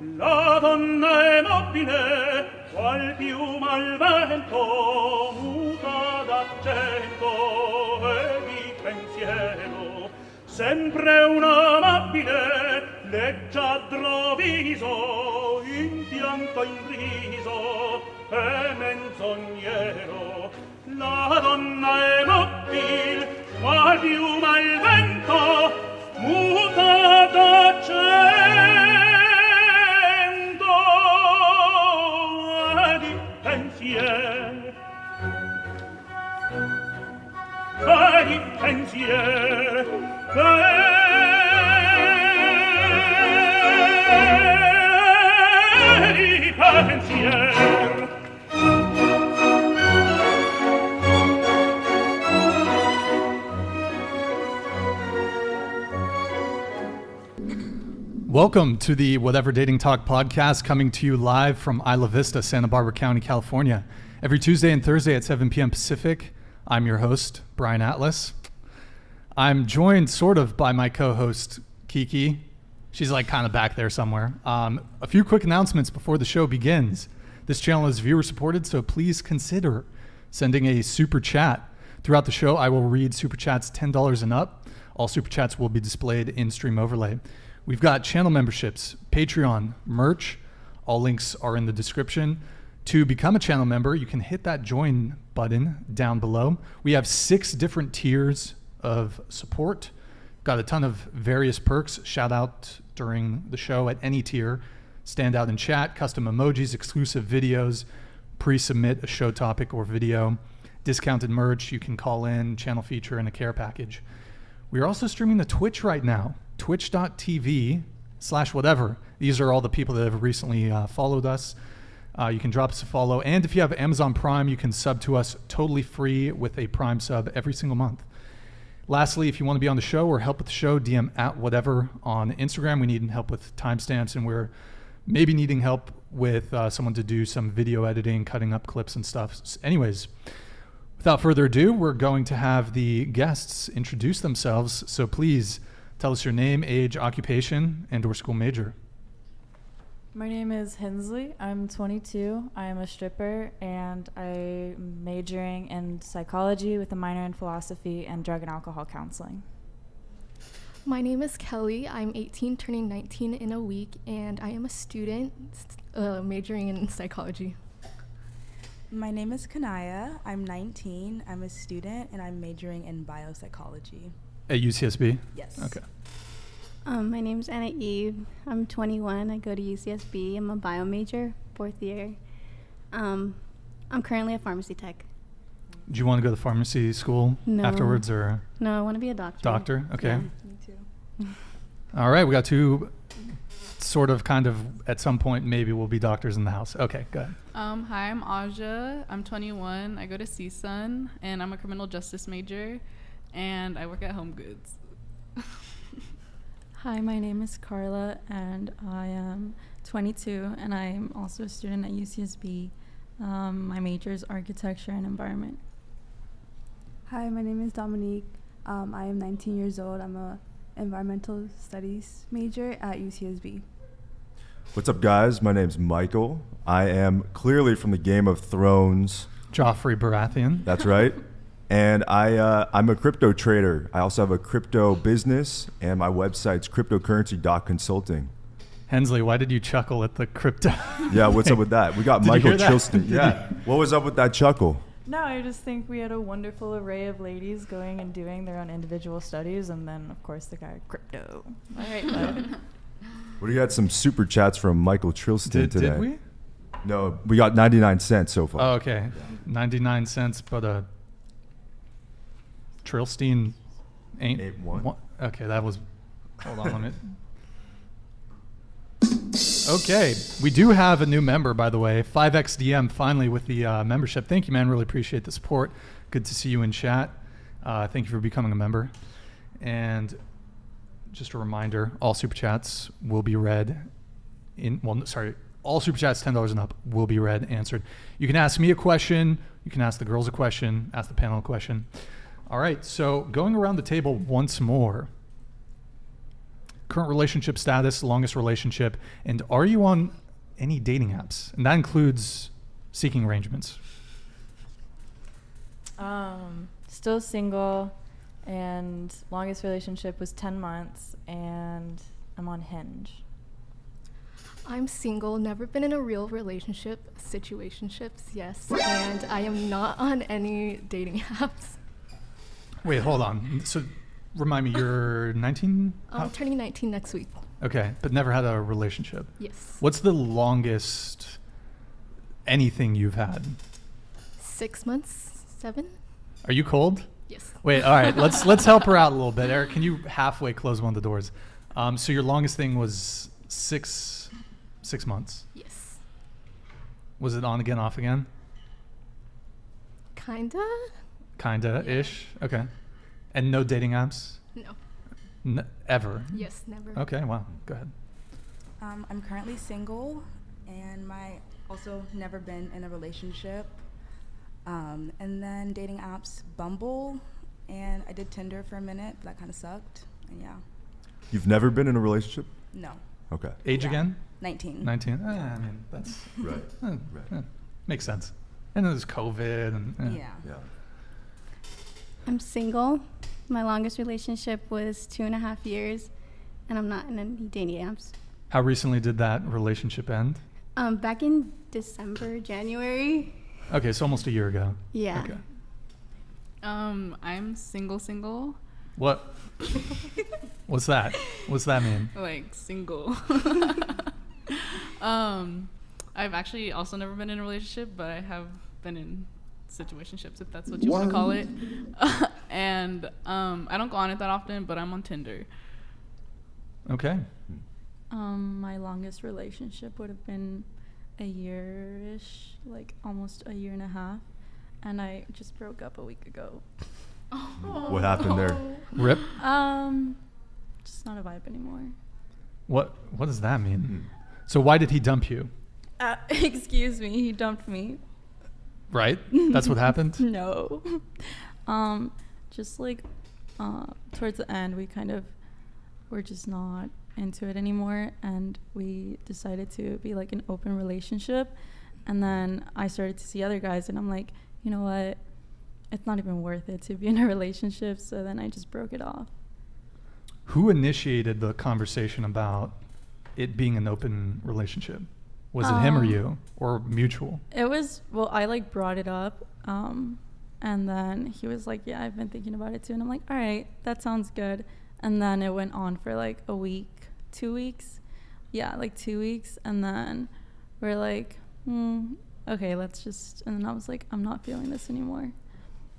La donna è mobile, qual piuma al vento, muta d'accento e di pensiero. Sempre un amabile, leggiadro viso, in pianto in riso e menzognero. La donna è mobile, qual piuma al vento, muta d'accento e di pensiero. E di pensiero. Welcome to the Whatever Dating Talk podcast, coming to you live from Isla Vista, Santa Barbara County, California. Every Tuesday and Thursday at 7 p.m. Pacific. I'm your host, Brian Atlas. I'm joined sort of by my co-host, Kiki. She's like kind of back there somewhere. A few quick announcements before the show begins. This channel is viewer supported, so please consider sending a super chat. Throughout the show, I will read super chats $10 and up. All super chats will be displayed in stream overlay. We've got channel memberships, Patreon, merch. All links are in the description. To become a channel member, you can hit that join button down below. We have 6 different tiers of support. Got a ton of various perks. Shout out during the show at any tier. Stand out in chat, custom emojis, exclusive videos, pre-submit a show topic or video, discounted merch. You can call in, channel feature, and a care package. We are also streaming to Twitch right now. Twitch.tv/whatever. These are all the people that have recently followed us. You can drop us a follow. And if you have Amazon Prime, you can sub to us totally free with a Prime sub every single month. Lastly, if you want to be on the show or help with the show, DM @whatever on Instagram. We need help with timestamps, and we're maybe needing help with someone to do some video editing, cutting up clips and stuff. Anyways, without further ado, we're going to have the guests introduce themselves. So please tell us your name, age, occupation, and/or school major. My name is Hensley. I'm 22. I am a stripper, and I'm majoring in psychology with a minor in philosophy and drug and alcohol counseling. My name is Kelly. I'm 18, turning 19 in a week, and I am a student majoring in psychology. My name is Kanaya. I'm 19. I'm a student, and I'm majoring in biopsychology. At UCSB? Yes. Okay. My name's Anna Eve. I'm 21. I go to UCSB. I'm a bio major, 4th year. I'm currently a pharmacy tech. Do you want to go to pharmacy school afterwards, or? No, I want to be a doctor. Doctor? Okay. Yeah. Me too. All right, we got 2 sort of kind of at some point maybe we'll be doctors in the house. Okay, go ahead. Hi, I'm Aja. I'm 21. I go to CSUN, and I'm a criminal justice major, and I work at Home Goods. Hi, my name is Carla, and I am 22, and I'm also a student at UCSB. My major is architecture and environment. Hi, my name is Dominique. I am 19 years old. I'm a environmental studies major at UCSB. What's up, guys? My name's Michael. I am clearly from the Game of Thrones. Joffrey Baratheon. That's right. And I'm a crypto trader. I also have a crypto business, and my website's cryptocurrency.consulting. Hensley, why did you chuckle at the crypto? Yeah, what's up with that? We got Did Michael you hear that? Chilston. Yeah. What was up with that chuckle? No, I just think we had a wonderful array of ladies going and doing their own individual studies, and then, of course, the guy, crypto. All right, bud. We got some super chats from Michael Chilston today. Did we? No, we got 99 cents so far. Oh, okay. 99 cents, but a Trilstein ain't one. Okay, that was. Hold on a minute. Okay, we do have a new member, by the way. 5XDM finally with the membership. Thank you, man. Really appreciate the support. Good to see you in chat. Thank you for becoming a member. And just a reminder, all super chats will be read all super chats $10 and up will be read, answered. You can ask me a question. You can ask the girls a question. Ask the panel a question. All right, so going around the table once more. current relationship status, longest relationship, and are you on any dating apps? And that includes seeking arrangements. Still single, and longest relationship was 10 months, and I'm on Hinge. I'm single, never been in a real relationship, situationships, yes, and I am not on any dating apps. Wait, hold on. So remind me, you're 19? I'm turning 19 next week. Okay, but never had a relationship. Yes. What's the longest anything you've had? 6 months, 7? Are you cold? Yes. Wait, all right, let's help her out a little bit. Eric, can you halfway close one of the doors? So your longest thing was 6 months. Yes. Was it on again, off again? Kinda-ish? Okay. And no dating apps? No. Ever? Yes, never. Okay, wow. Go ahead. I'm currently single, and also never been in a relationship. And then dating apps, Bumble, and I did Tinder for a minute, but that kind of sucked. And yeah. You've never been in a relationship? No. Okay. Age again? 19. 19? I mean, that's... Right. Makes sense. And then there's COVID and... Yeah. I'm single. My longest relationship was 2.5 years, and I'm not in any dating apps. How recently did that relationship end? Back in December, January. Okay, so almost a year ago. Yeah. Okay. I'm single. What? What's that? What's that mean? Like single. I've actually also never been in a relationship, but I have been in situationships, if that's what you want to call it. And I don't go on it that often, but I'm on Tinder. Okay. My longest relationship would have been a year-ish, like almost a year and a half, and I just broke up a week ago. What happened there? Rip? Just not a vibe anymore. What does that mean? So why did he dump you? Excuse me, he dumped me. Right? That's what happened? No. Just like towards the end, we're just not into it anymore, and we decided to be like an open relationship. And then I started to see other guys, and I'm like, you know what? It's not even worth it to be in a relationship. So then I just broke it off. Who initiated the conversation about it being an open relationship? Was it him or you, or mutual? It was, well, I like brought it up, and then he was like, yeah, I've been thinking about it too. And I'm like, all right, that sounds good. And then it went on for like a week, 2 weeks. Yeah, like 2 weeks. And then we're like, okay, let's just, and then I was like, I'm not feeling this anymore.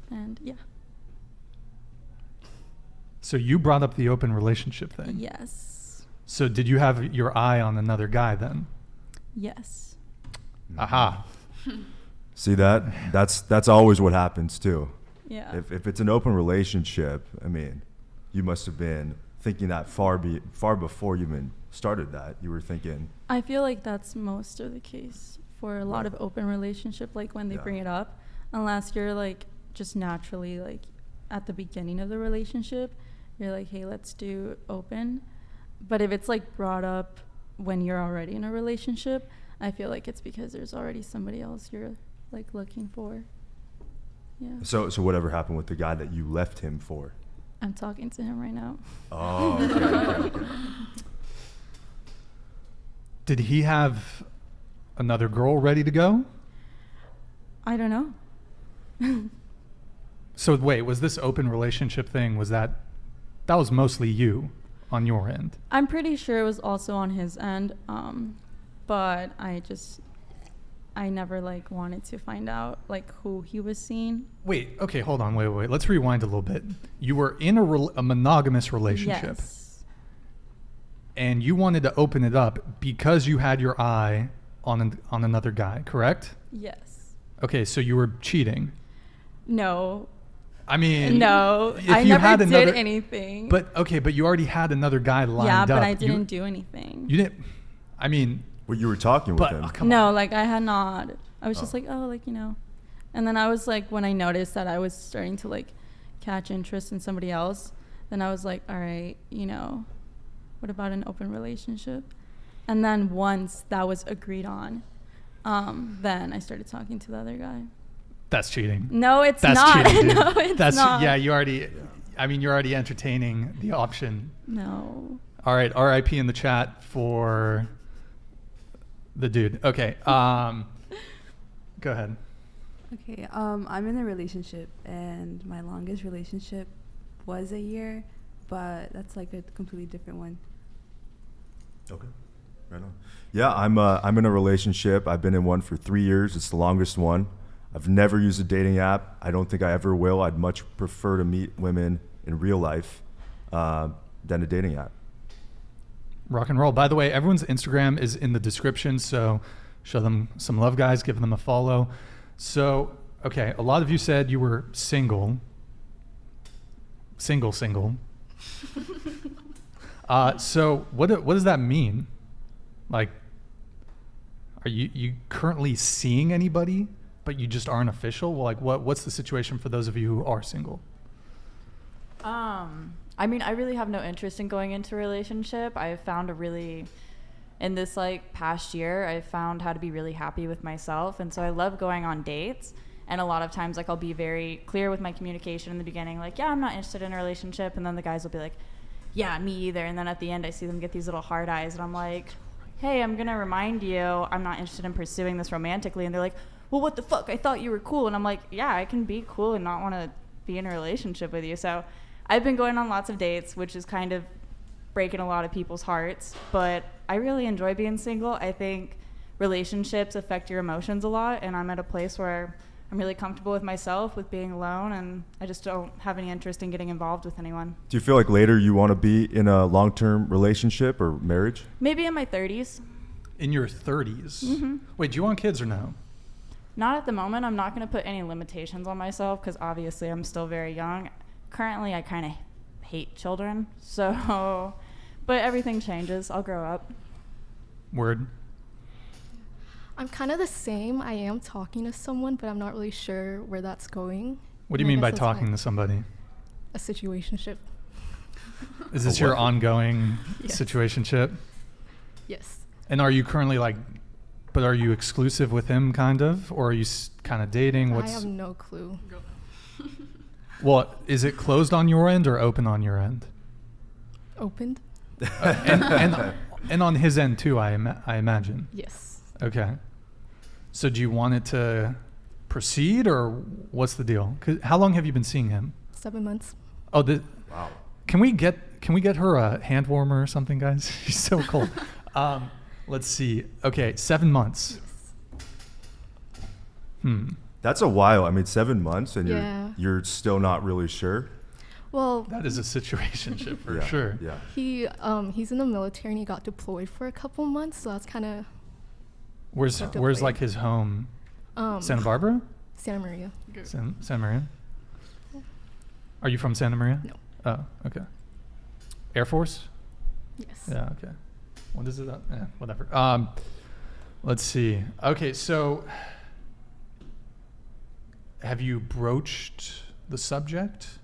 And yeah. So you brought up the open relationship thing? Yes. So did you have your eye on another guy then? Yes. Aha. See that's always what happens too. Yeah. If it's an open relationship, I mean, you must have been thinking that far before you even started that. You were thinking. I feel like that's most of the case for a lot of open relationship, like when they bring it up, unless you're like just naturally like at the beginning of the relationship, you're like, hey, let's do open. But if it's like brought up when you're already in a relationship, I feel like it's because there's already somebody else you're like looking for. Yeah. So whatever happened with the guy that you left him for? I'm talking to him right now. Oh, okay. Did he have another girl ready to go? I don't know. So wait, was this open relationship thing, that was mostly you on your end? I'm pretty sure it was also on his end, but I never like wanted to find out like who he was seeing. Wait, okay, hold on, wait. Let's rewind a little bit. You were in a monogamous relationship. Yes. And you wanted to open it up because you had your eye on another guy, correct? Yes. Okay, so you were cheating. No. I mean, no, I never did anything. But you already had another guy lined up. Yeah, but I didn't do anything. You didn't. I mean, well, you were talking with him. No, like I had not. I was just like, oh, like, you know. And then I was like, when I noticed that I was starting to like catch interest in somebody else, then I was like, all right, you know, what about an open relationship? And then once that was agreed on, then I started talking to the other guy. That's cheating. No, it's That's not. cheating, dude. No, it's not. Yeah, you're already entertaining the option. No. All right, RIP in the chat for the dude. Okay, go ahead. Okay, I'm in a relationship, and my longest relationship was a year, but that's like a completely different one. Okay, right on. Yeah, I'm in a relationship. I've been in one for 3 years. It's the longest one. I've never used a dating app. I don't think I ever will. I'd much prefer to meet women in real life than a dating app. Rock and roll. By the way, everyone's Instagram is in the description, so show them some love, guys. Give them a follow. So, okay, a lot of you said you were single. Single. So what does that mean? Like, are you currently seeing anybody, but you just aren't official? Well, like, what's the situation for those of you who are single? I mean, I really have no interest in going into a relationship. I've found in this like past year, I've found how to be really happy with myself. And so I love going on dates. And a lot of times, like, I'll be very clear with my communication in the beginning, like, yeah, I'm not interested in a relationship. And then the guys will be like, yeah, me either. And then at the end, I see them get these little hard eyes. And I'm like, hey, I'm going to remind you, I'm not interested in pursuing this romantically. And they're like, well, what the fuck? I thought you were cool. And I'm like, yeah, I can be cool and not want to be in a relationship with you. So I've been going on lots of dates, which is kind of breaking a lot of people's hearts. But I really enjoy being single. I think relationships affect your emotions a lot. And I'm at a place where I'm really comfortable with myself, with being alone, and I just don't have any interest in getting involved with anyone. Do you feel like later you want to be in a long-term relationship or marriage? Maybe in my 30s. In your 30s? Mm-hmm. Wait, do you want kids or no? Not at the moment. I'm not going to put any limitations on myself because obviously I'm still very young. Currently, I kind of hate children, so, but everything changes. I'll grow up. Word. I'm kind of the same. I am talking to someone, but I'm not really sure where that's going. What do you mean by talking to somebody? A situationship. Is this your ongoing situationship? Yes. And are you currently but are you exclusive with him kind of? Or are you kind of dating? I have no clue. Well, is it closed on your end or open on your end? Opened. And on his end too, I imagine. Yes. Okay. So do you want it to proceed or what's the deal? 'Cause how long have you been seeing him? 7 months. Oh, wow. Can we get her a hand warmer or something, guys? She's so cold. Let's see. Okay, 7 months. Yes. That's a while. I mean, 7 months and Yeah. you're still not really sure? Well, that is a situationship for sure. Yeah. He's in the military and he got deployed for a couple months, so that's kind of. Where's like his home? Santa Barbara? Santa Maria. Santa Maria? Are you from Santa Maria? No. Oh, okay. Air Force? Yes. Yeah, okay. What is it? Whatever. Let's see. Okay, so have you broached the subject?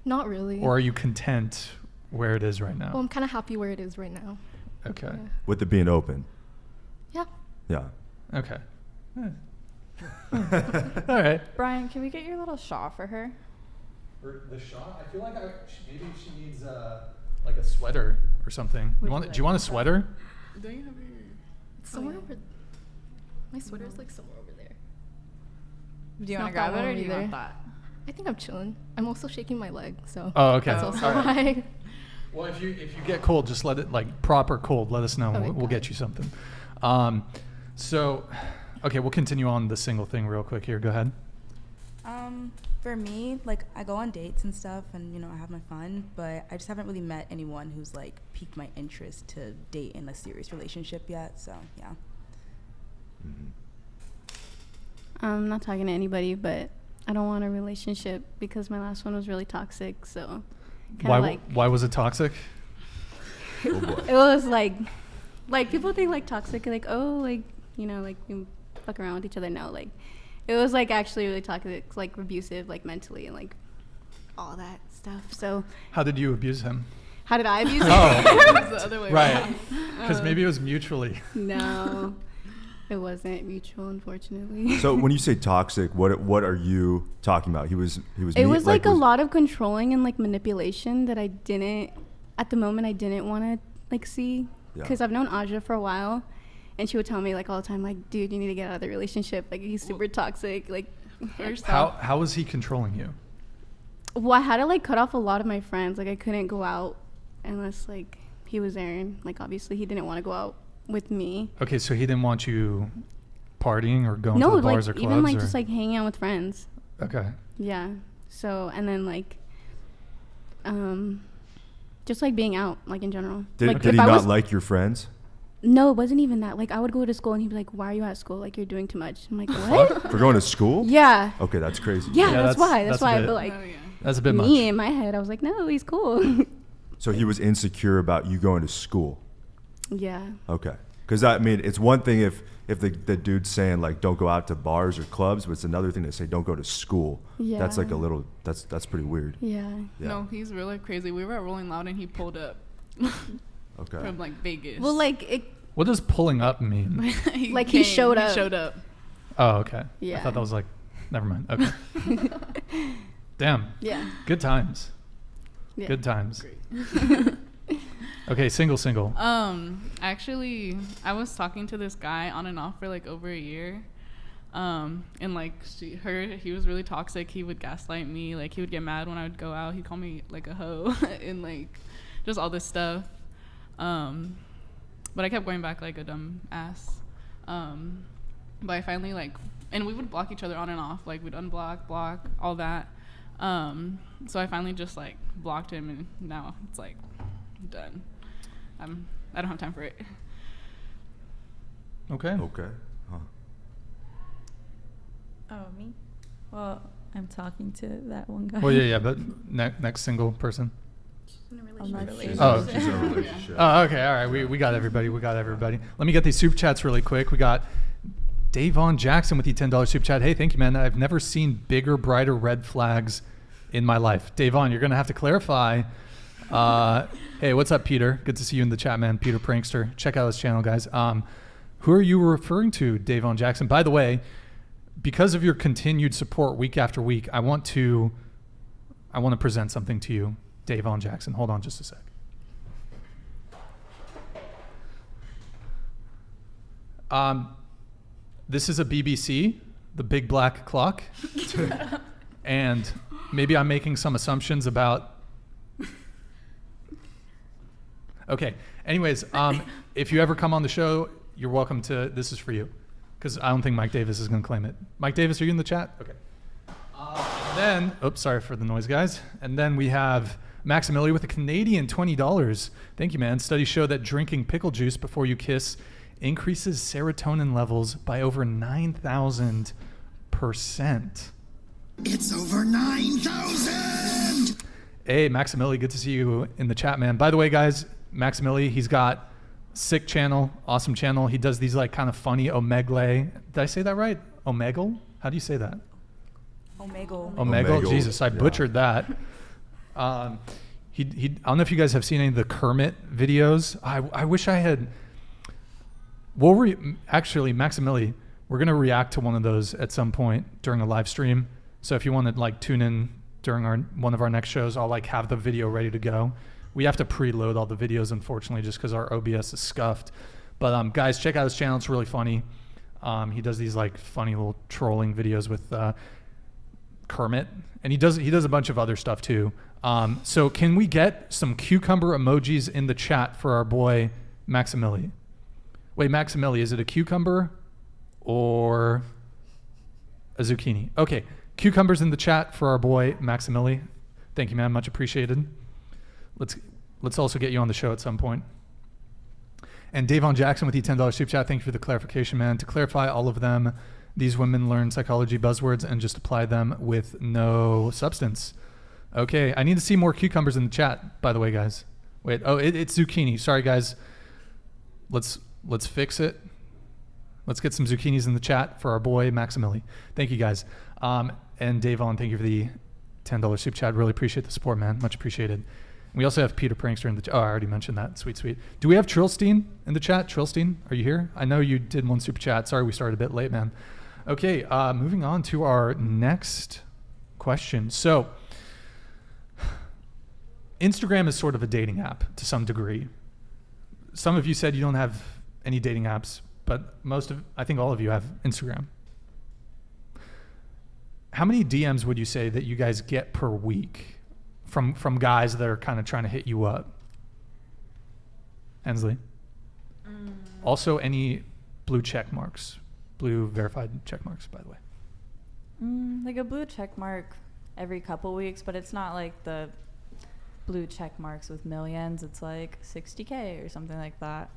Not really. Or are you content where it is right now? Well, I'm kind of happy where it is right now. Okay. Yeah. With it being open? Yeah. Yeah. Okay. All right. Brian, can we get your little shawl for her? The shot? I feel like maybe she needs like a sweater or something. Do you want a sweater? Don't you have your... Somewhere over. My sweater's like somewhere over there. Do you want to grab it or do you want that? I think I'm chilling. I'm also shaking my leg, so. Oh, okay. That's also All right. why. Well, if you get cold, just let it proper cold. Let us know. Okay, We'll get you something. So, okay, we'll continue on the single thing real quick here. Go ahead. For me, like, I go on dates and stuff and, I have my fun, but I just haven't really met anyone who's, like, piqued my interest to date in a serious relationship yet, so, yeah. I'm not talking to anybody, but I don't want a relationship because my last one was really toxic, so Why was it toxic? Oh boy. it was like people think like toxic, like, oh, like, like we fuck around with each other. No, like, it was like actually really toxic, like abusive, like mentally and like all that stuff. So how did you abuse him? How did I abuse Oh. It's the other way Right. around. Because maybe it was mutually. No, it wasn't mutual, unfortunately. So when you say toxic, what are you talking about? He was. It was like a lot of controlling and like manipulation that I didn't, at the moment, I didn't want to like see. Yeah. Because I've known Aja for a while, and she would tell me like all the time, like, dude, you need to get out of the relationship. Like, he's super toxic. Like, First How off, how was he controlling you? well, I had to like cut off a lot of my friends. Like, I couldn't go out unless like he was there, and like obviously he didn't want to go out with me. Okay, so he didn't want you partying or going No, to the like bars or clubs? even like or? just like hanging out with friends. Okay. Yeah. So, and then like, just like being out, like in general. Did, like, did if he I not was- like your friends? No, it wasn't even that. Like, I would go to school and he'd be like, "Why are you at school? Like, you're doing too much." I'm like, "What?" For going to school? Yeah. Okay, that's crazy. Yeah, Yeah, that's why. that's That's a why I bit- feel like oh, yeah. That's a bit much. me in my head, I was like, "No, he's cool." So he was insecure about you going to school. Yeah. Okay. Because I mean, it's one thing if the dude's saying like don't go out to bars or clubs, but it's another thing to say don't go to school. That's like a Yeah. little. That's pretty weird. Yeah. Yeah. No, he's really crazy. We were at Rolling Loud and he pulled up Okay. from like Vegas. Well, like it. What does pulling up mean? Like, he showed up. He showed up. Oh, okay. I Yeah. thought that was like, never mind. Okay. Damn. Yeah. Good times. Yeah. Good times. Okay, single. Actually, I was talking to this guy on and off for like over a year. And like he was really toxic. He would gaslight me. Like, he would get mad when I would go out. He'd call me like a hoe and like just all this stuff. But I kept going back like a dumb ass. But I finally like, and we would block each other on and off. Like, we'd unblock, block, all that. So I finally just like blocked him, and now it's like done. I don't have time for it. Okay. Okay. Huh. Oh, me? Well, I'm talking to that one guy. Well, yeah, but next single person. I'm not She's, Oh. she's in a relationship. Oh, okay. All right. We got everybody. Let me get these super chats really quick. We got Davon Jackson with the $10 super chat. Hey, thank you, man. I've never seen bigger, brighter red flags in my life. Davon, you're going to have to clarify. Hey, what's up, Peter? Good to see you in the chat, man. Peter Prankster. Check out his channel, guys. Who are you referring to, Davon Jackson? By the way, because of your continued support week after week, I want to present something to you, Davon Jackson. Hold on just a sec. This is a BBC, the big black clock. And maybe I'm making some assumptions about... Okay. Anyways, if you ever come on the show, you're welcome to... This is for you. Because I don't think Mike Davis is going to claim it. Mike Davis, are you in the chat? Okay. Then... Oops, sorry for the noise, guys. And then we have Maximilian with a Canadian $20. Thank you, man. Studies show that drinking pickle juice before you kiss increases serotonin levels by over 9,000%. It's over 9,000! Hey, Maximilian, good to see you in the chat, man. By the way, guys, Maximilian, he's got sick channel, awesome channel. He does these like kind of funny omegle. Did I say that right? Omegle? How do you say that? Omegle. Omegle? Jesus, I butchered that. I don't know if you guys have seen any of the Kermit videos. I wish I had... Actually, Maximilian, we're going to react to one of those at some point during a live stream. So if you want to like tune in during one of our next shows, I'll like have the video ready to go. We have to preload all the videos, unfortunately, just because our OBS is scuffed. But guys, check out his channel. It's really funny. He does these like funny little trolling videos with Kermit, and he does a bunch of other stuff too. So can we get some cucumber emojis in the chat for our boy Maximilian? Wait, Maximilian, is it a cucumber or a zucchini? Okay, cucumbers in the chat for our boy Maximilian. Thank you, man. Much appreciated. Let's also get you on the show at some point. And Davon Jackson with the $10 super chat. Thank you for the clarification, man. To clarify all of them, these women learn psychology buzzwords and just apply them with no substance. Okay, I need to see more cucumbers in the chat, by the way, guys. Wait, it's zucchini. Sorry, guys. Let's fix it. Let's get some zucchinis in the chat for our boy Maximilian. Thank you, guys. And Davon, thank you for the $10 super chat. Really appreciate the support, man. Much appreciated. We also have Peter Prankster in the chat. Oh, I already mentioned that. Sweet, sweet. Do we have Trillstein in the chat? Trillstein, are you here? I know you did one super chat. Sorry we started a bit late, man. Okay, moving on to our next question. So, Instagram is sort of a dating app to some degree. Some of you said you don't have any dating apps, but I think all of you have Instagram. How many DMs would you say that you guys get per week from guys that are kind of trying to hit you up? Hensley? Also, any blue check marks? Blue verified check marks, by the way. Like a blue check mark every couple weeks, but it's not like the blue check marks with millions. It's like 60K or something like that.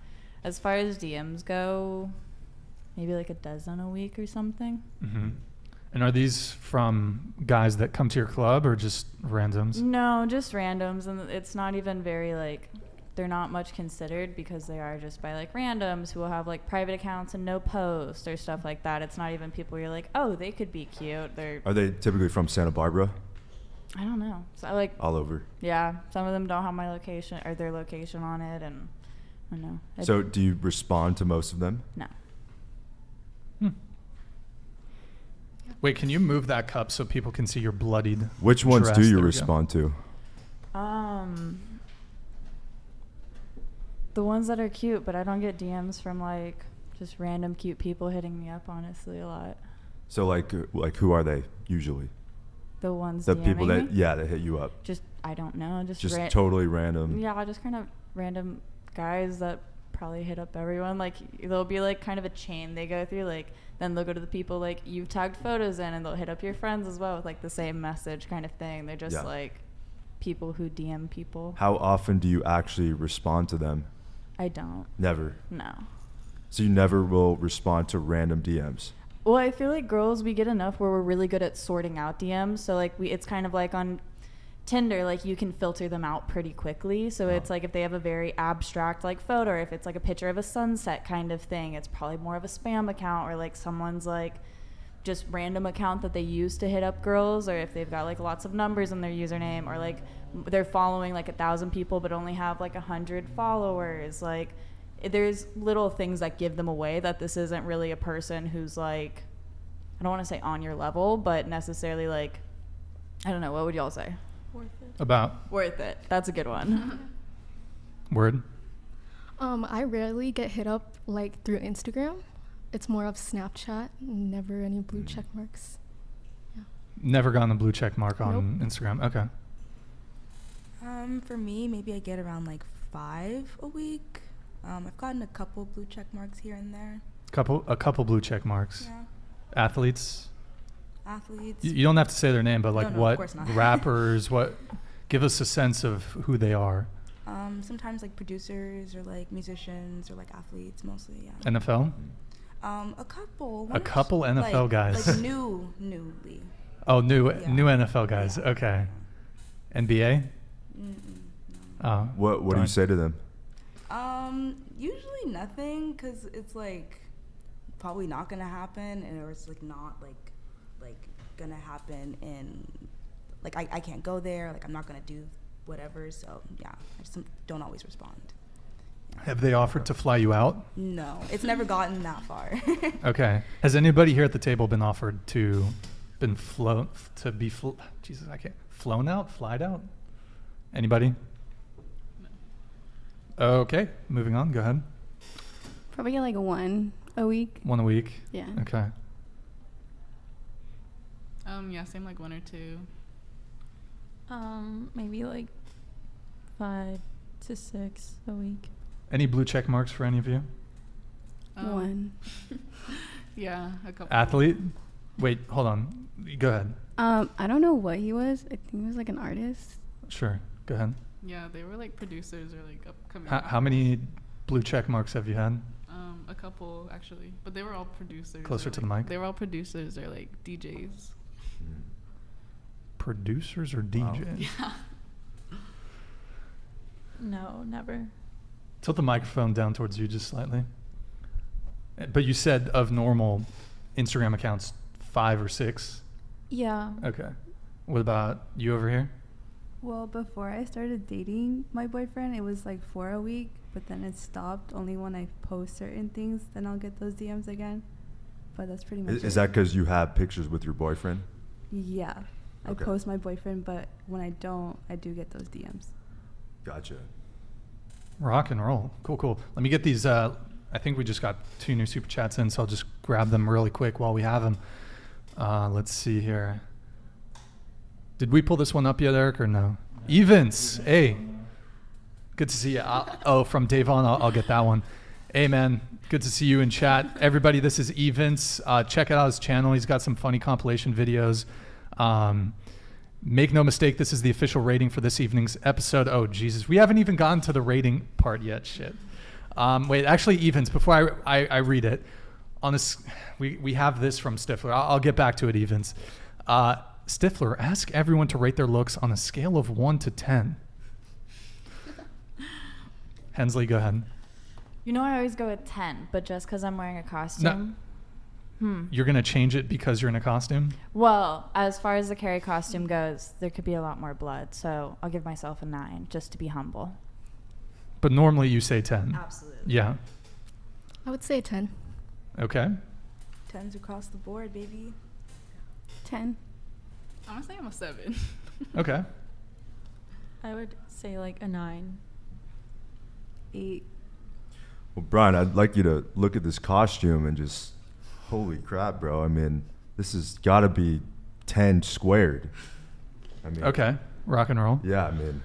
As far as DMs go, maybe like a dozen a week or something. Mm-hmm. And are these from guys that come to your club or just randoms? No, just randoms. And it's not even very like, they're not much considered because they are just by like randoms who will have like private accounts and no posts or stuff like that. It's not even people you're like, oh, they could be cute. Are they typically from Santa Barbara? I don't know. So like all over. Yeah, some of them don't have my location or their location on it, and I don't know. So do you respond to most of them? No. Wait, can you move that cup so people can see your bloodied Which ones dress? do you There we respond to? The ones that are cute, but I don't get DMs from like just random cute people hitting me up, honestly, a lot. So like who are they usually? The ones The DMing people that me? that hit you up. Just I don't know, just totally random. Yeah, just kind of random guys that probably hit up everyone. Like there'll be like kind of a chain they go through. Like then they'll go to the people like you've tagged photos in, and they'll hit up your friends as well with like the same message kind of thing. They're just like people who DM people. How often do you actually respond to them? I don't. Never. No. So you never will respond to random DMs? Well, I feel like girls, we get enough where we're really good at sorting out DMs. So like it's kind of like on Tinder, like you can filter them out pretty quickly. So it's like if they have a very abstract like photo, or if it's like a picture of a sunset kind of thing, it's probably more of a spam account, or like someone's like just random account that they use to hit up girls, or if they've got like lots of numbers in their username, or like they're following like 1,000 people but only have like 100 followers. Like there's little things that give them away that this isn't really a person who's like, I don't want to say on your level, but necessarily like, I don't know, what would y'all say? Worth it. About? Worth it. That's a good one. Word? I rarely get hit up like through Instagram. It's more of Snapchat, never any blue check marks. Yeah. Never gotten a blue check mark on Instagram. Okay. For me, maybe I get around like 5 a week. I've gotten a couple blue check marks here and there. A couple blue check marks. Yeah. Athletes. You don't have to say their name, but like No, what of course not. rappers? What? Give us a sense of who they are. Sometimes like producers or like musicians or like athletes, mostly. Yeah. NFL. A couple. A couple NFL guys. Like newly. Oh, new NFL guys. Yeah. Okay. NBA. No. What do you say to them? Usually nothing, because it's like probably not gonna happen, or it's like not like gonna happen in like I can't go there, like I'm not gonna do whatever. So yeah, I just don't always respond. Have they offered to fly you out? No, it's never gotten that far. Okay. Has anybody here at the table been offered to flown out, flied out? Anybody? Okay, moving on. Go ahead. Probably get like 1 a week. 1 a week? Yeah. Okay. Yeah, same, like 1 or 2. Maybe like 5 to 6 a week. Any blue check marks for any of you? 1. Yeah, a couple. Athlete? Wait, hold on. Go ahead. I don't know what he was. I think he was like an artist. Sure. Go ahead. Yeah, they were like producers or like upcoming. How many blue check marks have you had? A couple actually, but they were all producers. Closer to the like, mic. They were all producers or like DJs. Producers or DJs? Yeah. No, never. Tilt the microphone down towards you just slightly. But you said of normal Instagram accounts, 5 or 6? Yeah. Okay. What about you over here? Well, before I started dating my boyfriend, it was like 4 a week, but then it stopped. Only when I post certain things, then I'll get those DMs again. But that's pretty much it. Is that because you have pictures with your boyfriend? Yeah. I Okay. post my boyfriend, but when I don't, I do get those DMs. Gotcha. Rock and roll. Cool. Let me get these. I think we just got 2 new super chats in, so I'll just grab them really quick while we have them. Let's see here. Did we pull this one up yet, Eric, or no? Evans. Hey. Good to see you. From Davon, I'll get that one. Hey, man. Good to see you in chat. Everybody, this is Evans. Check out his channel. He's got some funny compilation videos. Make no mistake, this is the official rating for this evening's episode. Oh, Jesus. We haven't even gotten to the rating part yet. Shit. Wait, actually, Evans, before I read it, on this, we have this from Stifler. I'll get back to it, Evans. Stifler, ask everyone to rate their looks on a scale of 1 to 10. Hensley, go ahead. You know, I always go with 10, but just because I'm wearing a costume. You're going to change it because you're in a costume? Well, as far as the Carrie costume goes, there could be a lot more blood, so I'll give myself a 9 just to be humble. But normally you say 10. Absolutely. Yeah. I would say 10. Okay. 10s across the board, baby. 10. I'm gonna say I'm a 7. Okay. I would say like a 9. 8. Well, Brian, I'd like you to look at this costume and just, holy crap, bro. I mean, this has got to be 10 squared. I mean, Okay. Rock and roll. Yeah, I mean,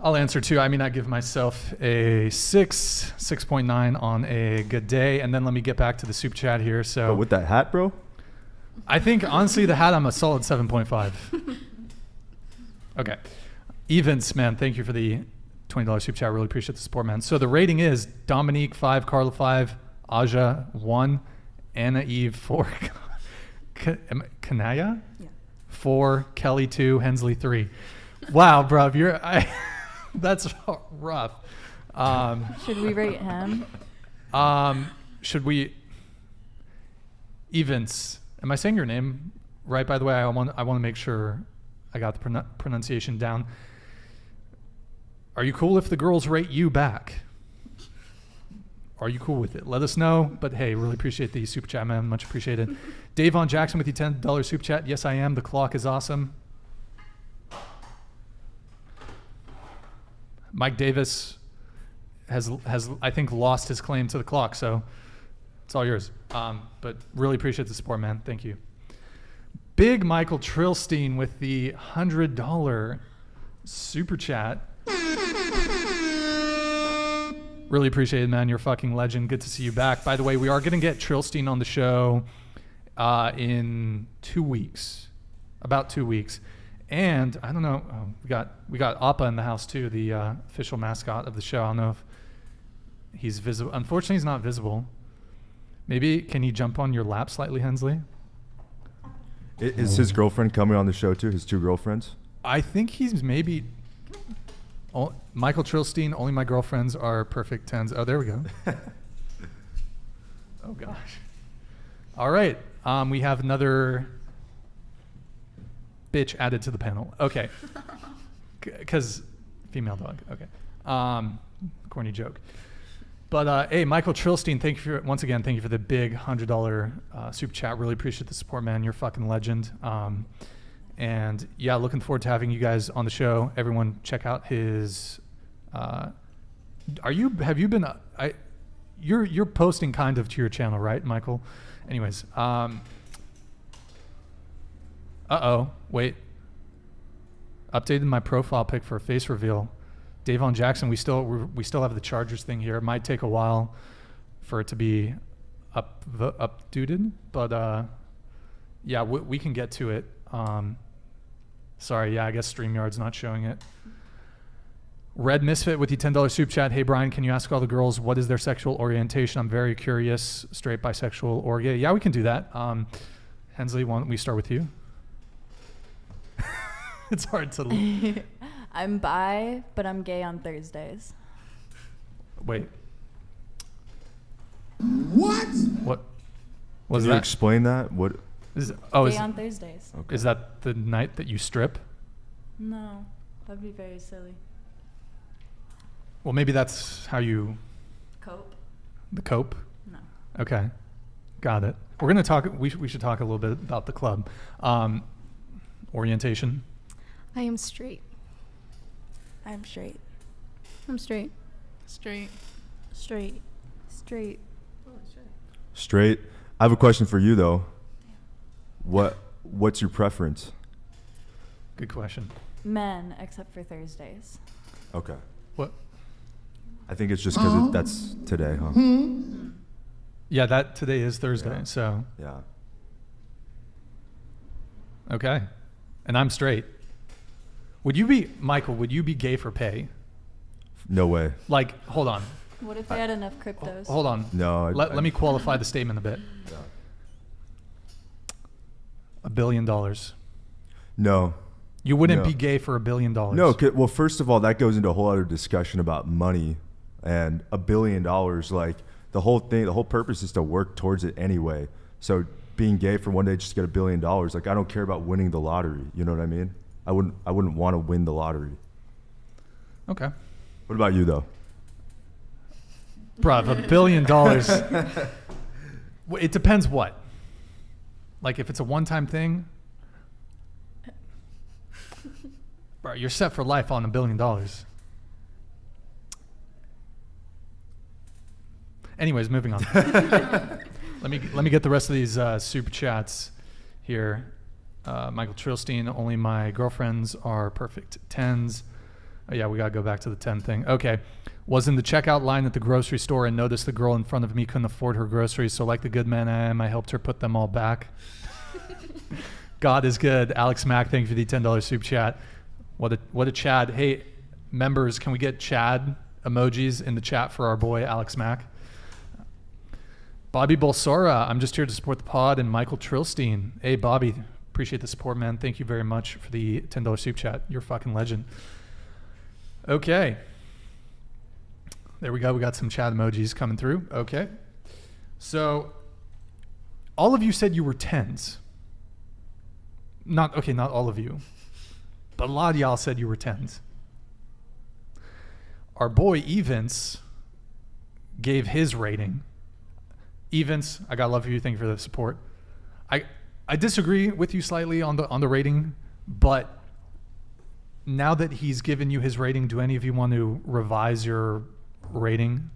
I'll answer too. I mean, I give myself a 6.9 on a good day. And then let me get back to the super chat here. So but with that hat, bro? I think, honestly, the hat, I'm a solid 7.5. Okay. Evans, man, thank you for the $20 super chat. Really appreciate the support, man. So the rating is Dominique 5, Carla 5, Aja 1, Anna Eve 4, Kanaya Yeah. 4, Kelly 2, Hensley 3. Wow, bruv, that's rough. Should we rate him? Should we? Evans, am I saying your name right? By the way, I want to make sure I got the pronunciation down. Are you cool if the girls rate you back? Are you cool with it? Let us know. But hey, really appreciate the super chat, man. Much appreciated. Davon Jackson with the $10 super chat. Yes, I am. The clock is awesome. Mike Davis has I think lost his claim to the clock, so it's all yours. But really appreciate the support, man. Thank you. Big Michael Trillstein with the $100 super chat. Really appreciate it, man. You're a fucking legend. Good to see you back. By the way, we are going to get Trillstein on the show in 2 weeks, about 2 weeks. And I don't know, we got Appa in the house too, the official mascot of the show. I don't know if he's visible. Unfortunately, he's not visible. Maybe can he jump on your lap slightly, Hensley? Is his girlfriend coming on the show too? His 2 girlfriends? I think he's maybe. Oh, Michael Trillstein. Only my girlfriends are perfect 10s. Oh, there we go. Oh gosh. All right. We have another bitch added to the panel. Okay. Because female dog. Okay. Corny joke. But hey, Michael Trillstein, thank you once again. Thank you for the big $100 super chat. Really appreciate the support, man. You're a fucking legend. And yeah, looking forward to having you guys on the show. Everyone, check out his. Have you been? You're posting kind of to your channel, right, Michael? Anyways. Wait. Updated my profile pic for a face reveal. Davon Jackson, we still have the Chargers thing here. It might take a while for it to be updated, but yeah, we can get to it. Sorry, yeah, I guess StreamYard's not showing it. Red Misfit with the $10 super chat. Hey Brian, can you ask all the girls what is their sexual orientation? I'm very curious. Straight, bisexual, or gay? Yeah, we can do that. Hensley, why don't we start with you? It's hard to. I'm bi, but I'm gay on Thursdays. Wait. What? What was Can that? you explain that? What? Gay on Thursdays. Okay. Is that the night that you strip? No. That'd be very silly. Well, maybe that's how you... Cope? The cope? No. Okay. Got it. We're going to talk... We should talk a little bit about the club. Orientation? I am straight. I'm straight. I'm straight. Straight. Straight. Straight. Straight. I have a question for you though. What's your preference? Good question. Men, except for Thursdays. Okay. What? I think it's just because that's today, huh? Yeah, that today is Thursday, Yeah. so... Yeah. Okay. And I'm straight. Michael, would you be gay for pay? No way. Like, hold on. What if they had enough cryptos? Hold on. No. Let me qualify the statement a bit. Yeah. $1 billion. No. You wouldn't No. be gay for $1 billion. No. Well, first of all, that goes into a whole other discussion about money, and $1 billion. Like the whole purpose is to work towards it anyway. So being gay for one day just to get $1 billion, like I don't care about winning the lottery. You know what I mean? I wouldn't want to win the lottery. Okay. What about you though? Bruh, $1 billion. It depends what. Like if it's a one-time thing, bro, you're set for life on $1 billion. Anyways, moving on. Let me get the rest of these super chats here. Michael Trillstein, only my girlfriends are perfect 10s. Oh yeah, we gotta go back to the 10 thing. Okay. Was in the checkout line at the grocery store and noticed the girl in front of me couldn't afford her groceries, so like the good man I am, I helped her put them all back. God is good. Alex Mack, thank you for the $10 super chat. What a Chad. Hey, members, can we get Chad emojis in the chat for our boy Alex Mack? Bobby Bolsora, I'm just here to support the pod, and Michael Trillstein. Hey, Bobby, appreciate the support, man. Thank you very much for the $10 super chat. You're a fucking legend. Okay. There we go. We got some chat emojis coming through. Okay. So, all of you said you were 10s. Not all of you. But a lot of y'all said you were 10s. Our boy Evans gave his rating. Evans, I gotta love you. Thank you for the support. I disagree with you slightly on the rating, but now that he's given you his rating, do any of you want to revise your rating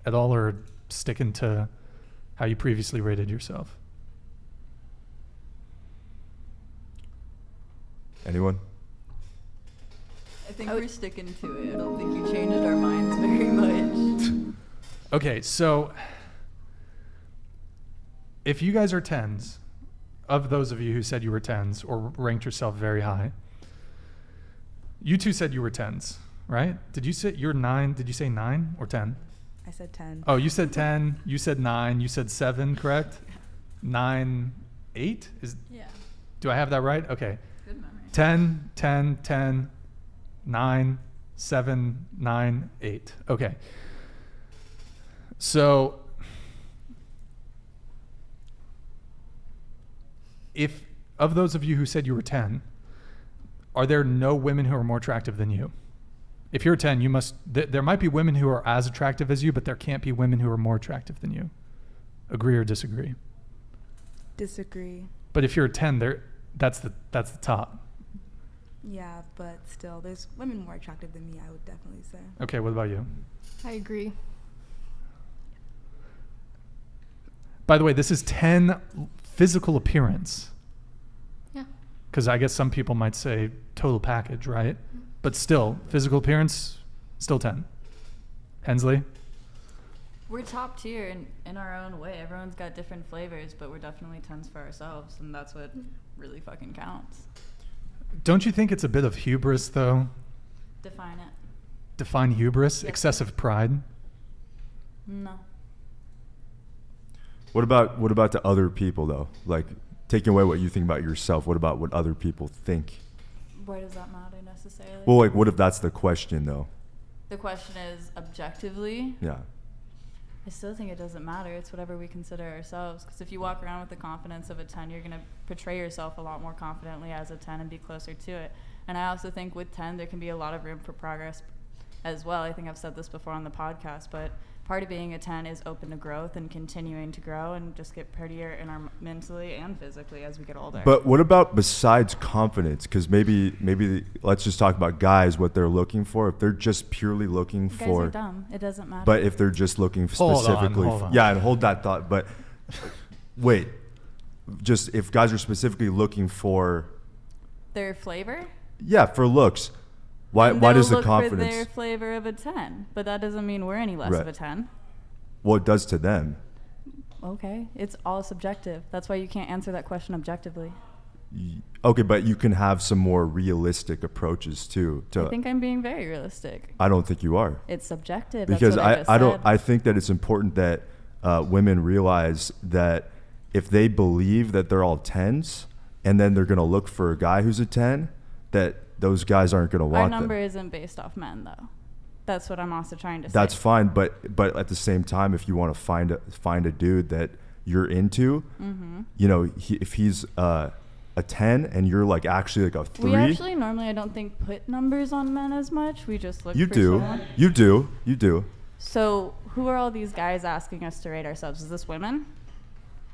at all, or sticking to how you previously rated yourself? Anyone? I think we're sticking to it. I don't think you changed our minds very much. Okay, so if you guys are 10s, of those of you who said you were 10s or ranked yourself very high, you two said you were 10s, right? Did you say you're 9? Did you say 9 or 10? I said 10. Oh, you said 10, you said 9, you said 7, correct? 9, 8? Yeah. Do I have that right? Okay. Good memory. 10, 10, 10, 9, 7, 9, 8. Okay. So if of those of you who said you were 10, are there no women who are more attractive than you? If you're 10, you must. There might be women who are as attractive as you, but there can't be women who are more attractive than you. Agree or disagree? Disagree. But if you're a 10, that's the top. Yeah, but still, there's women more attractive than me, I would definitely say. Okay, what about you? I agree. By the way, this is 10 physical appearance. Yeah. Because I guess some people might say total package, right? But still, physical appearance, still 10. Hensley? We're top tier in our own way. Everyone's got different flavors, but we're definitely 10s for ourselves, and that's what really fucking counts. Don't you think it's a bit of hubris, though? Define it. Define hubris? Yes. Excessive pride? No. What about to other people though? Like taking away what you think about yourself, what about what other people think? Why does that matter necessarily? Well, like what if that's the question though? The question is objectively. Yeah. I still think it doesn't matter. It's whatever we consider ourselves. Because if you walk around with the confidence of a 10, you're going to portray yourself a lot more confidently as a 10 and be closer to it. And I also think with 10, there can be a lot of room for progress as well. I think I've said this before on the podcast, but part of being a 10 is open to growth and continuing to grow and just get prettier in our mentally and physically as we get older. But what about besides confidence? Because maybe let's just talk about guys, what they're looking for. If they're just purely looking guys for, are dumb. It doesn't matter. but if they're just looking specifically, hold on. yeah, and hold that thought. But wait, just if guys are specifically looking for, their flavor? yeah, for looks, why They'll does the look confidence? for their flavor of a 10, but that doesn't mean we're any less Right. of a 10. Well, it does to them. Okay, it's all subjective. That's why you can't answer that question objectively. Okay, but you can have some more realistic approaches too. I think I'm being very realistic. I don't think you are. It's subjective. Because That's what I just I don't. said. I think that it's important that women realize that if they believe that they're all 10s and then they're going to look for a guy who's a 10, that those guys aren't going to Our want number them. isn't based off men, though. That's what I'm also trying to say. That's fine, but at the same time, if you want to find a dude that you're into, you know, if he's a 10 and you're like actually like a 3. We actually normally, I don't think, put numbers on men as much. We just look You for do. someone. You do. You do. So who are all these guys asking us to rate ourselves? Is this women?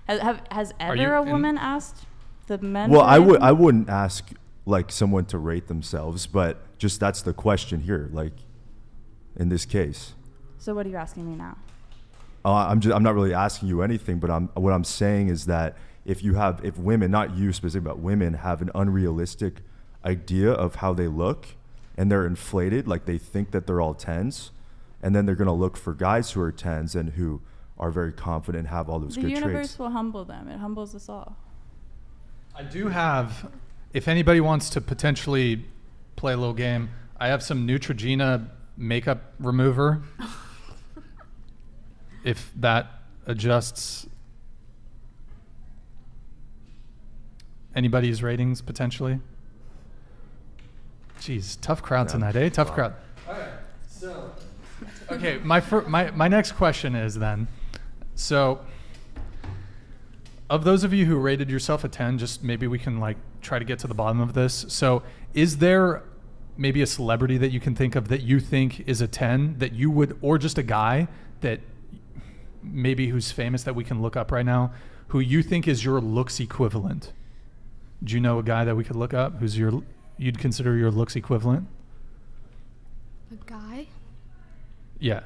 Has Are you ever a in- woman asked the men? Well, to rate them? I wouldn't ask like someone to rate themselves, but just that's the question here. Like in this case, So what are you asking me now? I'm not really asking you anything, but what I'm saying is that if women, not you specifically, but women have an unrealistic idea of how they look and they're inflated, like they think that they're all 10s, and then they're going to look for guys who are 10s and who are very confident and have all those The good universe traits. will humble them. It humbles us all. I do have, if anybody wants to potentially play a little game, I have some Neutrogena makeup remover. If that adjusts anybody's ratings potentially. Jeez, tough crowd tonight, eh? Tough crowd. Okay, so okay, my next question is then, so of those of you who rated yourself a 10, just maybe we can like try to get to the bottom of this. So is there maybe a celebrity that you can think of that you think is a 10 that you would, or just a guy that maybe who's famous that we can look up right now, who you think is your looks equivalent? Do you know a guy that we could look up who's you'd consider your looks equivalent? A guy? Yeah.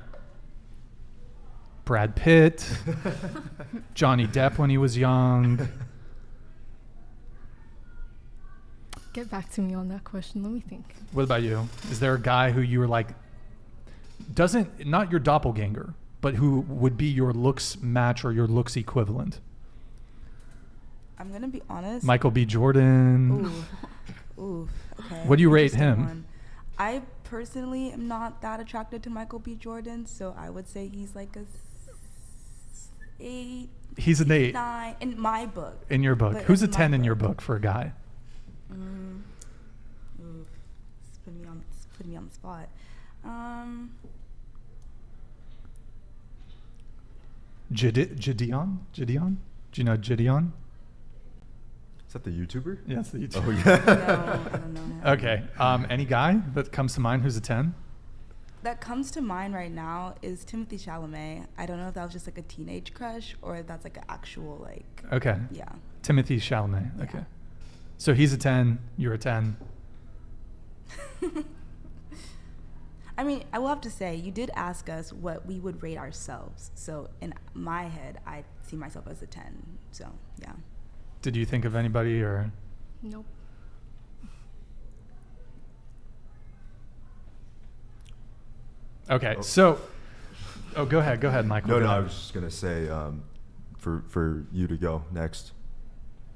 Brad Pitt, Johnny Depp when he was young. Get back to me on that question. Let me think. What about you? Is there a guy who you were like, not your doppelganger, but who would be your looks match or your looks equivalent? I'm gonna be honest. Michael B. Jordan. Ooh. Okay. What do you rate Interesting him? one. I personally am not that attracted to Michael B. Jordan, so I would say he's like a 8. He's an 8 9 in my book. in your book. But Who's a in my 10 in your book for a guy? It's putting me on the spot. Gideon? Do you know Gideon? Is that the YouTuber? Yes, the YouTuber. Oh yeah. No, I don't know him. Okay. Any guy that comes to mind who's a 10? That comes to mind right now is Timothy Chalamet. I don't know if that was just like a teenage crush or if that's like an actual like. Okay. Yeah. Timothy Chalamet. Yeah. Okay. So he's a 10, you're a 10. I mean, I will have to say, you did ask us what we would rate ourselves. So in my head, I see myself as a 10. So yeah. Did you think of anybody or? Nope. Okay. So, go ahead, Michael. No, Go I ahead. was just gonna say for you to go next.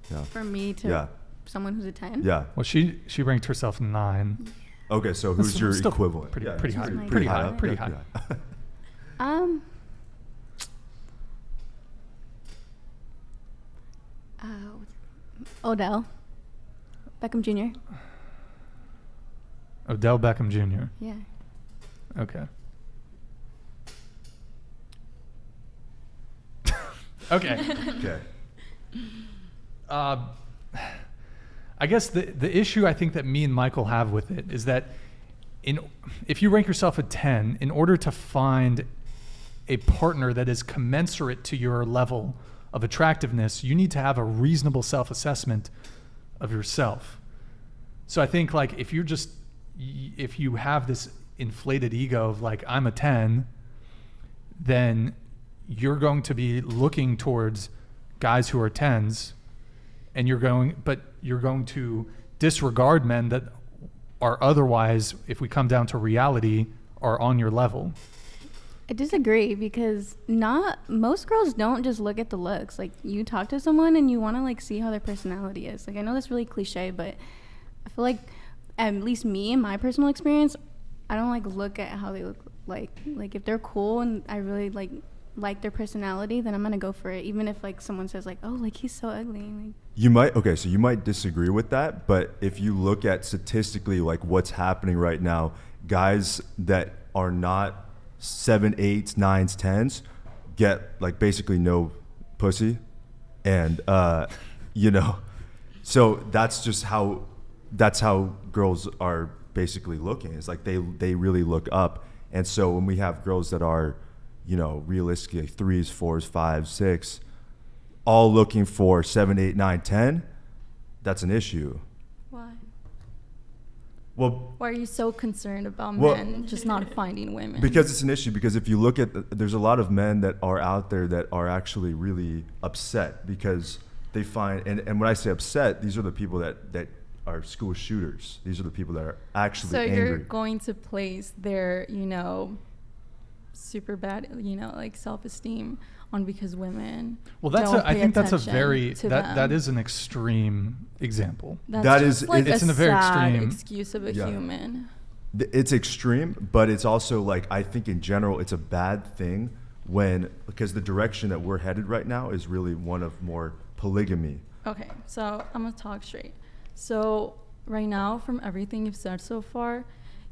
Yeah. For me to Yeah. someone who's a 10? Yeah. Well, she ranked herself 9. Okay, so That's who's your still equivalent? pretty- Yeah, pretty it's high. Pretty high. up. Pretty Yeah, high. yeah. Odell Beckham Jr. Odell Beckham Jr. Yeah. Okay. Okay. Okay. I I guess the issue I think that me and Michael have with it is that if you rank yourself a 10, in order to find a partner that is commensurate to your level of attractiveness, you need to have a reasonable self-assessment of yourself. So I think like if you have this inflated ego of like, I'm a 10, then you're going to be looking towards guys who are 10s, and you're going to disregard men that are otherwise, if we come down to reality, are on your level. I disagree, because most girls don't just look at the looks. Like, you talk to someone and you want to like see how their personality is. Like, I know that's really cliche, but I feel like, at least me in my personal experience, I don't like look at how they look like if they're cool and I really like their personality, then I'm gonna go for it, even if like someone says like, oh, like he's so ugly. Like, you might disagree with that, but if you look at statistically like what's happening right now, guys that are not 7, 8s, 9s, 10s get like basically no pussy, and so that's how girls are basically looking. It's like they really look up, and so when we have girls that are, realistically 3s, 4s, 5s, 6, all looking for 7, 8, 9, 10, that's an issue. Why? Well, why are you so concerned about men just not finding women? Because it's an issue. Because if you look at, there's a lot of men that are out there that are actually really upset because they find, and when I say upset, these are the people that are school shooters. These are the people that are actually angry. So you're going to place their, super bad, like self-esteem on because women. Well, I think that's that is an extreme example. It's a very extreme excuse of a human. It's extreme, but it's also like, I think in general it's a bad thing because the direction that we're headed right now is really one of more polygamy. Okay, so I'm gonna talk straight. So right now, from everything you've said so far,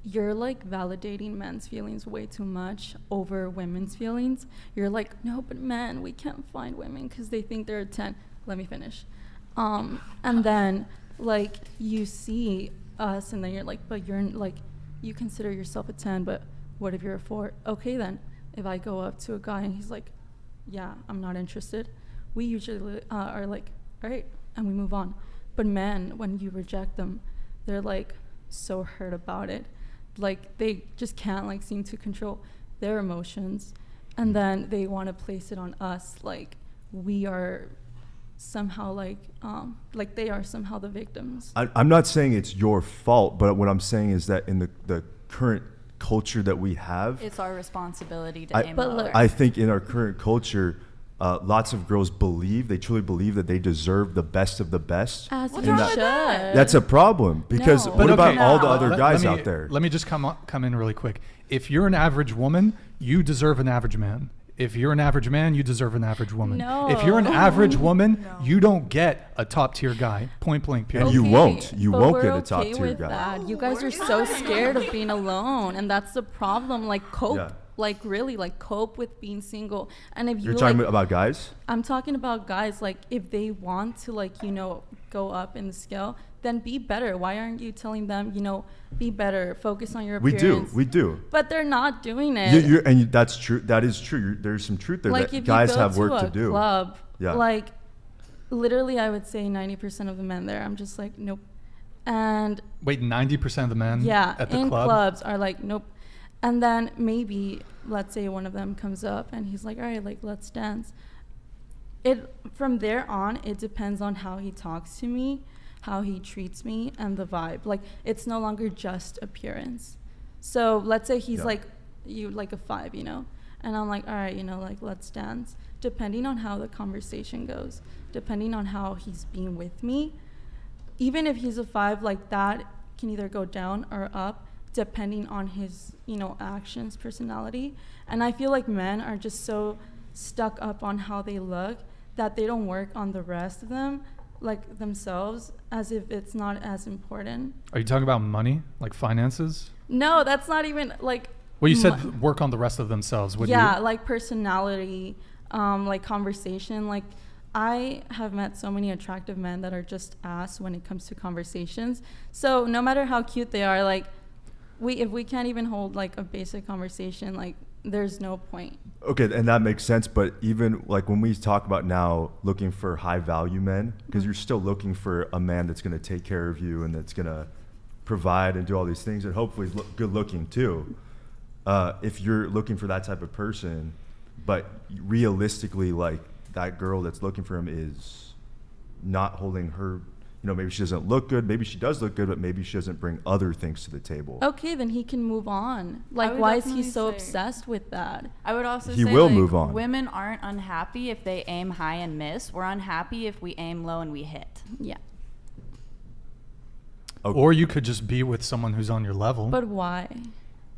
you're like validating men's feelings way too much over women's feelings. You're like, no, but men, we can't find women because they think they're a 10. Let me finish. And then like you see us, and then you're like, but you're like, you consider yourself a 10, but what if you're a 4? Okay, then if I go up to a guy and he's like, yeah, I'm not interested, we usually are like, all right, and we move on. But men, when you reject them, they're like so hurt about it. Like they just can't like seem to control their emotions, and then they want to place it on us like we are somehow like they are somehow the victims. I'm not saying it's your fault, but what I'm saying is that in the current culture that we have, it's our responsibility to aim lower. I think in our current culture, lots of girls they truly believe that they deserve the best of the best. What's wrong with that? That's a problem, because what about all the other guys out there? Let me just come in really quick. If you're an average woman, you deserve an average man. If you're an average man, you deserve an average woman. No. If you're an average woman, you don't get a top tier guy. Point blank, period. And you won't. You won't get a top tier guy. That. You guys are so scared of being alone, and that's the problem. Like cope. Yeah. Like really, like cope with being single. And if you're talking about guys, I'm talking about guys. Like if they want to, like go up in the scale, then be better. Why aren't you telling them, be better, focus on your appearance? We do. But they're not doing it. That's true. That is true. There's some truth there. Like that guys have work to do. Club, like literally, I would say 90% of the men there, I'm just like, nope. And wait, 90% of the men? Yeah, at the in club? Clubs are like, nope. And then maybe, let's say one of them comes up and he's like, all right, like, let's dance. From there on, it depends on how he talks to me, how he treats me, and the vibe. Like, it's no longer just appearance. So let's say he's like, you like a 5, and I'm like, all right, like, let's dance. Depending on how the conversation goes, depending on how he's being with me, even if he's a 5, like, that can either go down or up, depending on his, actions, personality. And I feel like men are just so stuck up on how they look that they don't work on the rest of them, like themselves, as if it's not as important. Are you talking about money, like finances? No, that's not even like. Well, you said work on the rest of themselves. Like personality, like conversation, like I have met so many attractive men that are just ass when it comes to conversations. So no matter how cute they are, like, if we can't even hold like a basic conversation, like, there's no point. Okay, and that makes sense. But even like when we talk about now looking for high value men, because you're still looking for a man that's going to take care of you and that's going to provide and do all these things, and hopefully is good looking too. If you're looking for that type of person, but realistically, like, that girl that's looking for him is not holding her, maybe she doesn't look good, maybe she does look good, but maybe she doesn't bring other things to the table. Okay, then he can move on. Like, why is he so obsessed with that? I would also he say will like, move on. Women aren't unhappy if they aim high and miss. We're unhappy if we aim low and we hit. Yeah. Okay. Or you could just be with someone who's on your level. But why?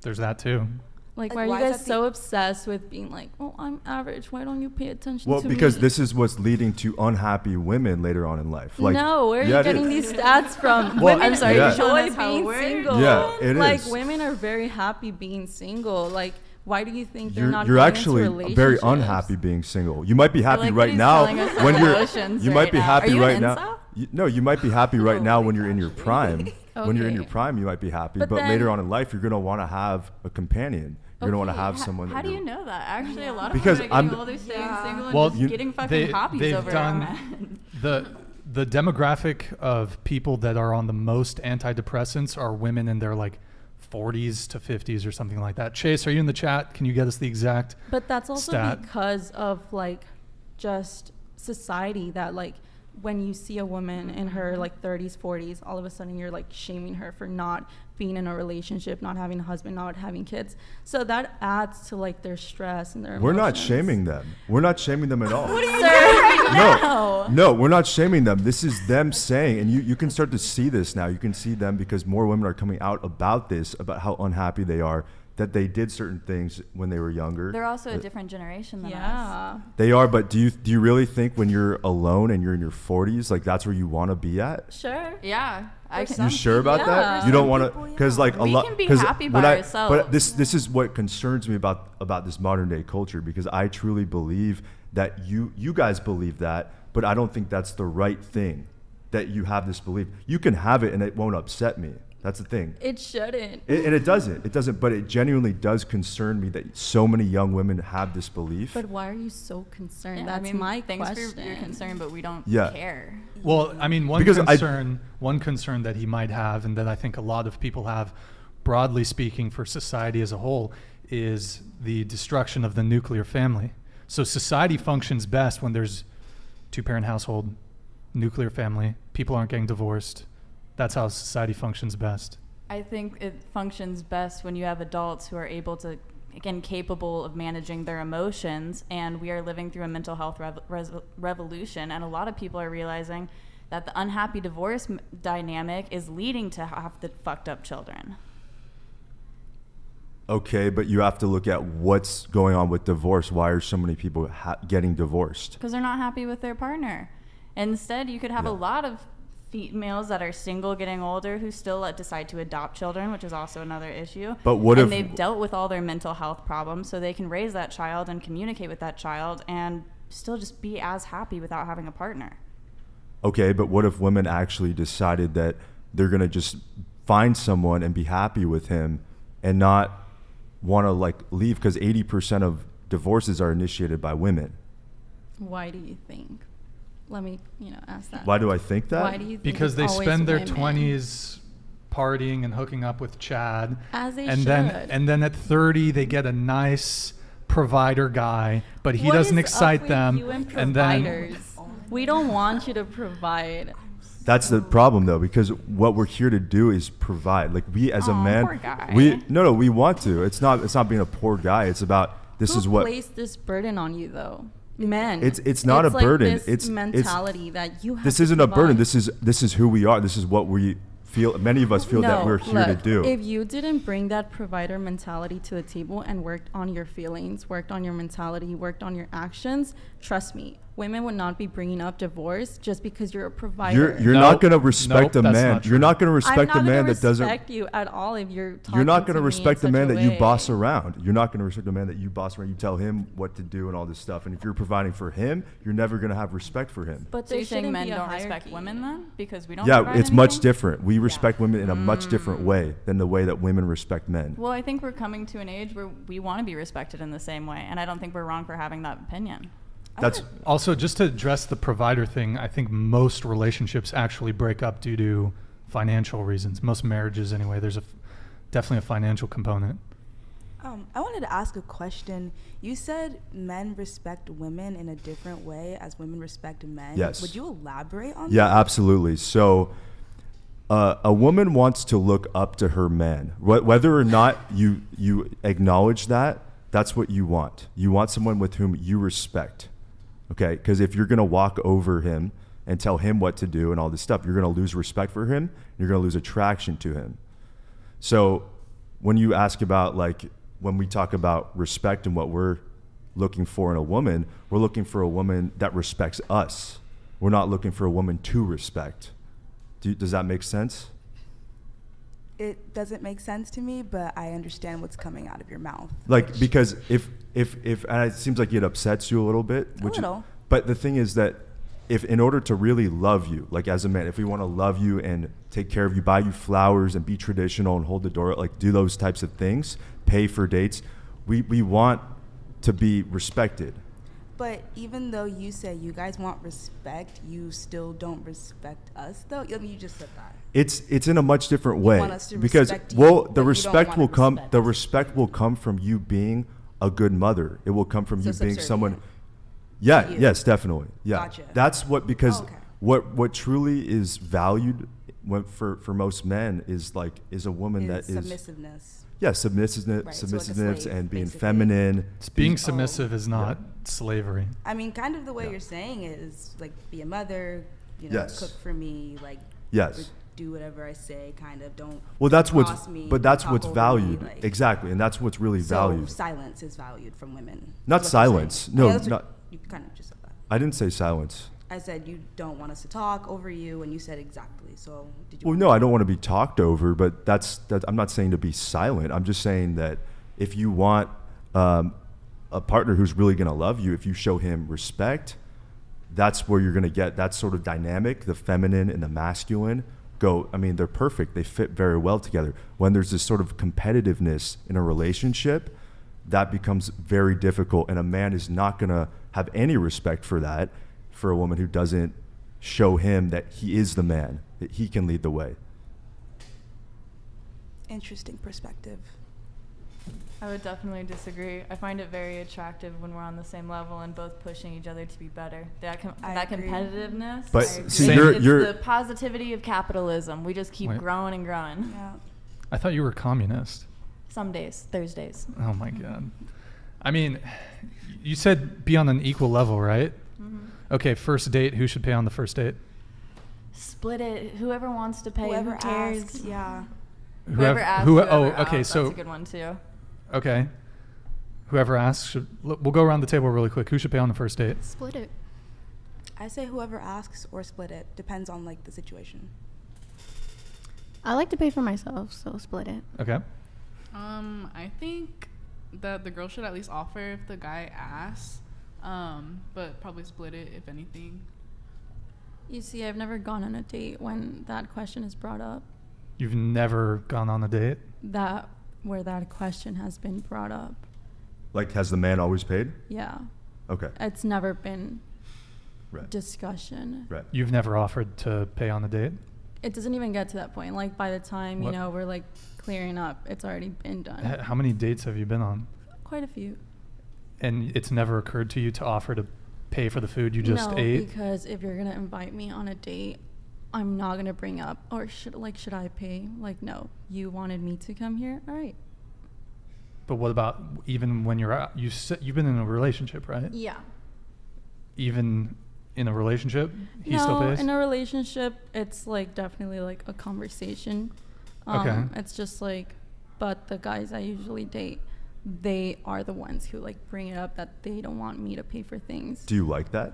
There's that too. Like, Like, why why are you is guys that so obsessed with being like, oh, I'm average. Why don't you pay attention Well, to me? because this is what's leading to unhappy women later on in life. Like, no, where are yeah, you it getting is. these stats from? Well, Women I'm sorry, yeah. you're showing enjoy us how being we're- single. Yeah, it like, is. women are very happy being single. Like, why do you think they're You're, not you're getting actually into very relationships? unhappy being single. You might be happy like right he's now telling us when our you're. emotions You right might be now. happy Are you right an now. incel? No, you might be happy right Oh now my when you're in your gosh, prime. When you're in your Okay. prime, you might be happy, But but then- later on in life, you're gonna want to have a companion. You're gonna want to Okay, have someone. How that do you're- you know that? Actually, a lot of Because women are getting I'm- older, staying Yeah. single, and Well, just getting fucking they've hobbies over done men. the demographic of people that are on the most antidepressants are women in their like 40s to 50s or something like that. Chase, are you in the chat? Can you get us the exact? But that's also stat? because of like just society that like when you see a woman in her like 30s, 40s, all of a sudden you're like shaming her for not being in a relationship, not having a husband, not having kids. So that adds to like their stress and their We're not emotions. shaming them. We're not shaming them at all. Sir, No, we're not shaming them. This is them saying, and you can start to see this now. You can see them because more women are coming out about this, about how unhappy they are, that they did certain things when they were younger. They're also a different generation than us. yeah. They are, but do you really think when you're alone and you're in your 40s, like that's where you want to be at? Sure. Yeah. You sure about that? Yeah. You don't want to, people, yeah. because like a We lot. can be happy by But ourselves. this is what concerns me about this modern day culture, because I truly believe that you guys believe that, but I don't think that's the right thing. That you have this belief, you can have it and it won't upset me. That's the thing. It shouldn't. And it doesn't, but it genuinely does concern me that so many young women have this belief. But why are you so concerned? Yeah, That's I mean, my thanks question. for your concern, but we don't Yeah. care. Well, I mean, Because one concern that he might have, and that I think a lot of people have, broadly speaking, for society as a whole, is the destruction of the nuclear family. So society functions best when there's two-parent household, nuclear family, people aren't getting divorced. That's how society functions best. I think it functions best when you have adults who are able to, again, capable of managing their emotions. And we are living through a mental health revolution. And a lot of people are realizing that the unhappy divorce dynamic is leading to half the fucked up children. Okay, but you have to look at what's going on with divorce. Why are so many people getting divorced? Because they're not happy with their partner. Instead, you could have Yeah. a lot of females that are single getting older who still decide to adopt children, which is also another issue. But what and if they've dealt with all their mental health problems, so they can raise that child and communicate with that child and still just be as happy without having a partner. Okay, but what if women actually decided that they're going to just find someone and be happy with him and not want to like leave? Because 80% of divorces are initiated by women. Why do you think? Let me, ask that. Why do I think that? Why do you think Because it's they always spend their women? 20s partying and hooking up with Chad. As they and should. then at 30 they get a nice provider guy, but he What doesn't is excite up with them. you and And then providers? We don't want you to provide. That's the problem, though, because what we're here to do is provide. Like we, as a Aw, man, poor guy. we want to. It's not being a poor guy. It's about this Who is what placed this burden on you, though? Men. It's not a like burden. This It's mentality that you have. this to isn't a burden. provide. This is who we are. This is what we feel. Many of us feel that No, we're here to look, do. If you didn't bring that provider mentality to the table and worked on your feelings, worked on your mentality, worked on your actions, trust me, women would not be bringing up divorce just because you're a provider. You're not going to respect a man. You're not going to respect a man that doesn't respect you at all if you're talking You're not going to me respect in a man such that a you way. boss around. You're not going to respect a man that you boss around. You tell him what to do and all this stuff. And if you're providing for him, you're never going to have respect for him. But So you're saying shouldn't men be a don't respect hierarchy. women then? Because we don't Yeah, provide it's much anything? different. We respect women in a much different way than the way that women respect men. Well, I think we're coming to an age where we want to be respected in the same way, and I don't think we're wrong for having that opinion. That's Also, just to address the provider thing, I think most relationships actually break up due to financial reasons. Most marriages, anyway, there's definitely a financial component. I wanted to ask a question. You said men respect women in a different way as women respect men. Yes. Would you elaborate on Yeah, that? absolutely. So a woman wants to look up to her man. Whether or not you acknowledge that, that's what you want. You want someone with whom you respect. Okay? Because if you're going to walk over him and tell him what to do and all this stuff, you're going to lose respect for him. You're going to lose attraction to him. So when you ask about, like, when we talk about respect and what we're looking for in a woman, we're looking for a woman that respects us. We're not looking for a woman to respect. Does that make sense? It doesn't make sense to me, but I understand what's coming out of your mouth. Like, because if and it seems like it upsets you a little bit. Little. But the thing is that if in order to really love you, like as a man, if we want to love you and take care of you, buy you flowers and be traditional and hold the door, like do those types of things, pay for dates, we want to be respected. But even though you say you guys want respect, you still don't respect us, though? I mean, you just said that. It's in a much different way want us to because respect you, well, but the you don't respect wanna will come. respect The us. respect will come from you being a good mother. It will come from So you being subservient someone. Yeah. to you. Yes. Definitely. Yeah. Gotcha. That's what because Oh, okay. what truly is valued for most men is a woman that is submissiveness. yeah submissiveness Right, so like a submissiveness slave, and being basically. feminine. Being submissive is not slavery. I mean, kind of the way Yeah. you're saying it is like be a mother, you know, Yes. cook for me, like Yes. do whatever I say, kind of don't. Well, that's what's boss me, but that's talk what's over me, valued like- exactly, and that's what's really So valued. silence is valued from women. Not is what you're silence. saying. No, Yeah, that's what not- You kind of just said that. I didn't say silence. I said you don't want us to talk over you, and you said exactly. So did you? Well, want no, to- I don't want to be talked over, but that I'm not saying to be silent. I'm just saying that if you want a partner who's really going to love you, if you show him respect, that's where you're going to get that sort of dynamic, the feminine and the masculine go. I mean, they're perfect. They fit very well together. When there's this sort of competitiveness in a relationship, that becomes very difficult, and a man is not going to have any respect for that, for a woman who doesn't show him that he is the man, that he can lead the way. Interesting perspective. I would definitely disagree. I find it very attractive when we're on the same level and both pushing each other to be better. I That agree. competitiveness. But I agree. see, it's you're the positivity of capitalism. We just keep Wait. growing and growing. Yeah. I thought you were communist. Some days, Thursdays. Oh my God. I mean, you said be on an equal level, right? Okay, first date. Who should pay on the first date? Split it. Whoever wants to pay. Whoever who cares? asks, yeah. Whoever asks. Oh, whoever okay. asks, So that's a good one too. okay. Whoever asks we'll go around the table really quick. Who should pay on the first date? Split it. I say whoever asks or split it. Depends on like the situation. I like to pay for myself, so split it. Okay. I think that the girl should at least offer if the guy asks, but probably split it if anything. You see, I've never gone on a date when that question is brought up. You've never gone on a date? Where that question has been brought up. Like, has the man always paid? Yeah. Okay. It's never been Right. discussion. Right. You've never offered to pay on the date? It doesn't even get to that point. Like by the time, What- we're like clearing up, it's already been done. How many dates have you been on? Quite a few. And it's never occurred to you to offer to pay for the food you just no, ate? because if you're gonna invite me on a date, I'm not gonna bring up, or should I pay? Like, no, you wanted me to come here. All right. But what about even when you're out? You've been in a relationship, right? Yeah. Even in a relationship, he still No, pays? in a relationship, it's like definitely like a conversation. Okay. It's just like, but the guys I usually date, they are the ones who like bring it up that they don't want me to pay for things. Do you like that?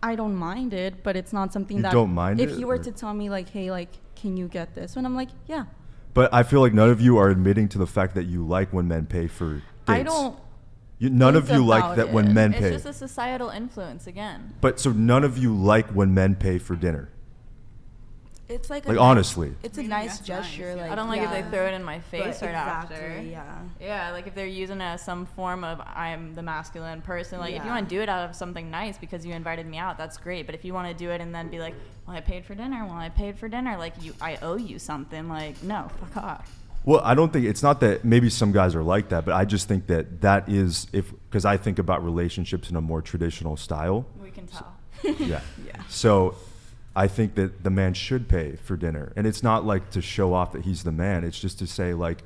I don't mind it, but it's not something You that don't mind if it, you were or- to tell me like, hey, like, can you get this? And I'm like, yeah. But I feel like none of you are admitting to the fact that you like when men pay for dates. I don't. None of think you like about that when it. men It's pay. just a societal influence again. But so none of you like when men pay for dinner. It's like Like, honestly. it's a I mean, nice that's gesture. nice, yeah. Like I don't like if they yeah. throw it in my face But right after. exactly, yeah. Yeah, like if they're using it as some form of I'm the masculine person. Like if you Yeah. want to do it out of something nice because you invited me out, that's great. But if you want to do it and then be like, well, I paid for dinner. Well, I paid for dinner. Like I owe you something. Like no, fuck off. Well, I don't think it's not that maybe some guys are like that, but I just think that is because I think about relationships in a more traditional style. We can tell. Yeah. So I think that the man should pay for dinner. And it's not like to show off that he's the man. It's just to say like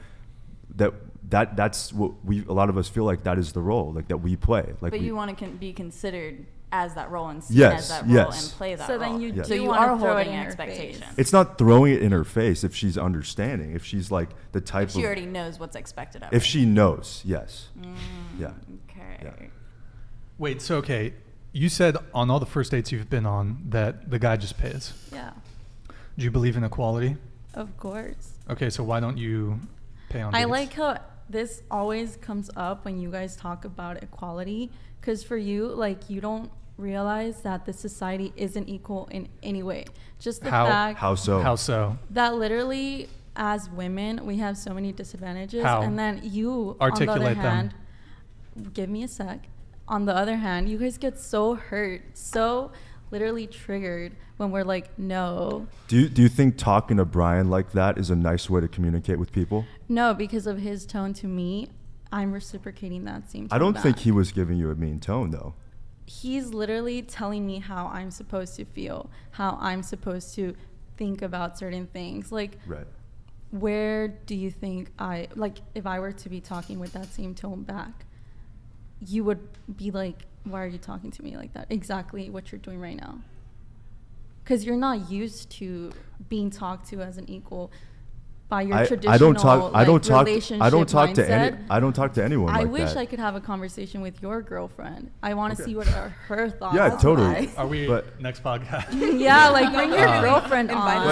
that's what a lot of us feel like that is the role like that we play. Like But we, you want to be considered as that role and seen Yes, as that role yes. and play that So role. then you Yes. So do you wanna are throw it holding in her expectations. face. it's not throwing it in her face if she's understanding, if she's like the type She of already knows what's expected of her. if she knows, yes. Yeah. Okay. Yeah. Wait, so okay, you said on all the first dates you've been on that the guy just pays. Yeah, Do you believe in equality? of course. Okay, so why don't you pay on I dates? like how this always comes up when you guys talk about equality, because for you, like, you don't realize that the society isn't equal in any way. Just the fact How so? How so? that literally, as women, we have so many disadvantages. How? And then you, Articulate on the other them. hand, give me a sec. On the other hand, you guys get so hurt, so literally triggered when we're like, no. Do you think talking to Brian like that is a nice way to communicate with people? No, because of his tone to me, I'm reciprocating that same tone I don't think back. he was giving you a mean tone though. He's literally telling me how I'm supposed to feel, how I'm supposed to think about certain things. Like, Right. where do you think if I were to be talking with that same tone back, you would be like, why are you talking to me like that? Exactly what you're doing right now. Because you're not used to being talked to as an equal by your traditional I don't talk relationship mindset. I don't talk to anyone I like wish that. I could have a conversation with your girlfriend. I want to Okay. see what are her thoughts. Yeah, are. totally. Are we But- next podcast? Yeah, like bring your girlfriend Invite on.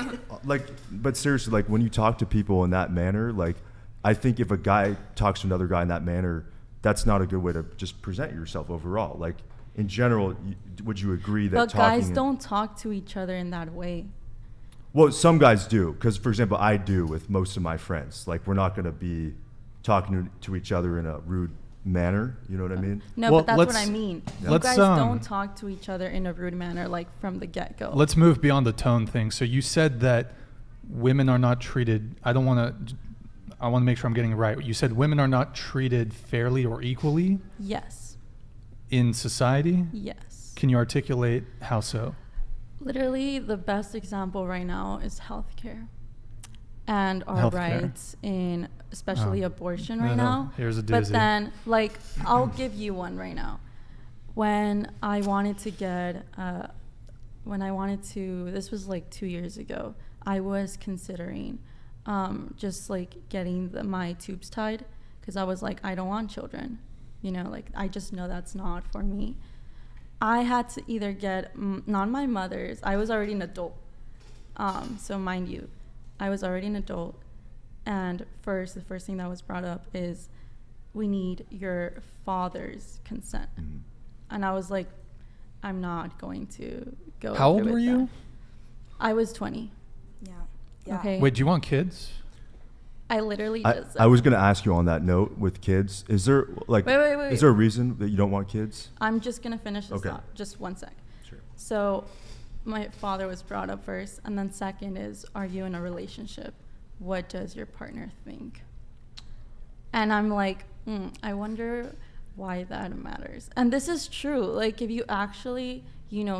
her back. But seriously, like when you talk to people in that manner, like I think if a guy talks to another guy in that manner, that's not a good way to just present yourself overall. Like in general, would you agree that But talking guys in- don't talk to each other in that way. Well, some guys do, because for example, I do with most of my friends. Like we're not going to be talking to each other in a rude manner. You know what I mean? No, Well, but that's what let's- I mean. You let's, guys um, don't talk to each other in a rude manner, like from the get-go. Let's move beyond the tone thing. So you said that women are not treated. I want to make sure I'm getting it right. You said women are not treated fairly or equally Yes. in society. Yes. Can you articulate how so? Literally, the best example right now is healthcare and our Healthcare. rights in especially abortion No, right no, now. here's a But doozy. then, like, I'll give you one right now. When I wanted to this was like 2 years ago, I was considering just like getting my tubes tied, because I was like, I don't want children. You know, like, I just know that's not for me. I had to either get, not my mother's, I was already an adult. So mind you, I was already an adult. And the first thing that was brought up is, we need your father's consent. Mhm. And I was like, I'm not going to go. How old through were with you? that. I was 20. Yeah. Okay. Wait, do you want kids? I literally just said I was going to ask you on that note with kids. Is there like Wait. is there a reason that you don't want kids? I'm just going to finish this Okay. thought. Just one sec. Sure. So my father was brought up first, and then second is, are you in a relationship? What does your partner think? And I'm like, I wonder why that matters. And this is true. Like, if you actually,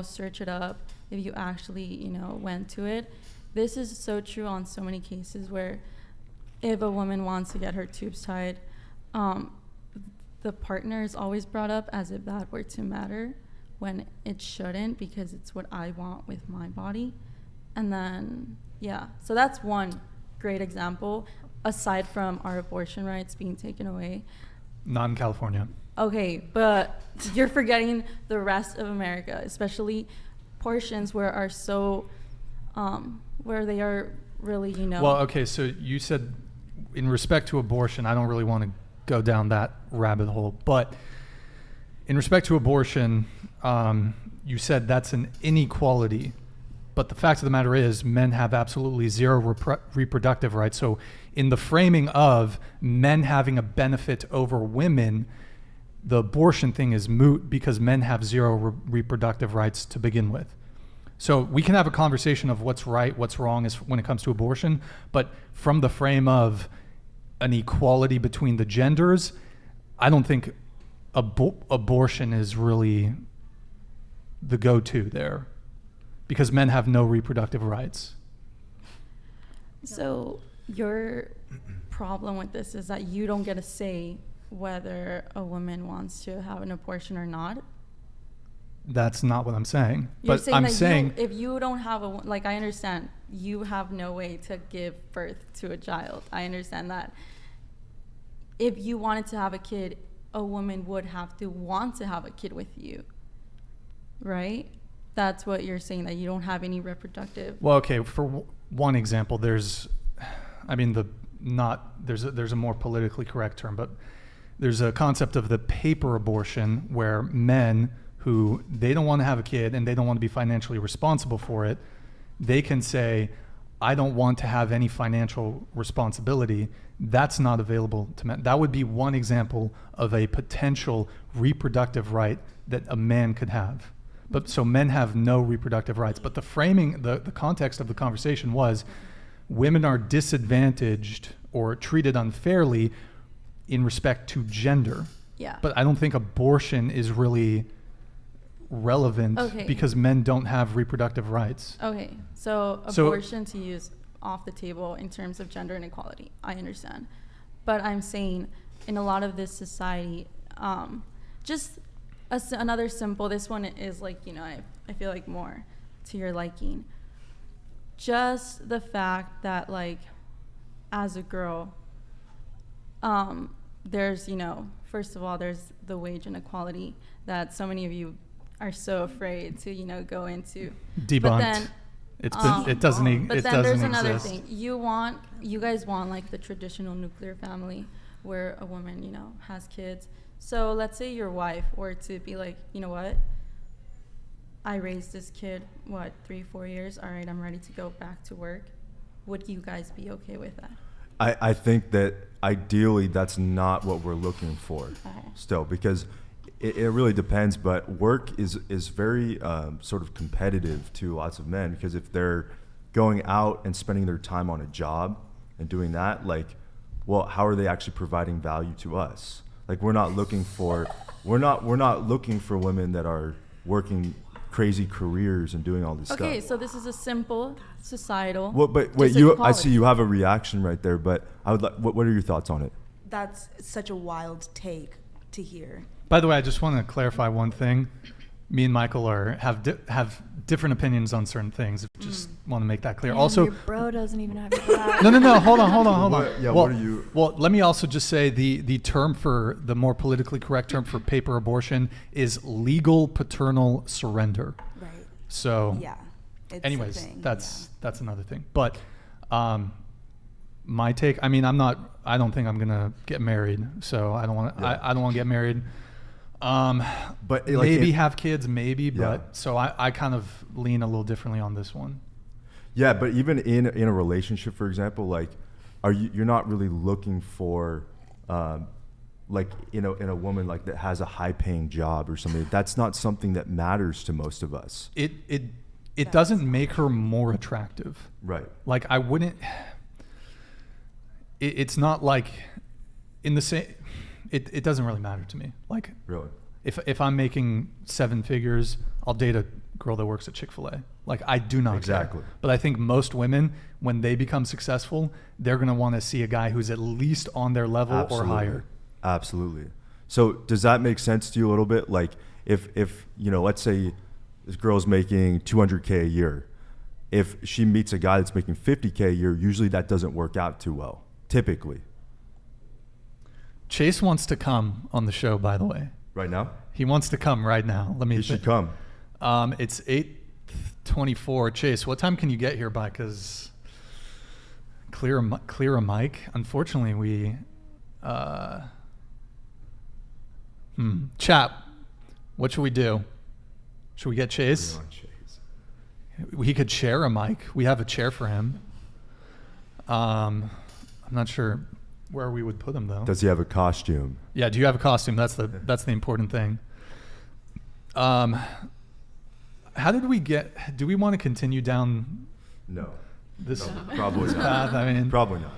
search it up, if you actually, went to it, this is so true on so many cases where if a woman wants to get her tubes tied, the partner is always brought up as if that were to matter, when it shouldn't, because it's what I want with my body. And then, so that's one great example, aside from our abortion rights being taken away. Not in California. Okay, but you're forgetting the rest of America, especially portions where they are really, Well, okay, so you said in respect to abortion, I don't really want to go down that rabbit hole, but in respect to abortion, you said that's an inequality, but the fact of the matter is men have absolutely zero reproductive rights. So in the framing of men having a benefit over women, the abortion thing is moot because men have zero reproductive rights to begin with. So we can have a conversation of what's right, what's wrong when it comes to abortion, but from the frame of an equality between the genders, I don't think abortion is really the go-to there because men have no reproductive rights. So your problem with this is that you don't get a say whether a woman wants to have an abortion or not. That's not what I'm saying. You're but saying I'm that saying if you don't have I understand you have no way to give birth to a child. I understand that. If you wanted to have a kid, a woman would have to want to have a kid with you, right? That's what you're saying, that you don't have any reproductive. Well, okay, for one example, there's a more politically correct term, but there's a concept of the paper abortion where men who they don't want to have a kid and they don't want to be financially responsible for it, they can say, I don't want to have any financial responsibility. That's not available to men. That would be one example of a potential reproductive right that a man could have. But so men have no reproductive rights. But the framing, the context of the conversation was women are disadvantaged or treated unfairly in respect to gender. Yeah. But I don't think abortion is really relevant because men don't have reproductive rights. Okay, so abortion to use off the table in terms of gender inequality, I understand. But I'm saying in a lot of this society, just another simple, this one is I feel like more to your liking. Just the fact that as a girl, there's, first of all, there's the wage inequality that so many of you are so afraid to, go into. Debunked. But then, it doesn't but it then doesn't there's another exist. thing. You guys want the traditional nuclear family where a woman, has kids. So let's say your wife were to be you know what? I raised this kid, 3-4 years? All right, I'm ready to go back to work. Would you guys be okay with that? I think that ideally that's not what we're looking for still, because it really depends, but work is very sort of competitive to lots of men, because if they're going out and spending their time on a job and doing that, how are they actually providing value to us? We're not looking for women that are working crazy careers and doing all this stuff. Okay, so this is a simple societal. Well, but wait, I see you have a reaction right there, but I would what are your thoughts on it? That's such a wild take to hear. By the way, I just want to clarify one thing. Me and Michael have different opinions on certain things. Just want to make that clear. Damn, also, your bro doesn't even have your back. No. Hold on. Yeah, well, what are you? Well, let me also just say the term for the more politically correct term for paper abortion is legal paternal surrender. Right. So, yeah. Anyways, that's another thing. But my take. I don't think I'm gonna get married. So I don't want. Yeah. I don't want to get married. But maybe have kids, maybe. But so I kind of lean a little differently on this one. Yeah, but even in a relationship, for example, you're not really looking for, in a woman that has a high paying job or something. That's not something that matters to most of us. It doesn't make her more attractive. Right. I wouldn't. It's not in the same. It doesn't really matter to me. Really? If I'm making 7 figures, I'll date a girl that works at Chick-fil-A. I do not exactly care. But I think most women, when they become successful, they're going to want to see a guy who's at least on their level or higher. Absolutely. So does that make sense to you a little bit? If let's say this girl's making $200K a year. If she meets a guy that's making $50K a year, usually that doesn't work out too well, typically. Chase wants to come on the show, by the way. Right now? He wants to come right now. Let me. He should come. It's 8:24. Chase, what time can you get here by? Because clear a mic. Unfortunately, we. Chat. What should we do? Should we get Chase? He could share a mic. We have a chair for him. I'm not sure where we would put him though. Does he have a costume? Yeah. Do you have a costume? That's the important thing. How did we get? Do we want to continue down? No. This probably not. path? I mean, probably not.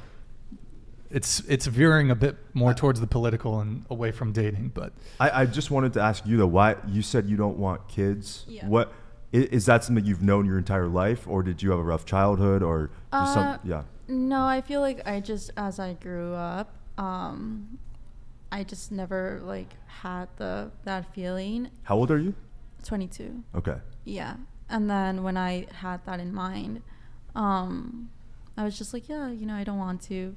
It's veering a bit more towards the political and away from dating. But I just wanted to ask you though, why you said you don't want kids? Yeah. What is that something you've known your entire life, or did you have a rough childhood, or just yeah? No, I feel like as I grew up, I just never like had that feeling. How old are you? 22. Okay. Yeah. And then when I had that in mind, I was just like, yeah, I don't want to.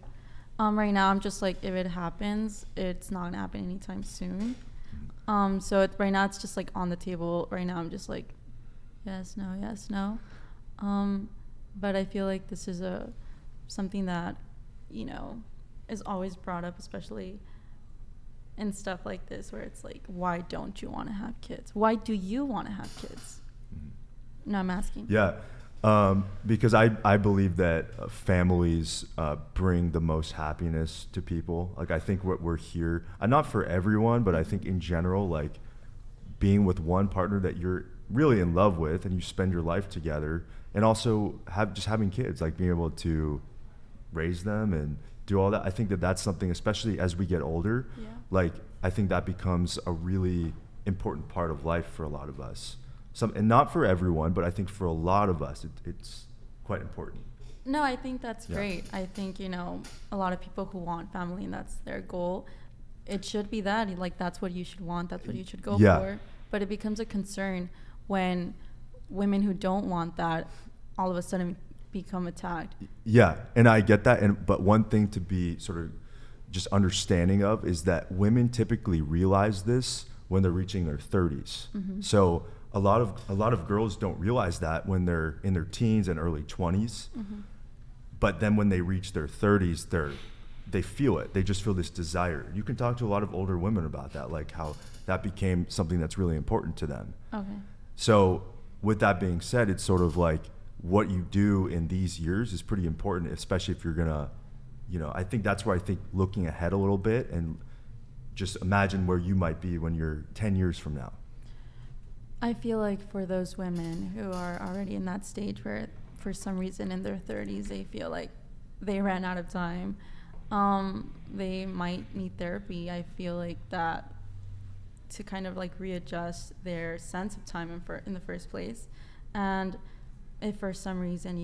Right now, I'm just like, if it happens, it's not gonna happen anytime soon. So right now, it's just like on the table. Right now, I'm just like, yes, no. But I feel like this is something that, is always brought up, especially in stuff like this, where it's like, why don't you want to have kids? Why do you want to have kids? No, I'm asking. Yeah. Because I believe that families bring the most happiness to people. Like, I think what we're here, not for everyone, but I think in general, like being with one partner that you're really in love with and you spend your life together, and also having kids, like being able to raise them and do all that. I think that that's something, especially as we get older, like I think that becomes a really important part of life for a lot of us. And not for everyone, but I think for a lot of us, it's quite important. No, I think that's great. I think, a lot of people who want family and that's their goal, it should be that. Like, that's what you should want. That's what you should go for. But it becomes a concern when women who don't want that all of a sudden become attacked. Yeah, and I get that. But one thing to be sort of just understanding of is that women typically realize this when they're reaching their 30s. Mm-hmm. So a lot of girls don't realize that when they're in their teens and early 20s. Mm-hmm. But then when they reach their 30s, they feel it. They just feel this desire. You can talk to a lot of older women about that, like how that became something that's really important to them. Okay. So with that being said, it's sort of like what you do in these years is pretty important, especially if you're gonna, I think that's where I think looking ahead a little bit and just imagine where you might be when you're 10 years from now. I feel like for those women who are already in that stage where for some reason in their 30s they feel like they ran out of time, they might need therapy. I feel like that to kind of like readjust their sense of time in the first place. And if for some reason,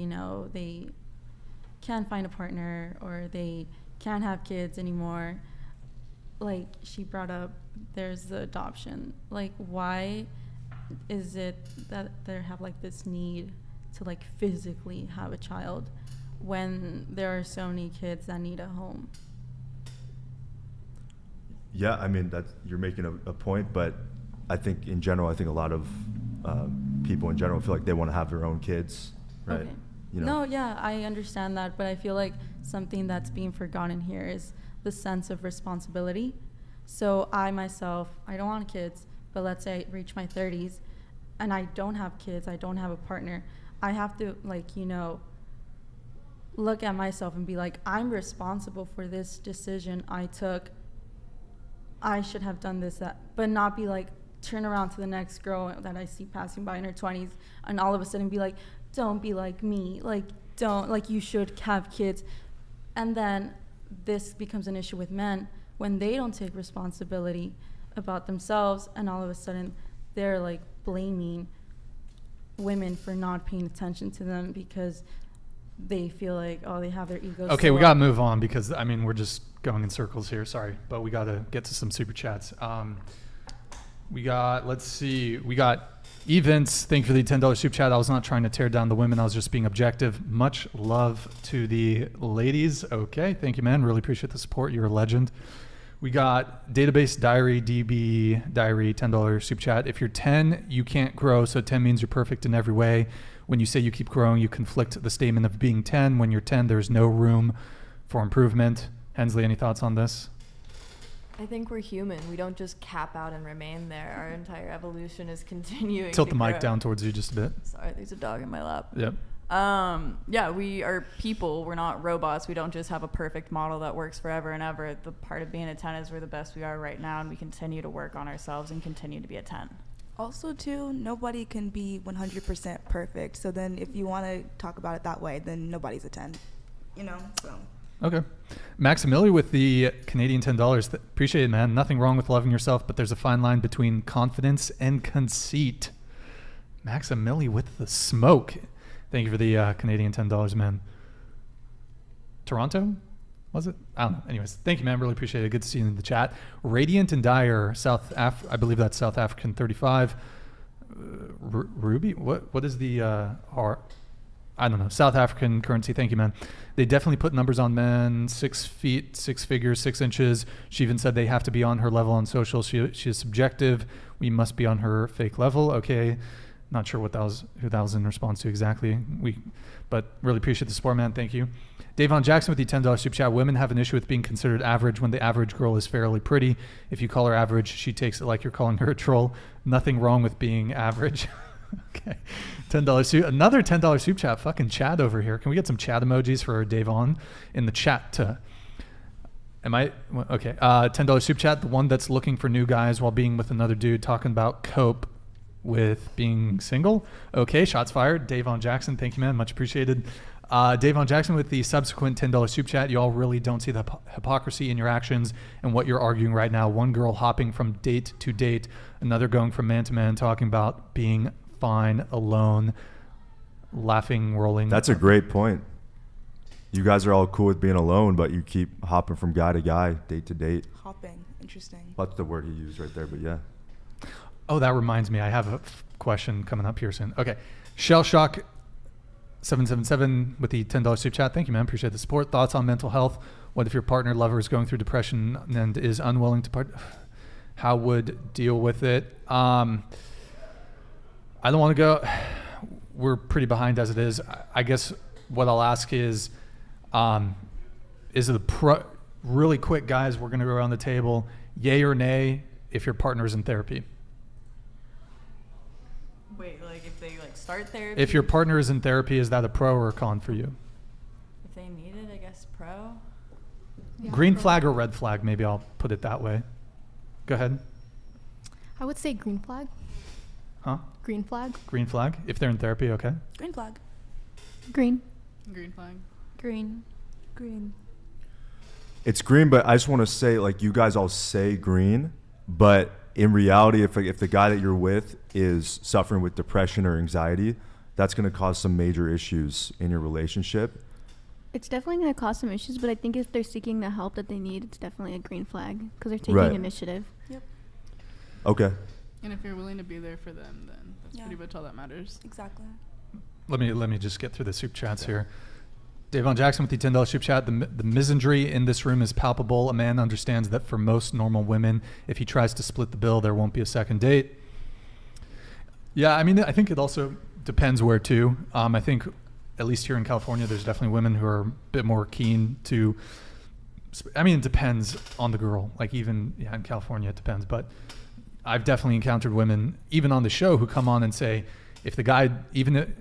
they can't find a partner or they can't have kids anymore, like she brought up, there's the adoption. Like, why is it that they have like this need to like physically have a child when there are so many kids that need a home? Yeah, I mean, you're making a point, but I think in general, a lot of people in general feel like they want to have their own kids, right? Okay. No, yeah, I understand that, but I feel like something that's being forgotten here is the sense of responsibility. So I myself, I don't want kids, but let's say I reach my 30s and I don't have kids, I don't have a partner, I have to look at myself and be like, I'm responsible for this decision I took. I should have done this, that, but not be like, turn around to the next girl that I see passing by in her 20s and all of a sudden be like, don't be like me, you should have kids. And then this becomes an issue with men when they don't take responsibility about themselves, and all of a sudden they're like blaming women for not paying attention to them because they feel like, they have their egos. Okay, we got to move on because, we're just going in circles here. Sorry, but we got to get to some super chats. We got Events. Thank you for the $10 super chat. I was not trying to tear down the women. I was just being objective. Much love to the ladies. Okay, thank you, man. Really appreciate the support. You're a legend. We got Database Diary, DB Diary, $10 super chat. If you're 10, you can't grow, so 10 means you're perfect in every way. When you say you keep growing, you conflict the statement of being 10. When you're 10, there's no room for improvement. Hensley, any thoughts on this? I think we're human. We don't just cap out and remain there. Our entire evolution is continuing. Tilt to the mic grow. down towards you just a bit. Sorry, there's a dog in my lap. Yep. Yeah, we are people. We're not robots. We don't just have a perfect model that works forever and ever. The part of being a 10 is we're the best we are right now, and we continue to work on ourselves and continue to be a 10. Also, too, nobody can be 100% perfect. So then if you want to talk about it that way, then nobody's a 10, you know? So. Okay. Maximilian with the Canadian $10. Appreciate it, man. Nothing wrong with loving yourself, but there's a fine line between confidence and conceit. Maximilian with the smoke. Thank you for the Canadian $10, man. Toronto? Was it? I don't know. Anyways, thank you, man. Really appreciate it. Good to see you in the chat. Radiant and Dyer, I believe that's South African 35. Ruby? What is the I don't know. South African currency. Thank you, man. They definitely put numbers on men. 6 feet, 6 figures, 6 inches. She even said they have to be on her level on social. She is subjective. We must be on her fake level. Okay. Not sure who that was in response to exactly. But really appreciate the support, man. Thank you. Davon Jackson with the $10 super chat. Women have an issue with being considered average when the average girl is fairly pretty. If you call her average, she takes it like you're calling her a troll. Nothing wrong with being average. Okay. Another $10 super chat. Fucking Chad over here. Can we get some chat emojis for Davon in the chat? Okay. $10 super chat. The one that's looking for new guys while being with another dude, talking about cope with being single. Okay, shots fired. Davon Jackson, thank you, man. Much appreciated. Davon Jackson with the subsequent $10 super chat. You all really don't see the hypocrisy in your actions and what you're arguing right now. One girl hopping from date to date, another going from man to man, talking about being fine alone, laughing, rolling. That's a great point. You guys are all cool with being alone, but you keep hopping from guy to guy, date to date. Hopping, interesting. That's the word he used right there, but yeah. Oh, that reminds me. I have a question coming up here soon. Okay. Shell Shock 777 with the $10 super chat. Thank you, man. Appreciate the support. Thoughts on mental health? What if your partner, lover is going through depression and is unwilling to part? How would deal with it? I don't want to go. We're pretty behind as it is. I guess what I'll ask is it really quick, guys, we're going to go around the table. Yay or nay if your partner is in therapy? Wait, like if they start therapy? If your partner is in therapy, is that a pro or a con for you? If they need it, I guess pro. Yeah, Green pro. flag or red flag? Maybe I'll put it that way. Go ahead. I would say green flag. Huh? Green flag. Green flag. If they're in therapy, okay. Green flag. Green. Green flag. Green. Green. It's green, but I just want to say, like, you guys all say green, but in reality, if the guy that you're with is suffering with depression or anxiety, that's going to cause some major issues in your relationship. It's definitely going to cause some issues, but I think if they're seeking the help that they need, it's definitely a green flag because they're taking Right. initiative. Yep. Okay. And if you're willing to be there for them, then that's Yeah. pretty much all that matters. Exactly. Let me just get through the super chats here. Davon Jackson with the $10 super chat. The misandry in this room is palpable. A man understands that for most normal women, if he tries to split the bill, there won't be a second date. Yeah, I mean, I think it also depends where too. I think at least here in California, there's definitely women who are a bit more keen to. I mean, it depends on the girl. Like even in California, it depends. But I've definitely encountered women, even on the show, who come on and say, if the guy, even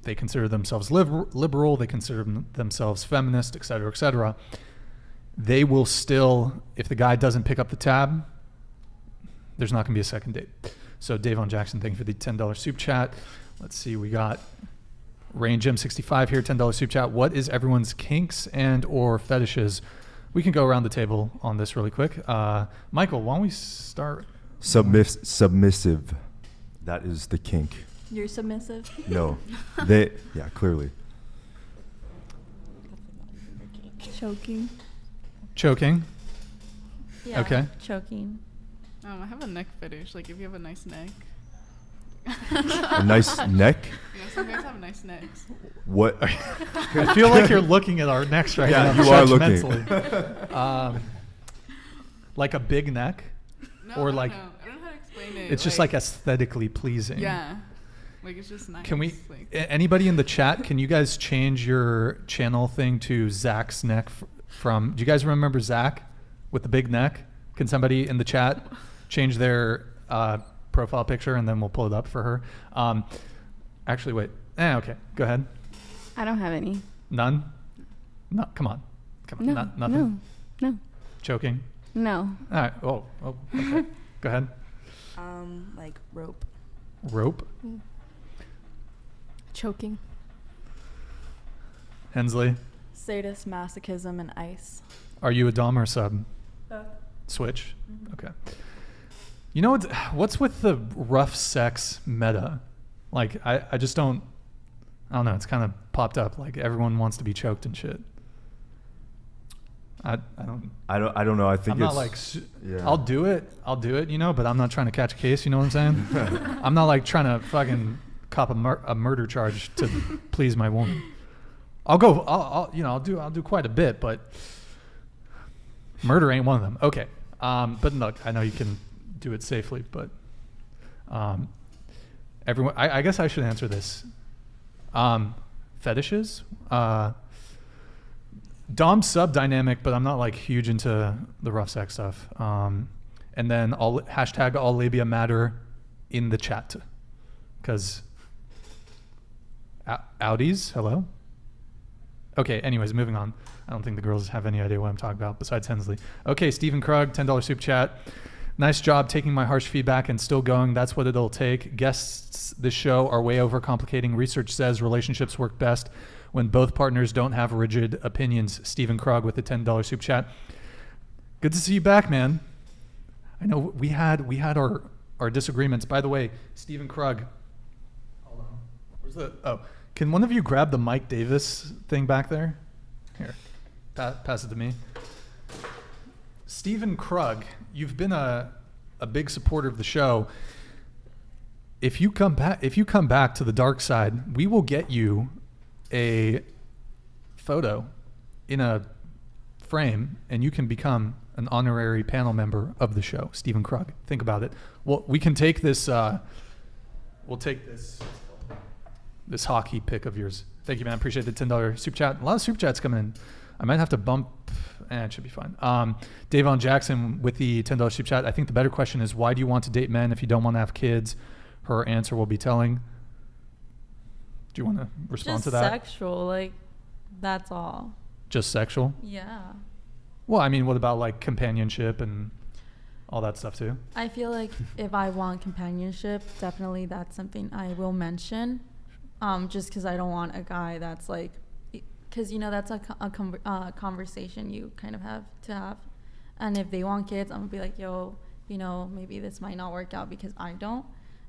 they consider themselves liberal, they consider themselves feminist, et cetera, they will still, if the guy doesn't pick up the tab, there's not going to be a second date. So Davon Jackson, thank you for the $10 super chat. Let's see, we got Rain Jim 65 here, $10 super chat. What is everyone's kinks and or fetishes? We can go around the table on this really quick. Michael, why don't we start? Submissive. That is the kink. You're submissive? No. Clearly. Choking. Yeah. Okay. Choking. I have a neck fetish. Like if you have a nice neck. A nice neck? Yeah, some guys have nice necks. What? I feel like you're looking at our necks right now. Yeah, you are looking. judgmentally. Like a big neck? No, Or I like don't know. I don't know how to explain it. it's just like aesthetically pleasing. Yeah. Like it's just nice. Can we? Like, Anybody in the chat? Can you guys change your channel thing to Zach's neck from? Do you guys remember Zach with the big neck? Can somebody in the chat change their profile picture and then we'll pull it up for her? Actually, wait. Okay, go ahead. I don't have any. None. No, come on. No, Nothing. No. Choking. No. All right. Oh. Okay. Go ahead. Like rope. Rope. Choking. Hensley. Sadist, masochism, and ice. Are you a dom or sub? Both. Switch. Okay. You know what's with the rough sex meta? Like I just don't know. It's kind of popped up. Like everyone wants to be choked and shit. I don't know. I think I'm not like I'll do it. You know, but I'm not trying to catch a case. You know what I'm saying? I'm not like trying to fucking cop a murder charge to please my woman. I'll do quite a bit, but murder ain't one of them. Okay. But look, I know you can do it safely, but everyone, I guess I should answer this. Fetishes, dom sub dynamic, but I'm not like huge into the rough sex stuff. And then hashtag all labia matter in the chat, because Audis, hello. Okay, anyways, moving on. I don't think the girls have any idea what I'm talking about besides Hensley. Okay, Stephen Krug, $10 super chat. Nice job taking my harsh feedback and still going. That's what it'll take. Guests this show are way overcomplicating. Research says relationships work best when both partners don't have rigid opinions. Stephen Krug with the $10 super chat. Good to see you back, man. I know we had our disagreements. By the way, Stephen Krug. Hold on. Where's the? Oh, can one of you grab the Mike Davis thing back there? Here, pass it to me. Stephen Krug, you've been a big supporter of the show. If you come back to the dark side, we will get you a photo in a frame, and you can become an honorary panel member of the show. Stephen Krug, think about it. Well, we can take this. We'll take this hockey pic of yours. Thank you, man. Appreciate the $10 super chat. A lot of super chats coming in. I might have to bump. It should be fine. Davon Jackson with the $10 super chat. I think the better question is, why do you want to date men if you don't want to have kids? Her answer will be telling. Do you want to respond to that? Just sexual, like, that's all. Just sexual? Yeah. Well, I mean, what about like companionship and all that stuff too? I feel like if I want companionship, definitely that's something I will mention. Just because I don't want a guy that's like, because, you know, that's a conversation you kind of have to have. And if they want kids, I'm going to be like, yo, you know, maybe this might not work out because I don't.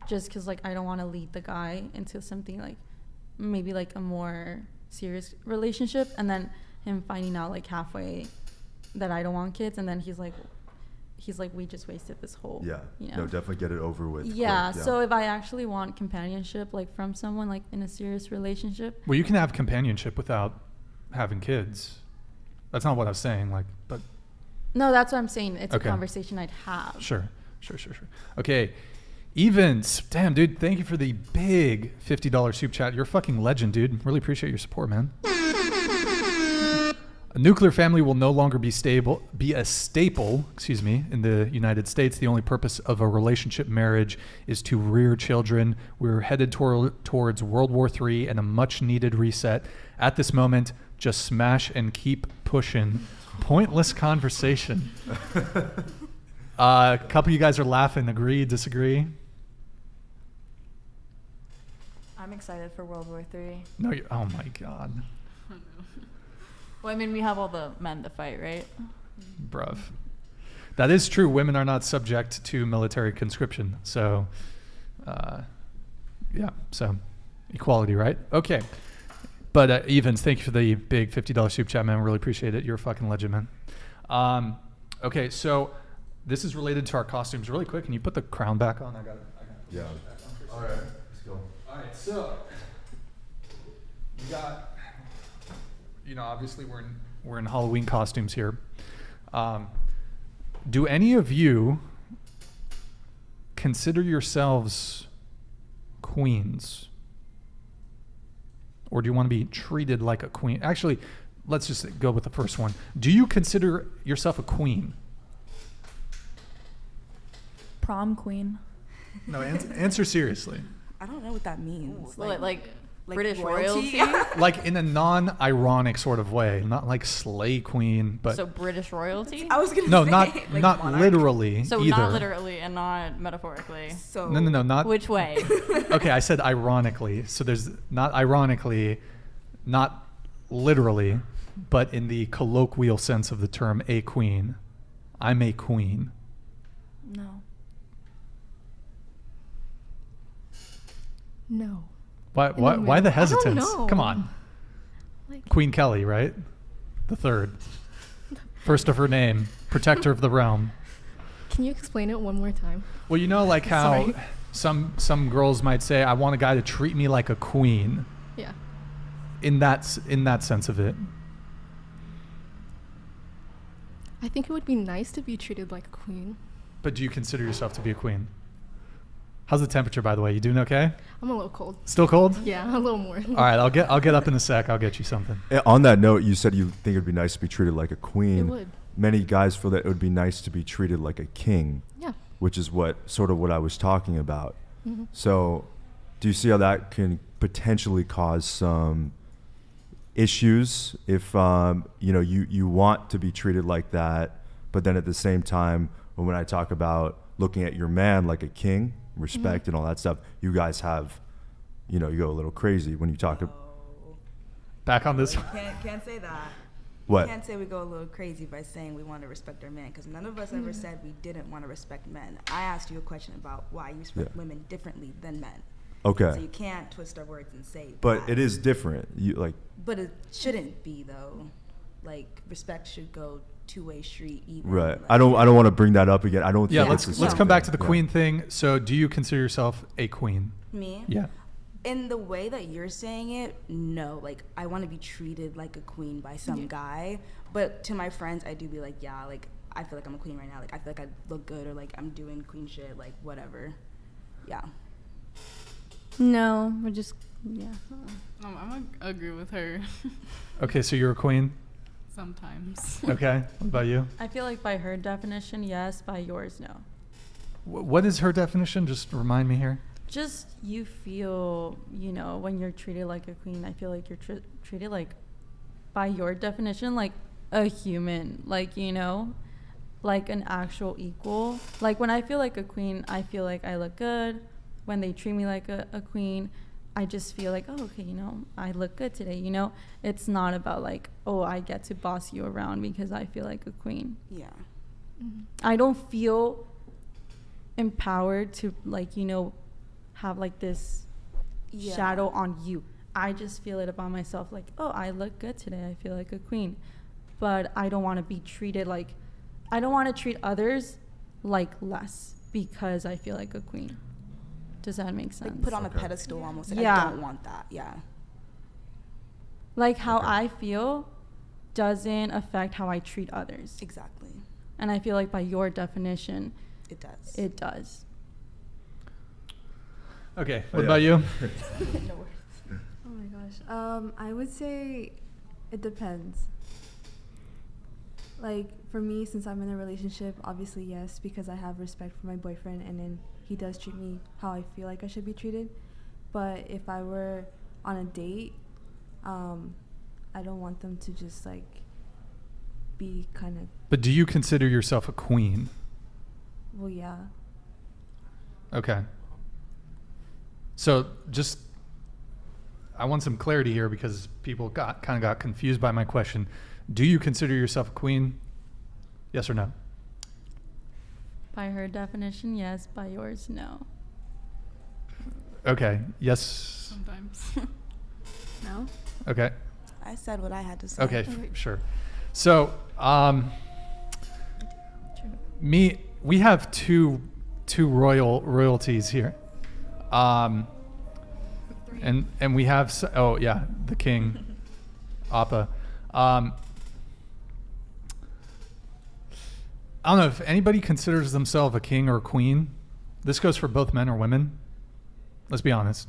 Just because, like, I don't want to lead the guy into something like maybe like a more serious relationship. And then him finding out like halfway that I don't want kids. And then he's like, we just wasted this whole, you know. No, definitely get it over with. Yeah, so if I actually want companionship, like from someone like in a serious relationship. Well, you can have companionship without having kids. That's not what I was saying, like, but. No, that's what I'm saying. It's okay. A conversation I'd have. Sure. Okay, Evans, damn, dude, thank you for the big $50 super chat. You're a fucking legend, dude. Really appreciate your support, man. A nuclear family will no longer be a staple, in the United States. The only purpose of a relationship marriage is to rear children. We're headed towards World War III and a much needed reset. At this moment, just smash and keep pushing. Pointless conversation. A couple of you guys are laughing. Agree, disagree? I'm excited for World War III. No, oh my God. Well, I mean, we have all the men to fight, right? Bruv. That is true. Women are not subject to military conscription. So, so equality, right? Okay. But Evans, thank you for the big $50 super chat, man. Really appreciate it. You're a fucking legend, man. Okay, so this is related to our costumes. Really quick, can you put the crown back on? I got it. Yeah. All right, let's go. All right, so we got... You know, obviously we're in Halloween costumes here. do any of you consider yourselves queens? Or do you want to be treated like a queen? Actually, let's just go with the first one. Do you consider yourself a queen? Prom queen. No, answer seriously. I don't know what that means. Like British royalty? Like in a non-ironic sort of way, not like slay queen, but So British royalty? I was gonna no, say, not like not monarch. literally So either. not literally and not metaphorically. So No, not Which way? Okay, I said ironically. So there's not ironically, not literally, but in the colloquial sense of the term a queen. I'm a queen. No. No. Why the why middle. the I don't hesitance? know. Come on. Like, Queen Kelly, right? The third. First of her name, protector of the realm. can you explain it one more time? Well, you know like how Sorry. some girls might say I want a guy to treat me like a queen. Yeah. In that sense of it. I think it would be nice to be treated like a queen. But do you consider yourself to be a queen? How's the temperature, by the way? You doing okay? I'm a little cold. Still cold? Yeah, a little more. All right, I'll get up in a sec. I'll get you something. On that note, you said you think it'd be nice to be treated like a queen. It would. Many guys feel that it would be nice to be treated like a king. Yeah. Which is what I was talking about. Mhm. So, do you see how that can potentially cause some issues if you want to be treated like that, but then at the same time, when I talk about looking at your man like a king, respect and all that stuff, you guys have, you go a little crazy when you talk. Back on this. Can't say that. What? Can't say we go a little crazy by saying we want to respect our men, because none of us ever said we didn't want to respect men. I asked you a question about why you respect women differently than men. Okay. So you can't twist our words and say But that. it is different. But it shouldn't be though. Like respect should go two-way street. Even. Right. Like, I don't want to bring that up again. I don't. Yeah, think let's come back to the queen thing. So, do you consider yourself a queen? Me? Yeah. In the way that you're saying it, no. Like I want to be treated like a queen by some guy. But to my friends, I do be like, yeah, like I feel like I'm a queen right now. Like I feel like I look good, or like I'm doing queen shit, like whatever. Yeah. No, we're just I'm gonna agree with her. Okay, so you're a queen. Sometimes. Okay. What about you? I feel like by her definition, yes. By yours, no. What is her definition? Just remind me here. Just you feel, when you're treated like a queen, I feel like you're treated like, by your definition, like a human, like, like an actual equal. Like when I feel like a queen, I feel like I look good. When they treat me like a queen, I just feel like, oh, okay, I look good today, It's not about like, oh, I get to boss you around because I feel like a queen. Yeah. I don't feel empowered to like, have like this shadow on you. I just feel it about myself like, oh, I look good today. I feel like a queen. But I don't want to be treated like, I don't want to treat others like less because I feel like a queen. Does that make sense? Like put on a pedestal almost. Like, Yeah. I don't want that. Yeah. Like how I feel doesn't affect how I treat others. Exactly. And I feel like by your definition, It does. it does. Okay. What about you? No worries. Oh my gosh. I would say it depends. Like for me, since I'm in a relationship, obviously yes, because I have respect for my boyfriend, and then he does treat me how I feel like I should be treated. But if I were on a date, I don't want them to just like be kind of. But do you consider yourself a queen? Well, yeah. Okay. So just, I want some clarity here because people got confused by my question. Do you consider yourself a queen? Yes or no? By her definition, yes. By yours, no. Okay. Yes. Sometimes. No? Okay. I said what I had to say. Okay. Sure. So, we have two royalties here. And we have, the king, Appa. I don't know if anybody considers themselves a king or a queen. This goes for both men or women. Let's be honest.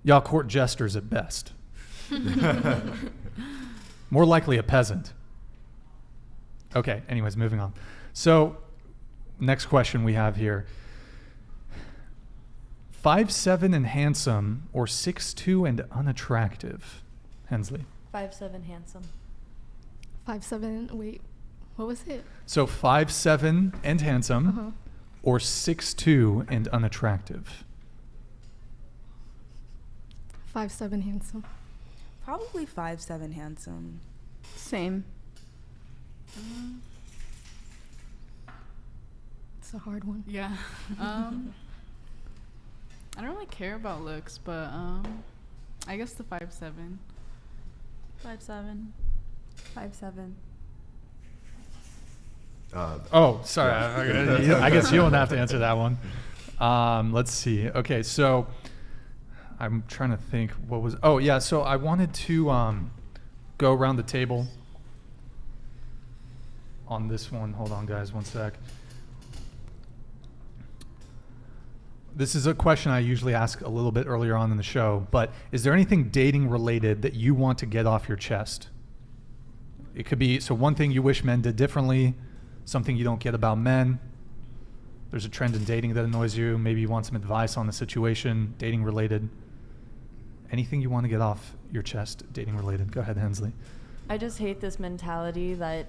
Y'all court jesters at best. More likely a peasant. Okay, anyways, moving on. So, next question we have here. 5'7" and handsome or 6'2" and unattractive? Hensley. 5'7" handsome. 5'7", wait, what was it? So 5'7" and handsome or 6'2" and unattractive? 5'7" handsome. Probably 5'7" handsome. Same. It's a hard one. Yeah. I don't really care about looks, but I guess the 5'7". 5'7". 5'7". Oh, sorry. I guess you don't have to answer that one. Let's see. Okay, so I'm trying to think what was... Oh, yeah, so I wanted to go around the table on this one. Hold on, guys, one sec. This is a question I usually ask a little bit earlier on in the show, but is there anything dating related that you want to get off your chest? It could be, so one thing you wish men did differently, something you don't get about men. There's a trend in dating that annoys you. Maybe you want some advice on the situation, dating related. Anything you want to get off your chest, dating related. Go ahead, Hensley. I just hate this mentality that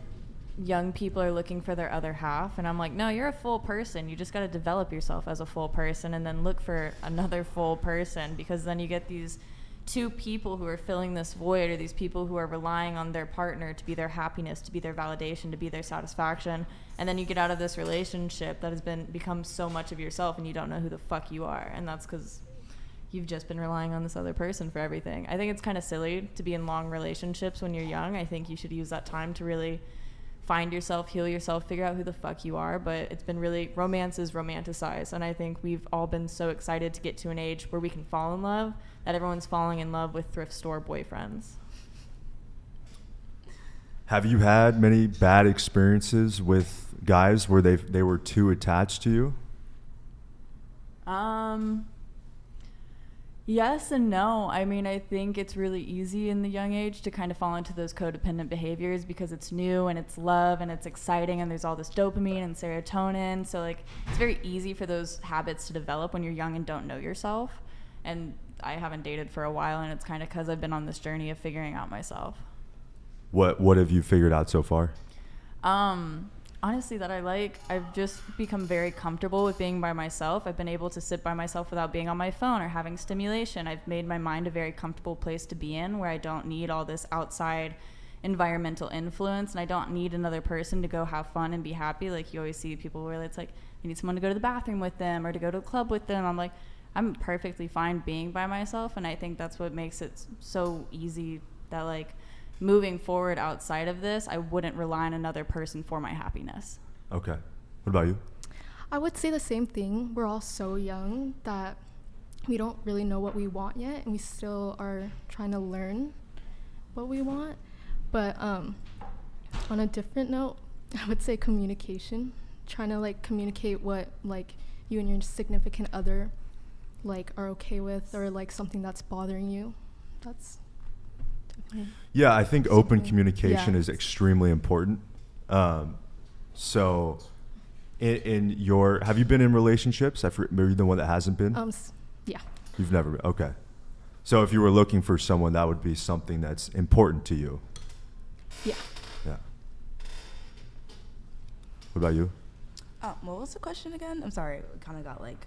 young people are looking for their other half, and I'm like, no, you're a full person. You just got to develop yourself as a full person and then look for another full person, because then you get these two people who are filling this void, or these people who are relying on their partner to be their happiness, to be their validation, to be their satisfaction, and then you get out of this relationship that has become so much of yourself and you don't know who the fuck you are, and that's because you've just been relying on this other person for everything. I think it's kind of silly to be in long relationships when you're young. I think you should use that time to really find yourself, heal yourself, figure out who the fuck you are. But it's been really, romance is romanticized, and I think we've all been so excited to get to an age where we can fall in love that everyone's falling in love with thrift store boyfriends. Have you had many bad experiences with guys where they were too attached to you? Yes and no. I mean, I think it's really easy in the young age to kind of fall into those codependent behaviors because it's new and it's love and it's exciting and there's all this dopamine and serotonin. So, like, it's very easy for those habits to develop when you're young and don't know yourself. And I haven't dated for a while, and it's kind of because I've been on this journey of figuring out myself. What have you figured out so far? Honestly, that I've just become very comfortable with being by myself. I've been able to sit by myself without being on my phone or having stimulation. I've made my mind a very comfortable place to be in, where I don't need all this outside environmental influence, and I don't need another person to go have fun and be happy. Like, you always see people where it's like, you need someone to go to the bathroom with them or to go to a club with them. I'm like, I'm perfectly fine being by myself, and I think that's what makes it so easy that, like, moving forward outside of this, I wouldn't rely on another person for my happiness. Okay. What about you? I would say the same thing. We're all so young that we don't really know what we want yet, and we still are trying to learn what we want. But on a different note, I would say communication. Trying to, like, communicate what, like, you and your significant other, like, are okay with, or, like, something that's bothering you. That's definitely... Yeah, I think open communication is extremely important. So, in your, have you been in relationships? Maybe the one that hasn't been? Yeah. You've never been? Okay. So if you were looking for someone, that would be something that's important to you. Yeah. Yeah. What about you? What was the question again? I'm sorry, it kind of got, like,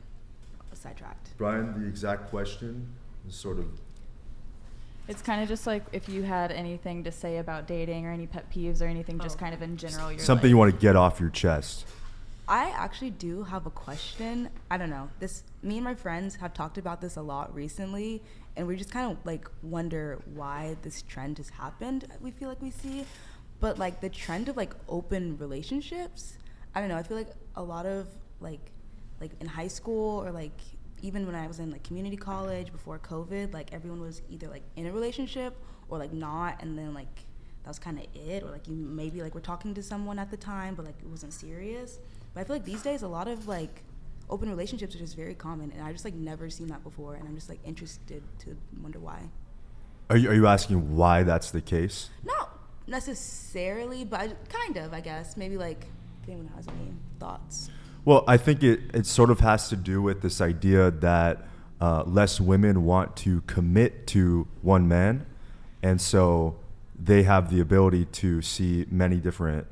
sidetracked. Brian, the exact question is sort of... It's kind of just like if you had anything to say about dating or any pet peeves or anything, just kind of in general. Something you want to get off your chest. I actually do have a question. I don't know. Me and my friends have talked about this a lot recently, and we just kind of, like, wonder why this trend has happened. We feel like we see, but, like, the trend of, like, open relationships. I don't know. I feel like a lot of, like in high school, or, like, even when I was in, like, community college before COVID, like, everyone was either, like, in a relationship or, like, not, and then, like, that was kind of it, or like you maybe like were talking to someone at the time, but like it wasn't serious. But I feel like these days a lot of like open relationships are just very common, and I just like never seen that before, and I'm just like interested to wonder why. Are you asking why that's the case? Not necessarily, but kind of, I guess. Maybe like if anyone has any thoughts. Well, I think it sort of has to do with this idea that less women want to commit to one man, and so they have the ability to see many different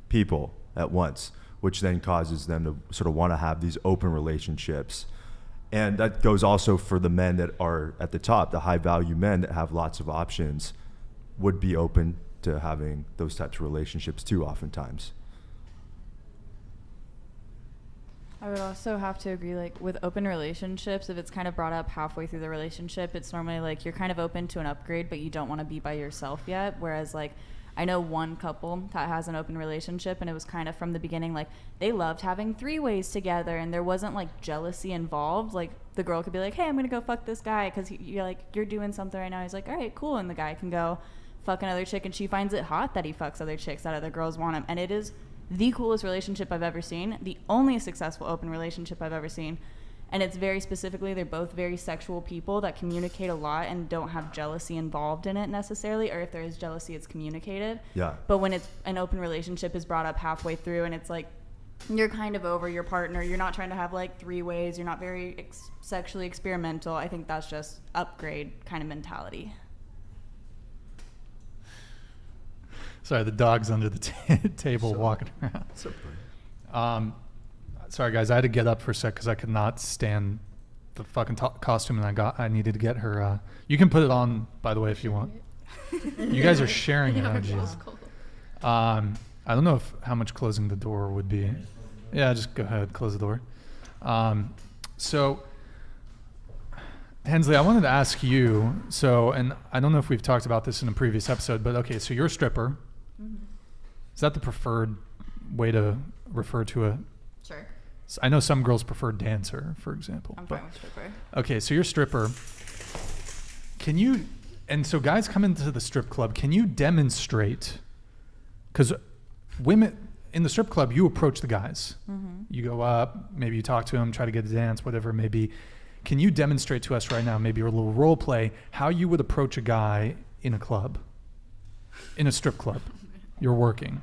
people at once, which then causes them to sort of want to have these open relationships. And that goes also for the men that are at the top, the high value men that have lots of options would be open to having those types of relationships too, oftentimes. I would also have to agree, like, with open relationships, if it's kind of brought up halfway through the relationship, it's normally like you're kind of open to an upgrade, but you don't want to be by yourself yet. Whereas, like, I know one couple that has an open relationship, and it was kind of from the beginning, like, they loved having 3-ways together, and there wasn't, like, jealousy involved. Like, the girl could be like, hey, I'm going to go fuck this guy because you're doing something right now. He's like, all right, cool. And the guy can go fuck another chick, and she finds it hot that he fucks other chicks, that other girls want him. And it is the coolest relationship I've ever seen, the only successful open relationship I've ever seen. And it's very specifically, they're both very sexual people that communicate a lot and don't have jealousy involved in it necessarily, or if there is jealousy, it's communicated. Yeah. But when it's an open relationship is brought up halfway through, and it's like you're kind of over your partner, you're not trying to have like 3-ways, you're not very sexually experimental, I think that's just upgrade kind of mentality. Sorry, the dog's under the table walking around. So pretty. Sorry, guys, I had to get up for a sec because I could not stand the fucking costume, and I needed to get her. You can put it on, by the way, if you want. You guys are sharing it. Oh, jeez. I don't know how much closing the door would be. Yeah, just go ahead, close the door. So, Hensley, I wanted to ask you. So, and I don't know if we've talked about this in a previous episode, but okay, so you're a stripper. Mm-hmm. Is that the preferred way to refer to a? Sure. I know some girls prefer dancer, for example. I'm fine with stripper. Okay, so you're a stripper. Can you, and so guys come into the strip club, can you demonstrate, because women, in the strip club, you approach the guys. Mm-hmm. You go up, maybe you talk to them, try to get a dance, whatever it may be. Can you demonstrate to us right now, maybe a little role play, how you would approach a guy in a club, in a strip club? You're working.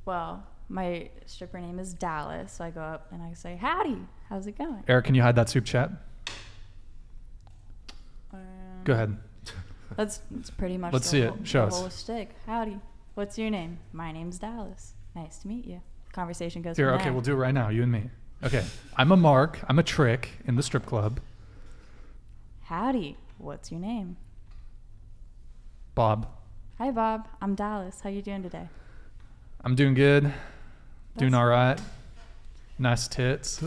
Well, my stripper name is Dallas, so I go up and I say, howdy, how's it going? Eric, can you hide that soup chat? Go ahead. That's pretty much Let's see it. Show the us. whole shtick. Howdy, what's your name? My name's Dallas. Nice to meet you. Conversation goes Here, from okay, there. we'll do it right now, you and me. Okay, I'm a mark, I'm a trick in the strip club. Howdy, what's your name? Bob. Hi, Bob. I'm Dallas. How you doing today? I'm doing good. Doing all right. Nice tits. Do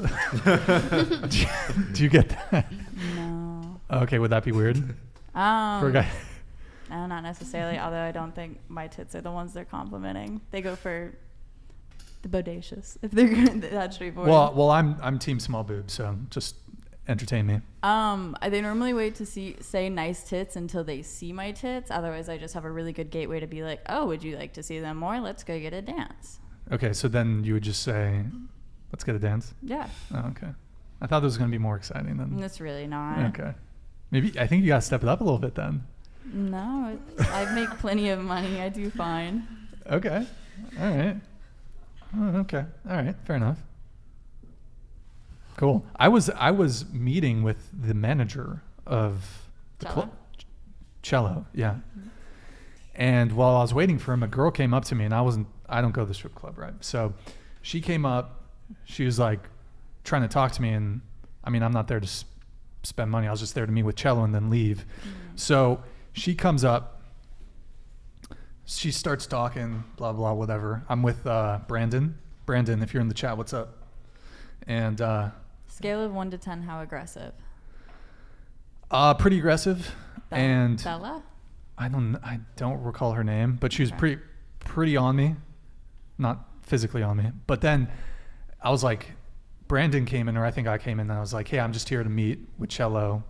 you get that? No. Okay, would that be weird? For a guy? No, not necessarily, although I don't think my tits are the ones they're complimenting. They go for the bodacious, if they're that straightforward. Well, I'm team small boob, so just entertain me. They normally wait to say nice tits until they see my tits. Otherwise, I just have a really good gateway to be like, oh, would you like to see them more? Let's go get a dance. Okay, so then you would just say, let's get a dance? Yeah. Oh, okay. I thought this was going to be more exciting than... It's really not. Okay. Maybe, I think you got to step it up a little bit then. No, I make plenty of money. I do fine. Okay. All right. Oh, okay. All right. Fair enough. Cool. I was meeting with the manager of the Cello, yeah. Mm-hmm. And while I was waiting for him, a girl came up to me, and I don't go to the strip club, right? So she came up, she was like trying to talk to me, and I mean, I'm not there to spend money. I was just there to meet with Cello and then leave. Mm-hmm. So she comes up, she starts talking, blah, blah, whatever. I'm with Brandon. Brandon, if you're in the chat, what's up? And scale of 1 to 10, how aggressive? Pretty aggressive. And Bella? I don't recall her name, but she was pretty on me, not physically on me. But then I was like, Brandon came in, or I think I came in, and I was like, hey, I'm just here to meet with Cello,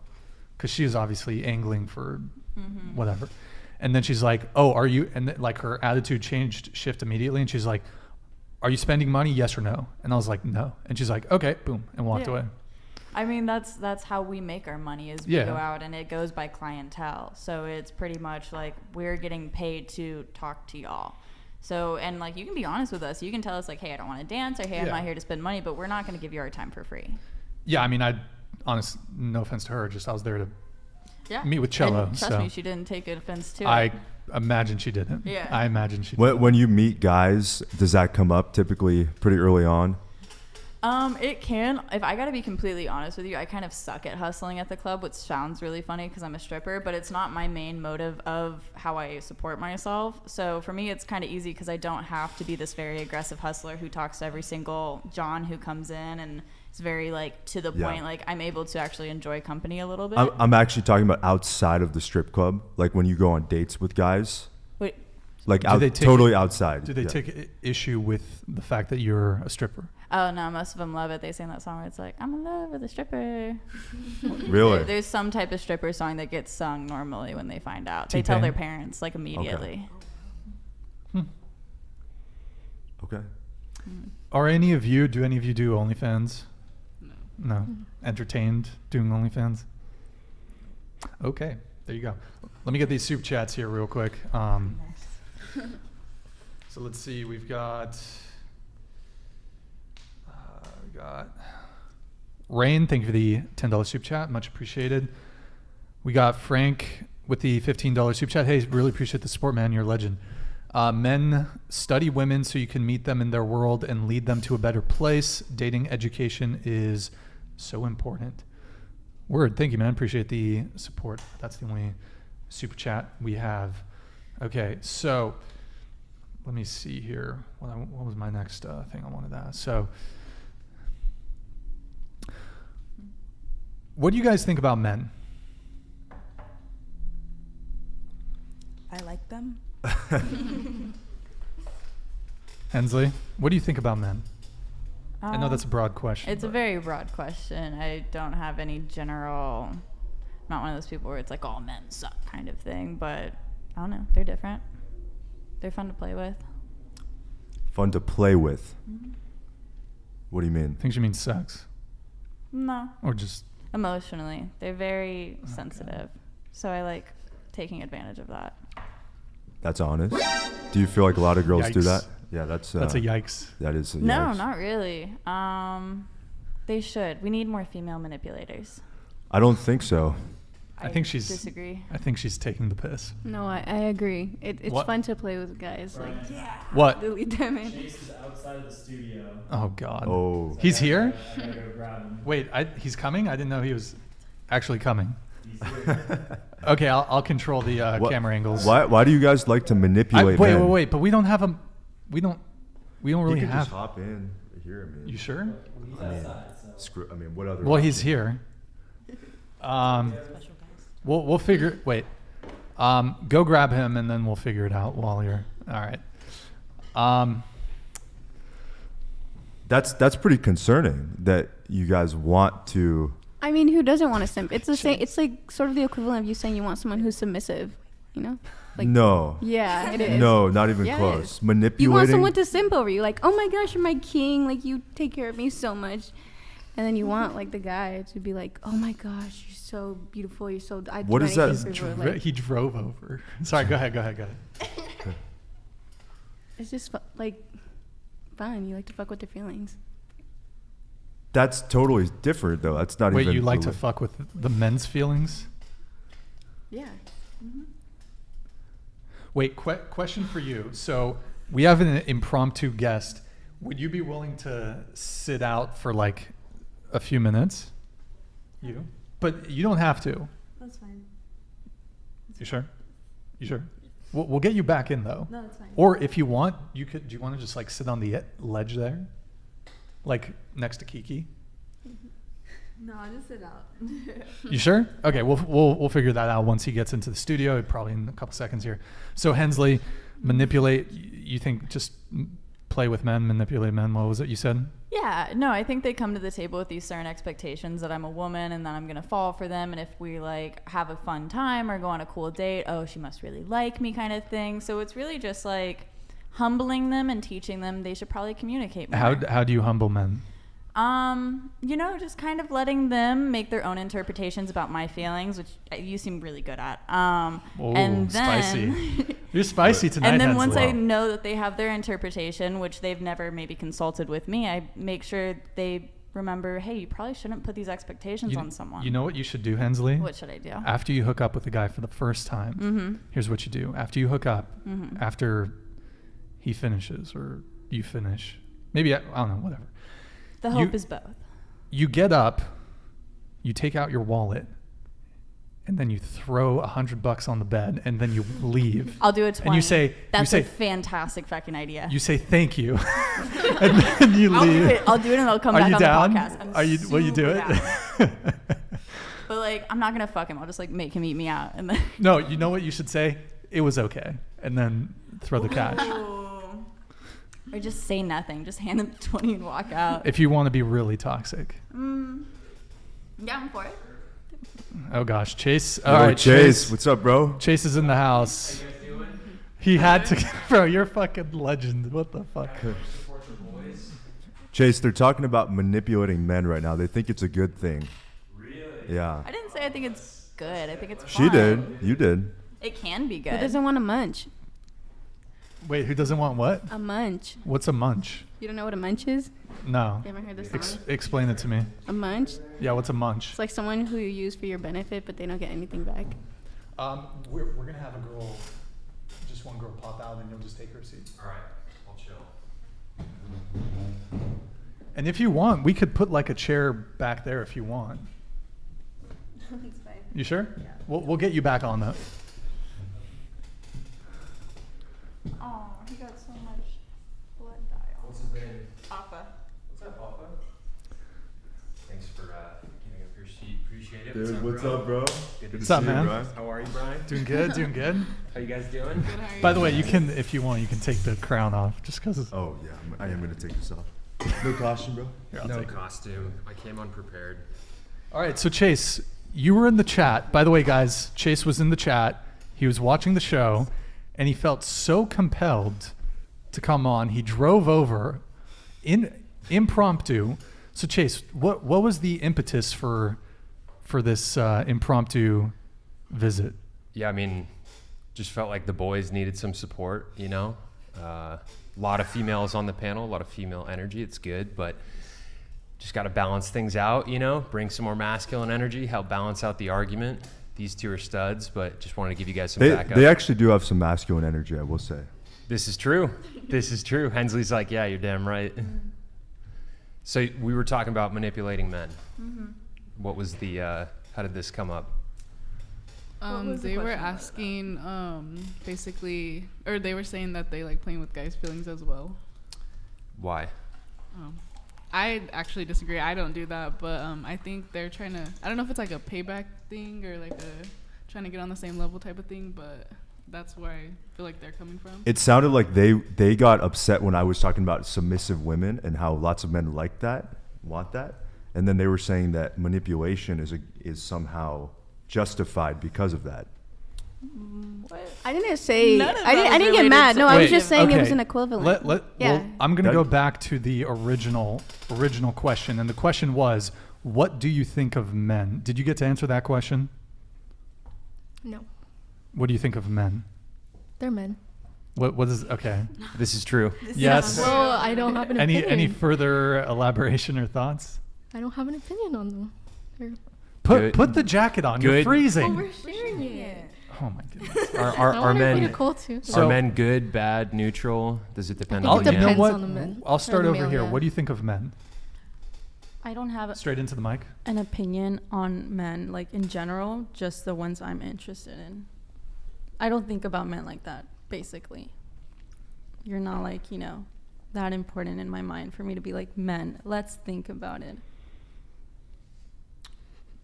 because she was obviously angling for whatever. And then she's like, oh, are you, and like her attitude shift immediately. And she's like, are you spending money? Yes or no? And I was like, no. And she's like, okay, boom, and walked away. I mean, that's how we make our money is we go out and it goes by clientele. So it's pretty much like we're getting paid to talk to y'all. So, and like you can be honest with us. You can tell us like, hey, I don't want to dance, or hey, I'm not here to spend money, but we're not going to give you our time for free. Yeah, I mean, no offense to her, just I was there to meet with Cello. And trust me, she didn't take offense to it. I imagine she didn't. Yeah. I imagine she didn't. When you meet guys, does that come up typically pretty early on? It can. If I got to be completely honest with you, I kind of suck at hustling at the club, which sounds really funny because I'm a stripper, but it's not my main motive of how I support myself. So for me, it's kind of easy because I don't have to be this very aggressive hustler who talks to every single John who comes in and it's very like to the point. Like I'm able to actually enjoy company a little bit. I'm actually talking about outside of the strip club, like when you go on dates with guys. Wait. Like totally outside. Do they take issue with the fact that you're a stripper? Oh no, most of them love it. They sing that song where it's like, I'm in love with a stripper. Really? There's some type of stripper song that gets sung normally when they find out. T-Pain? They tell their parents like immediately. Okay. Do any of you do OnlyFans? No. Entertained doing OnlyFans? Okay, there you go. Let me get these soup chats here real quick. So let's see, we got Rain, thank you for the $10 soup chat, much appreciated. We got Frank with the $15 soup chat. Hey, really appreciate the support, man, you're a legend. Men, study women so you can meet them in their world and lead them to a better place. Dating education is so important. Word, thank you, man, appreciate the support. That's the only super chat we have. Okay, so let me see here. What was my next thing I wanted to ask? So, what do you guys think about men? I like them. Hensley, what do you think about men? I know that's a broad question. It's a very broad question. I don't have any general, not one of those people where it's like all men suck kind of thing, but I don't know. They're different. They're fun to play with. Fun to play with? Mm-hmm. What do you mean? I think she means sex. No. Or just... Emotionally. They're very sensitive. So I like taking advantage of that. That's honest. Do you feel like a lot of girls do that? Yeah, that's a yikes. That is a yikes. No, not really. They should. We need more female manipulators. I don't think so. I think she's disagree. I think she's taking the piss. No, I agree. It's What? fun to play with guys. Like, What? to lead them in. Chase is outside of the studio. Oh God. Oh. He's here? I gotta go grab him. Wait, he's coming? I didn't know he was actually coming. He's here. Okay, I'll control the camera angles. Why do you guys like to manipulate men? Wait, but we don't have a we don't really You can have just hop in here, man. You sure? He's I mean, outside, so. I mean, what other? Well, he's option? here. We'll figure. Wait, go grab him and then we'll figure it out while you're. All right. That's pretty concerning that you guys want to. I mean, who doesn't want to simp? It's the same. It's like sort of the equivalent of you saying you want someone who's submissive. You know? Like, no. Yeah, it is. No, not even Yeah, it close. is. Manipulating. You want someone to simp over you, like, oh my gosh, you're my king, like you take care of me so much, and then you want like the guy to be like, oh my gosh, you're so beautiful, you're so. I'd What do is that? anything for you, like, He drove over. Sorry, go ahead. it's just like fun. You like to fuck with their feelings. That's totally different, though. That's not Wait, even. you like to fuck with the men's feelings? Yeah. Mm-hmm. Wait, question for you. So we have an impromptu guest. Would you be willing to sit out for like a few minutes? You? But you don't have to. That's fine. You sure? You sure? We'll get you back in though. No, that's fine. Or if you want, you could. Do you want to just like sit on the ledge there, like next to Kiki? No, I'll just sit out. You sure? Okay, we'll figure that out once he gets into the studio, probably in a couple seconds here. So Hensley, manipulate. You think just play with men, manipulate men. What was it you said? Yeah, no, I think they come to the table with these certain expectations that I'm a woman and that I'm gonna fall for them, and if we like have a fun time or go on a cool date, oh, she must really like me kind of thing. So it's really just like humbling them and teaching them they should probably communicate more. How do you humble men? You know, just kind of letting them make their own interpretations about my feelings, which you seem really good at. And then spicy. You're spicy tonight. And then once Hensley. I know that they have their interpretation, which they've never maybe consulted with me, I make sure they remember, hey, you probably shouldn't put these expectations on someone. You know what you should do, Hensley? What should I do? After you hook up with a guy for the first time, here's what you do. After you hook up, after he finishes or you finish, maybe, I don't know, whatever. The hope is both. You get up, you take out your wallet, and then you throw $100 on the bed, and then you leave. I'll do it 20. And you say, that's a fantastic fucking idea. You say thank you, and then you leave. I'll do it, and I'll come back on down? the podcast. Will you do it? But like, I'm not gonna fuck him. I'll just like make him eat me out, and then. No, you know what you should say? It was okay, and then throw the cash. Or just say nothing. Just hand him the 20 and walk out. If you want to be really toxic. Yeah, I'm for it. Oh gosh, Chase. All right, Chase. What's up, bro? Chase is in the house. How you guys doing? He had to, bro. You're a fucking legend. What the fuck? Chase, they're talking about manipulating men right now. They think it's a good thing. Really? Yeah. I didn't say I think it's good. I think it's fun. She did. You did. It can be good. Who doesn't want a munch? Wait, who doesn't want what? A munch. What's a munch? You don't know what a munch is? No. You haven't heard this song? Explain it to me. A munch? Yeah, what's a munch? It's like someone who you use for your benefit, but they don't get anything back. We're gonna have a girl, just one girl pop out, and you'll just take her seat. All right, I'll chill. And if you want, we could put like a chair back there if you want. It's fine. You sure? Yeah. We'll get you back on that. Oh, he got so much blood dye on. What's his name? Papa. What's up, Papa? Thanks for giving up your seat. Appreciate it. Dude, what's up, bro? Good What's up, man? Brian. How are you, Brian? Doing good, doing good. How you guys doing? Good, how are you? By the way, you can, if you want, you can take the crown off, just because. Oh, yeah. I am going to take this off. No costume, bro? Here, I'll No take it. costume. I came unprepared. All right, so Chase, you were in the chat. By the way, guys, Chase was in the chat. He was watching the show, and he felt so compelled to come on. He drove over impromptu. So Chase, what was the impetus for this impromptu visit? Yeah, I mean, just felt like the boys needed some support, you know? A lot of females on the panel, a lot of female energy. It's good, but just got to balance things out, you know? Bring some more masculine energy, help balance out the argument. These two are studs, but just wanted to give you guys some backup. They actually do have some masculine energy, I will say. This is true. This is true. Hensley's like, yeah, you're damn right. So we were talking about manipulating men. What was the, how did this come up? They were asking, basically, or they were saying that they like playing with guys' feelings as well. Why? I actually disagree. I don't do that, but I think they're trying to, I don't know if it's like a payback thing or like a trying to get on the same level type of thing, but that's where I feel like they're coming from. It sounded like they got upset when I was talking about submissive women and how lots of men like that, want that. And then they were saying that manipulation is somehow justified because of that. What? I didn't say. None of I that didn't was get mad. related No, to I was Wait, just saying it was okay. an equivalent. Yeah. Well, I'm going to That- go back to the original question. And the question was, what do you think of men? Did you get to answer that question? No, What do you think of men? they're men. What is, okay. This is true. Yes. Well, I don't have an opinion. Any further elaboration or thoughts? I don't have an opinion on them. They're- Good. Put the jacket on. You're Good. freezing. we're sharing it. Oh my goodness. Are I are want everybody men to cool too. So- are men good, bad, neutral? Does it depend think on it the You man? know depends what? on the men. I'll start Or the over male, here. yeah. What do you think of men? I don't have Straight into the mic. an opinion on men, like in general, just the ones I'm interested in. I don't think about men like that, basically. You're not like, that important in my mind for me to be like, men, let's think about it.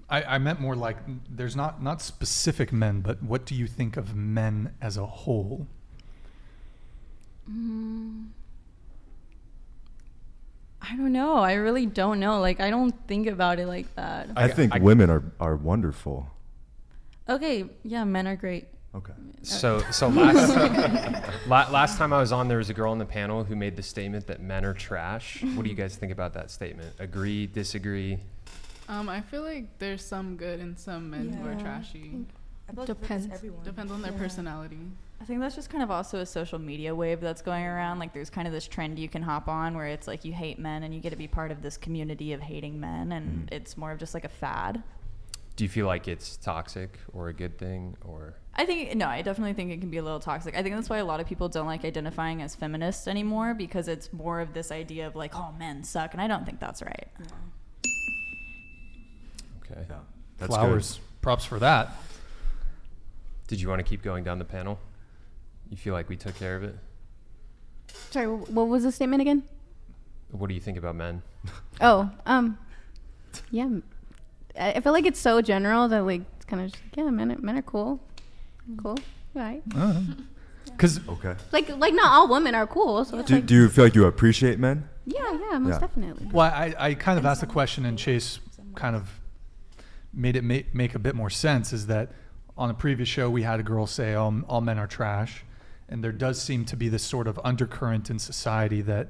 I meant more like there's not specific men, but what do you think of men as a whole? I don't know. I really don't know. Like, I don't think about it like that. I think women are wonderful. Okay, yeah, men are great. Okay. So last time I was on, there was a girl on the panel who made the statement that men are trash. What do you guys think about that statement? Agree, disagree? I feel like there's some good in some men who are trashy. I feel like Depends. everyone. Depends on their personality. I think that's just kind of also a social media wave that's going around. Like, there's kind of this trend you can hop on where it's like you hate men and you get to be part of this community of hating men, and it's more of just like a fad. Do you feel like it's toxic or a good thing, or? I definitely think it can be a little toxic. I think that's why a lot of people don't like identifying as feminists anymore, because it's more of this idea of like, oh, men suck, and I don't think that's right. Yeah. Okay. Yeah. That's Flowers. good. Props for that. Did you want to keep going down the panel? You feel like we took care of it? Sorry, what was the statement again? What do you think about men? Oh, yeah. I feel like it's so general that like it's kind of just like, yeah, men are cool. Cool. Right. Because Okay. Like not all women are cool. So it's like, Do you feel like you appreciate men? yeah, most Yeah. definitely. well, I kind of asked the question, and Chase kind of made it make a bit more sense. Is that on a previous show we had a girl say all men are trash, and there does seem to be this sort of undercurrent in society that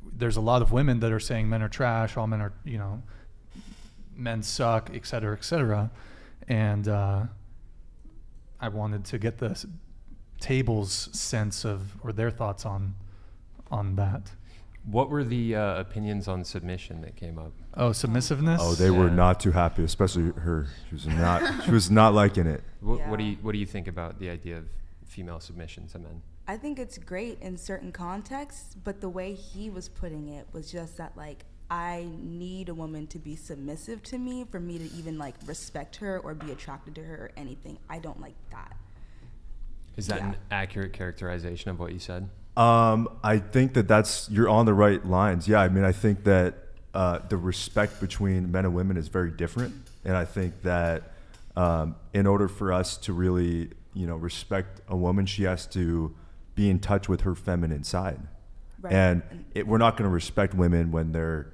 there's a lot of women that are saying men are trash, all men are, men suck, et cetera, and I wanted to get the table's sense of, or their thoughts on that. What were the opinions on submission that came up? Oh, submissiveness. Oh, they were not too happy, especially her. She was not liking it. What do you think about the idea of female submission to men? I think it's great in certain contexts, but the way he was putting it was just that, like, I need a woman to be submissive to me for me to even, like, respect her or be attracted to her or anything. I don't like that. Is that an accurate characterization of what you said? I think you're on the right lines. Yeah, I mean, I think that the respect between men and women is very different, and I think that in order for us to really, respect a woman, she has to be in touch with her feminine side. Right. And we're not going to respect women when they're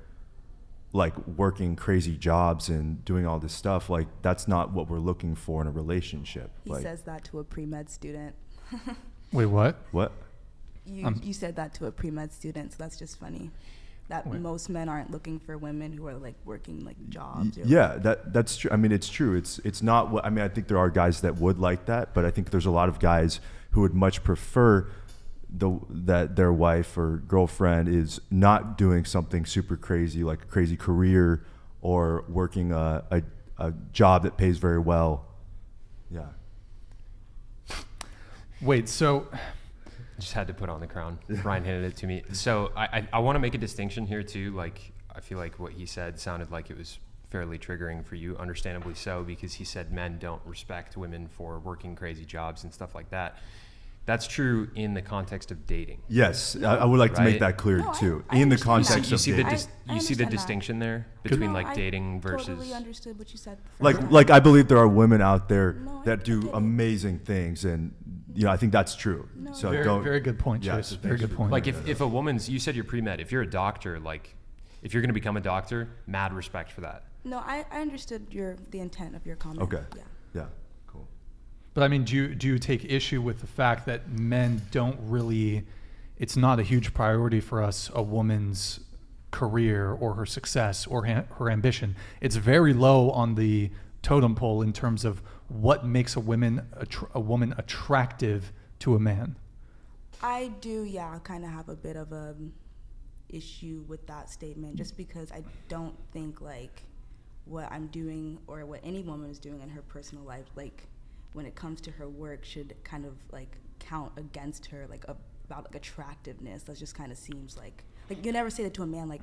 like working crazy jobs and doing all this stuff. Like, that's not what we're looking for in a relationship. He says that to a pre-med student. Wait, what? What? You said that to a pre-med student, so that's just funny. That most men aren't looking for women who are like working like jobs. Yeah, that's true. I mean, it's true. It's not what I mean. I think there are guys that would like that, but I think there's a lot of guys who would much prefer that their wife or girlfriend is not doing something super crazy, like a crazy career or working a job that pays very well. Yeah. Wait, so Just had to put on the crown. Brian handed it to me. So I want to make a distinction here too. Like, I feel like what he said sounded like it was fairly triggering for you, understandably so, because he said men don't respect women for working crazy jobs and stuff like that. That's true in the context of dating. Yes, I would like to make that clear too. In the context of dating. You see the distinction there between dating versus. I totally understood what you said. Like I believe there are women out there that do amazing things, and I think that's true. No, so very good point, Chase. Very good point. Like if a woman's, you said you're pre-med. If you're a doctor, like if you're going to become a doctor, mad respect for that. No, I understood the intent of your comment. Okay. Yeah. Cool. But I mean, do you take issue with the fact that men don't really? It's not a huge priority for us, a woman's career or her success or her ambition. It's very low on the totem pole in terms of what makes a woman attractive to a man. I do, kind of have a bit of a issue with that statement, just because I don't think like what I'm doing or what any woman is doing in her personal life, like when it comes to her work, should kind of like count against her, like about like attractiveness. That just kind of seems like you never say that to a man, like,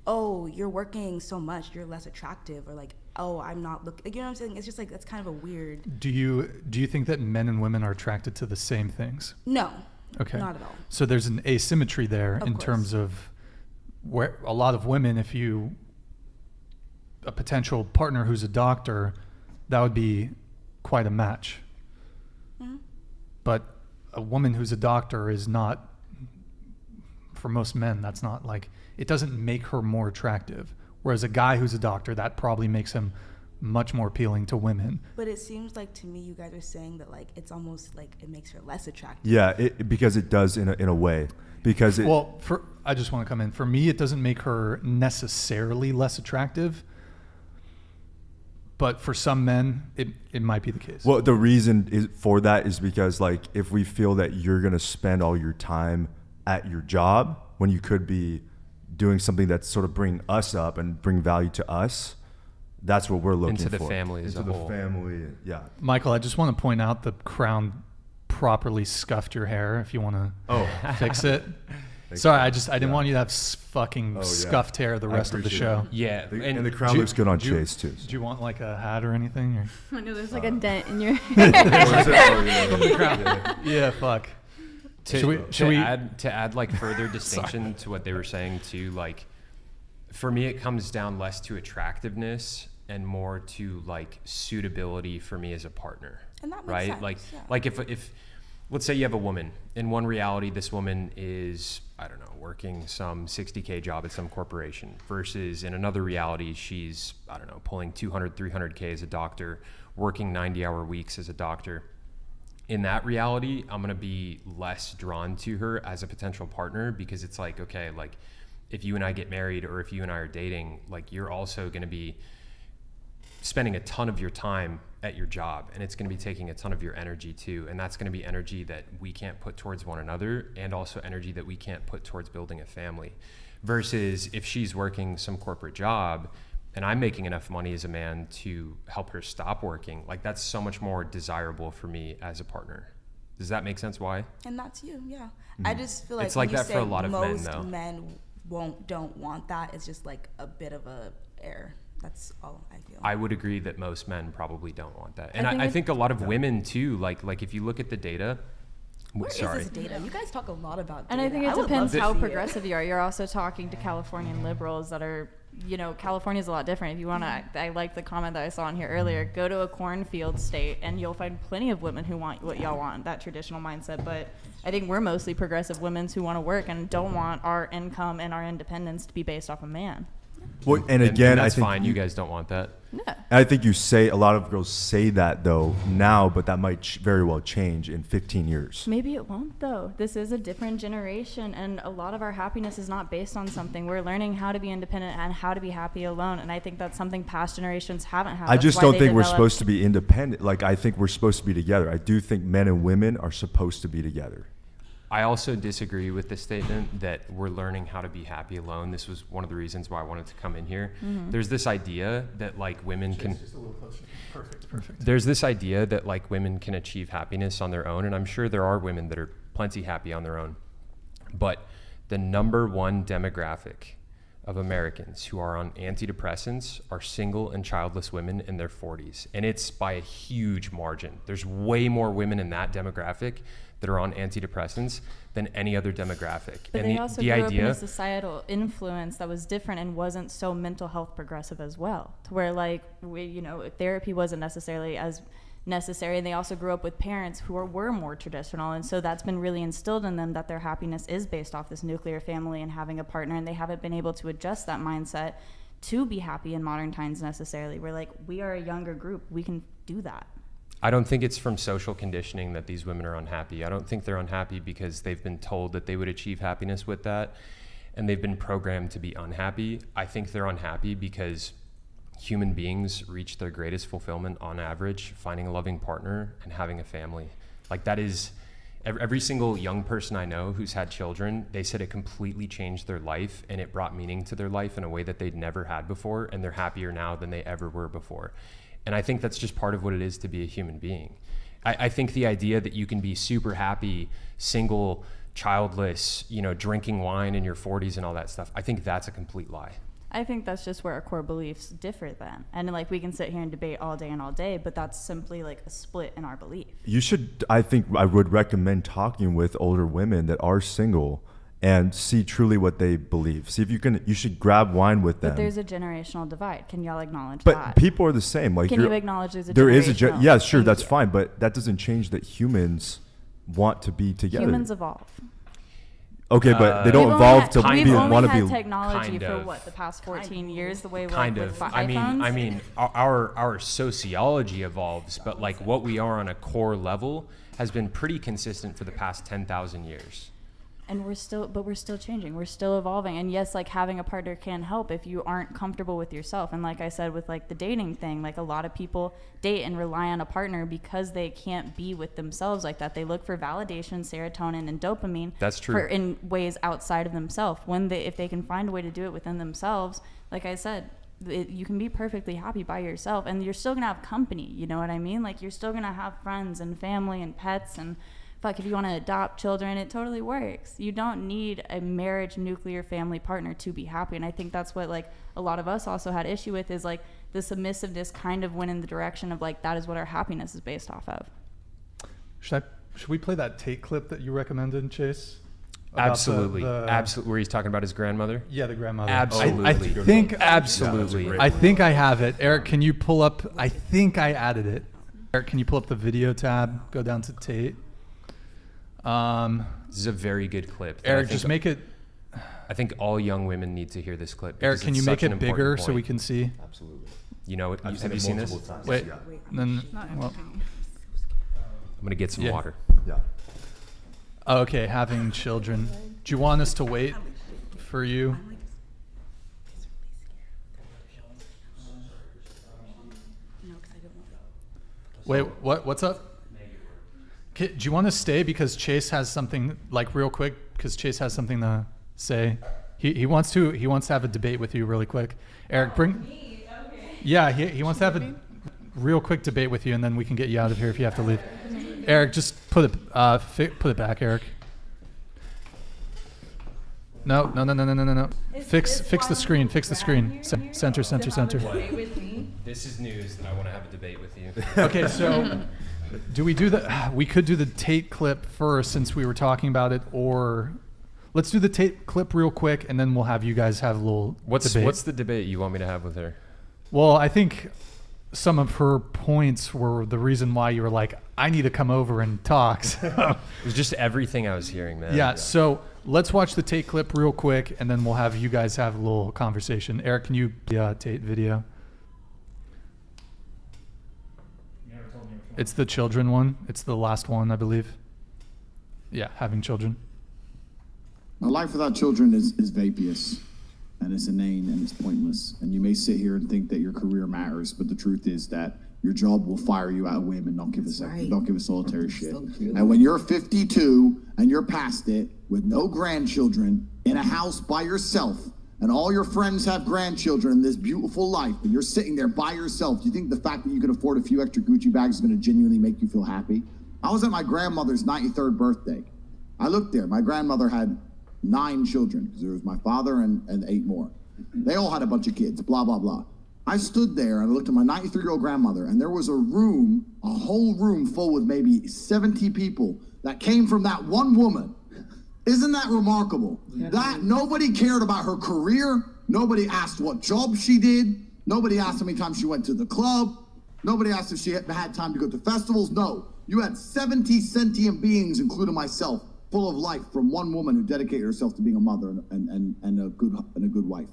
oh, you're working so much, you're less attractive, or like, oh, I'm not looking, like, you know what I'm saying? It's just like, that's kind of a weird. Do you think that men and women are attracted to the same things? No. Okay. Not at all. So there's an asymmetry there Of in course. terms of where a lot of women, if a potential partner who's a doctor, that would be quite a match. Mm-hmm. But a woman who's a doctor is not for most men, that's not like, it doesn't make her more attractive. Whereas a guy who's a doctor, that probably makes him much more appealing to women. But it seems like to me you guys are saying that like it's almost like it makes her less attractive. Yeah, because it does in a way. Because I just want to come in. For me, it doesn't make her necessarily less attractive. But for some men, it might be the case. Well, the reason for that is because like if we feel that you're going to spend all your time at your job when you could be doing something that's sort of bring us up and bring value to us, that's what we're looking for. Into the family as a whole. Into the family, yeah. Michael, I just want to point out the crown properly scuffed your hair if you want to fix it. Sorry, I didn't want you to have fucking scuffed hair the rest of the show. Yeah. And the crown looks good on Chase too. Do you want like a hat or anything? Or? I know there's like a dent in your From the crown. Yeah, fuck. To add like further distinction to what they were saying too, like for me it comes down less to attractiveness and more to like suitability for me as a partner. And that makes right? sense, Like if let's say you have a woman, in one reality this woman is, I don't know, working some 60K job at some corporation versus in another reality she's, I don't know, pulling 200, 300K as a doctor, working 90-hour weeks as a doctor. In that reality, I'm going to be less drawn to her as a potential partner because it's like, okay, like if you and I get married or if you and I are dating, like you're also going to be spending a ton of your time at your job and it's going to be taking a ton of your energy too. And that's going to be energy that we can't put towards one another and also energy that we can't put towards building a family. Versus if she's working some corporate job and I'm making enough money as a man to help her stop working, like that's so much more desirable for me as a partner. Does that make sense why? And that's you, yeah. I just feel like it's like when you that say for a lot of men, most though. men don't want that, it's just like a bit of a error. That's all I feel. I would agree that most men probably don't want that. And I think a lot of women too, like if you look at the data, Where is this data? You guys talk a lot about data. And I think it depends how progressive you are. You're also talking to Californian liberals that are, you know, California's a lot different. If you want to, I like the comment that I saw in here earlier, go to a cornfield state and you'll find plenty of women who want what y'all want, that traditional mindset. But I think we're mostly progressive women who want to work and don't want our income and our independence to be based off a man. Well, and again, that's I think fine. You guys don't want that. Yeah. I think a lot of girls say that though now, but that might very well change in 15 years. Maybe it won't though. This is a different generation and a lot of our happiness is not based on something. We're learning how to be independent and how to be happy alone. And I think that's something past generations haven't had. I just don't think we're supposed to be independent. Like I think we're supposed to be together. I do think men and women are supposed to be together. I also disagree with the statement that we're learning how to be happy alone. This was one of the reasons why I wanted to come in here. Mm-hmm. There's this idea that like women can... Just a little closer. Perfect. There's this idea that like women can achieve happiness on their own, and I'm sure there are women that are plenty happy on their own. But the number one demographic of Americans who are on antidepressants are single and childless women in their 40s. And it's by a huge margin. There's way more women in that demographic that are on antidepressants than any other demographic. But and they also grew up in a societal influence that was different and wasn't so mental health progressive as well. To where like, therapy wasn't necessarily as necessary. And they also grew up with parents who were more traditional. And so that's been really instilled in them that their happiness is based off this nuclear family and having a partner. And they haven't been able to adjust that mindset to be happy in modern times necessarily. We're like, we are a younger group. We can do that. I don't think it's from social conditioning that these women are unhappy. I don't think they're unhappy because they've been told that they would achieve happiness with that and they've been programmed to be unhappy. I think they're unhappy because human beings reach their greatest fulfillment on average finding a loving partner and having a family. Like that is every single young person I know who's had children, they said it completely changed their life and it brought meaning to their life in a way that they'd never had before, and they're happier now than they ever were before. And I think that's just part of what it is to be a human being. I think the idea that you can be super happy, single, childless, drinking wine in your 40s and all that stuff, I think that's a complete lie. I think that's just where our core beliefs differ then. And like we can sit here and debate all day, but that's simply like a split in our belief. I think I would recommend talking with older women that are single and see truly what they believe. See if you should grab wine with them. But there's a generational divide. Can y'all acknowledge but that? But people are the same. Like, can you acknowledge there's a there is generational? Yeah, sure, that's fine. But that doesn't change that humans want to be together. Humans evolve. Okay, but they don't evolve to we've be only want to had be. technology kind for of. what, the past 14 years, the way we're Kind like of. with I iPhones? mean, our sociology evolves, but like what we are on a core level has been pretty consistent for the past 10,000 years. And we're still changing. We're still evolving. And yes, like having a partner can help if you aren't comfortable with yourself. And like I said, with like the dating thing, like a lot of people date and rely on a partner because they can't be with themselves like that. They look for validation, serotonin, and dopamine. That's true. In ways outside of themselves. If they can find a way to do it within themselves, like I said, you can be perfectly happy by yourself, and you're still gonna have company. You know what I mean? Like you're still gonna have friends and family and pets and. Fuck, if you want to adopt children, it totally works. You don't need a marriage, nuclear family partner to be happy. And I think that's what like a lot of us also had issue with is like the submissiveness kind of went in the direction of like that is what our happiness is based off of. Should we play that Tate clip that you recommended, Chase? About Absolutely. Absolutely. Where he's talking about his grandmother? Yeah, the grandmother. Absolutely. I think absolutely. I think I have it. Eric, can you pull up? I think I added it. Eric, can you pull up the video tab? Go down to Tate. This is a very good clip. Eric, just make it. I think all young women need to hear this clip. Eric, can you make it bigger so we can see? Absolutely. You know, have you seen this? Wait, then. Well, I'm gonna get some water. Yeah. Okay, having children. Do you want us to wait for you? Wait, what? What's up? Do you want to stay because Chase has something like real quick? Because Chase has something to say. He wants to have a debate with you really quick. Eric, bring. Yeah, he wants to have a real quick debate with you, and then we can get you out of here if you have to leave. Eric, just put it back, Eric. No. Fix the screen. Fix the screen. Center. This is news that I want to have a debate with you. Okay, so. We could do the Tate clip first since we were talking about it, or let's do the Tate clip real quick and then we'll have you guys have a little debate. What's the debate you want me to have with her? Well, I think some of her points were the reason why you were like, I need to come over and talk. So. It was just everything I was hearing, man. Yeah, so let's watch the Tate clip real quick and then we'll have you guys have a little conversation. Eric, can you Tate video? It's the children one. It's the last one, I believe. Yeah, having children. A life without children is vaporous, and it's inane, and it's pointless. And you may sit here and think that your career matters, but the truth is that your job will fire you out of whim and don't give a second, don't give a solitary shit. And when you're 52 and you're past it with no grandchildren in a house by yourself, and all your friends have grandchildren in this beautiful life, but you're sitting there by yourself, do you think the fact that you can afford a few extra Gucci bags is going to genuinely make you feel happy? I was at my grandmother's 93rd birthday. I looked there. My grandmother had 9 children, because there was my father and 8 more. They all had a bunch of kids, blah, blah, blah. I stood there and I looked at my 93-year-old grandmother, and there was a whole room full with maybe 70 people that came from that one woman. Isn't that remarkable? Yeah. That nobody cared about her career. Nobody asked what job she did. Nobody asked how many times she went to the club. Nobody asked if she had time to go to festivals. No, you had 70 sentient beings, including myself, full of life from one woman who dedicated herself to being a mother and a good wife.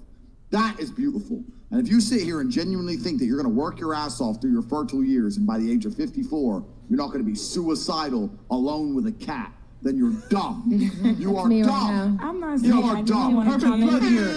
That is beautiful. And if you sit here and genuinely think that you're going to work your ass off through your fertile years, and by the age of 54, you're not going to be suicidal alone with a cat, then you're dumb. You are dumb. I'm not you are dumb. Perfect plug here.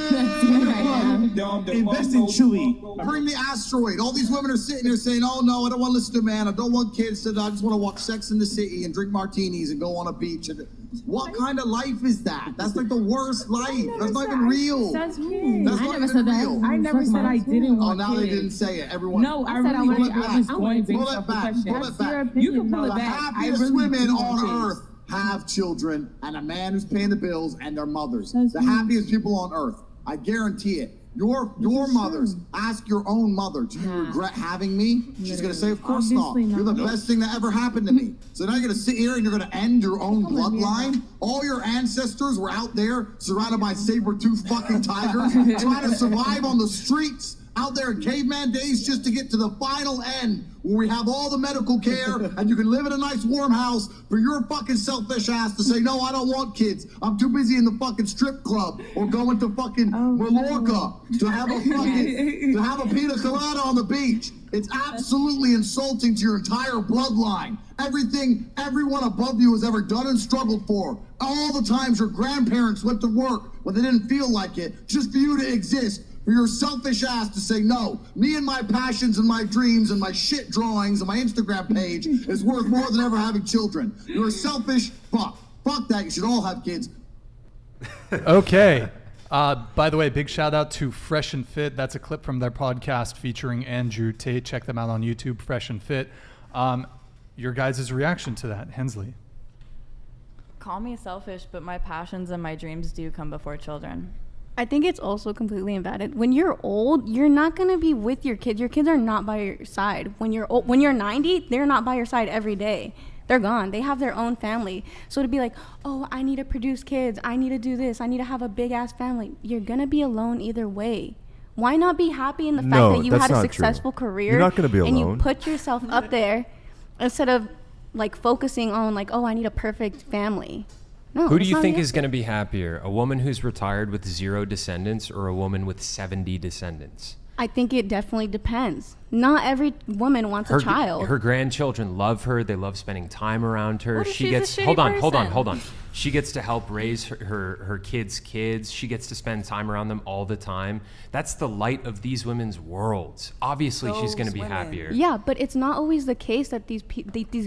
Invest in Chewy. Bring the asteroid. All these women are sitting there saying, oh no, I don't want to listen to a man. I don't want kids. I just want to watch Sex in the City and drink martinis and go on a beach. And what kind of life is that? That's like the worst life. That's not even real. That's me. That's not even real. I never said I didn't want kids. Oh, now they didn't say it. Everyone. No, I really I was going based off the question. Pull it back. You can pull it The back. happiest women on earth have children and a man who's paying the bills and their mothers. The happiest people on earth. I guarantee it. Your mothers, ask your own mother, do you regret having me? She's going to say, of course not. You're the best thing that ever happened to me. So now you're going to sit here and you're going to end your own bloodline? All your ancestors were out there surrounded by saber-toothed fucking tigers trying to survive on the streets out there in caveman days just to get to the final end where we have all the medical care and you can live in a nice warm house for your fucking selfish ass to say, no, I don't want kids. I'm too busy in the fucking strip club or going to fucking Mallorca to have a pina colada on the beach. It's absolutely insulting to your entire bloodline. Everything everyone above you has ever done and struggled for. All the times your grandparents went to work when they didn't feel like it, just for you to exist. For your selfish ass to say, no, me and my passions and my dreams and my shit drawings and my Instagram page is worth more than ever having children. You're a selfish fuck. Fuck that. You should all have kids. Okay. By the way, big shout out to Fresh and Fit. That's a clip from their podcast featuring Andrew Tate. Check them out on YouTube, Fresh and Fit. Your guys' reaction to that, Hensley? Call me selfish, but my passions and my dreams do come before children. I think it's also completely invalid. When you're old, you're not going to be with your kids. Your kids are not by your side. When you're old, when you're 90, they're not by your side every day. They're gone. They have their own family. So to be like, oh, I need to produce kids. I need to do this. I need to have a big ass family. You're going to be alone either way. Why not be happy in the fact that you had a successful career? You're not going to be alone. And you put yourself up there instead of like focusing on like, oh, I need a perfect family. No, who do you think is going to be happier? A woman who's retired with 0 descendants or a woman with 70 descendants? I think it definitely depends. Not every woman wants a child. Her grandchildren love her. They love spending time around her. She gets hold on. She gets to help raise her kids' kids. She gets to spend time around them all the time. That's the light of these women's worlds. Obviously, she's going to be happier. Yeah, but it's not always the case that these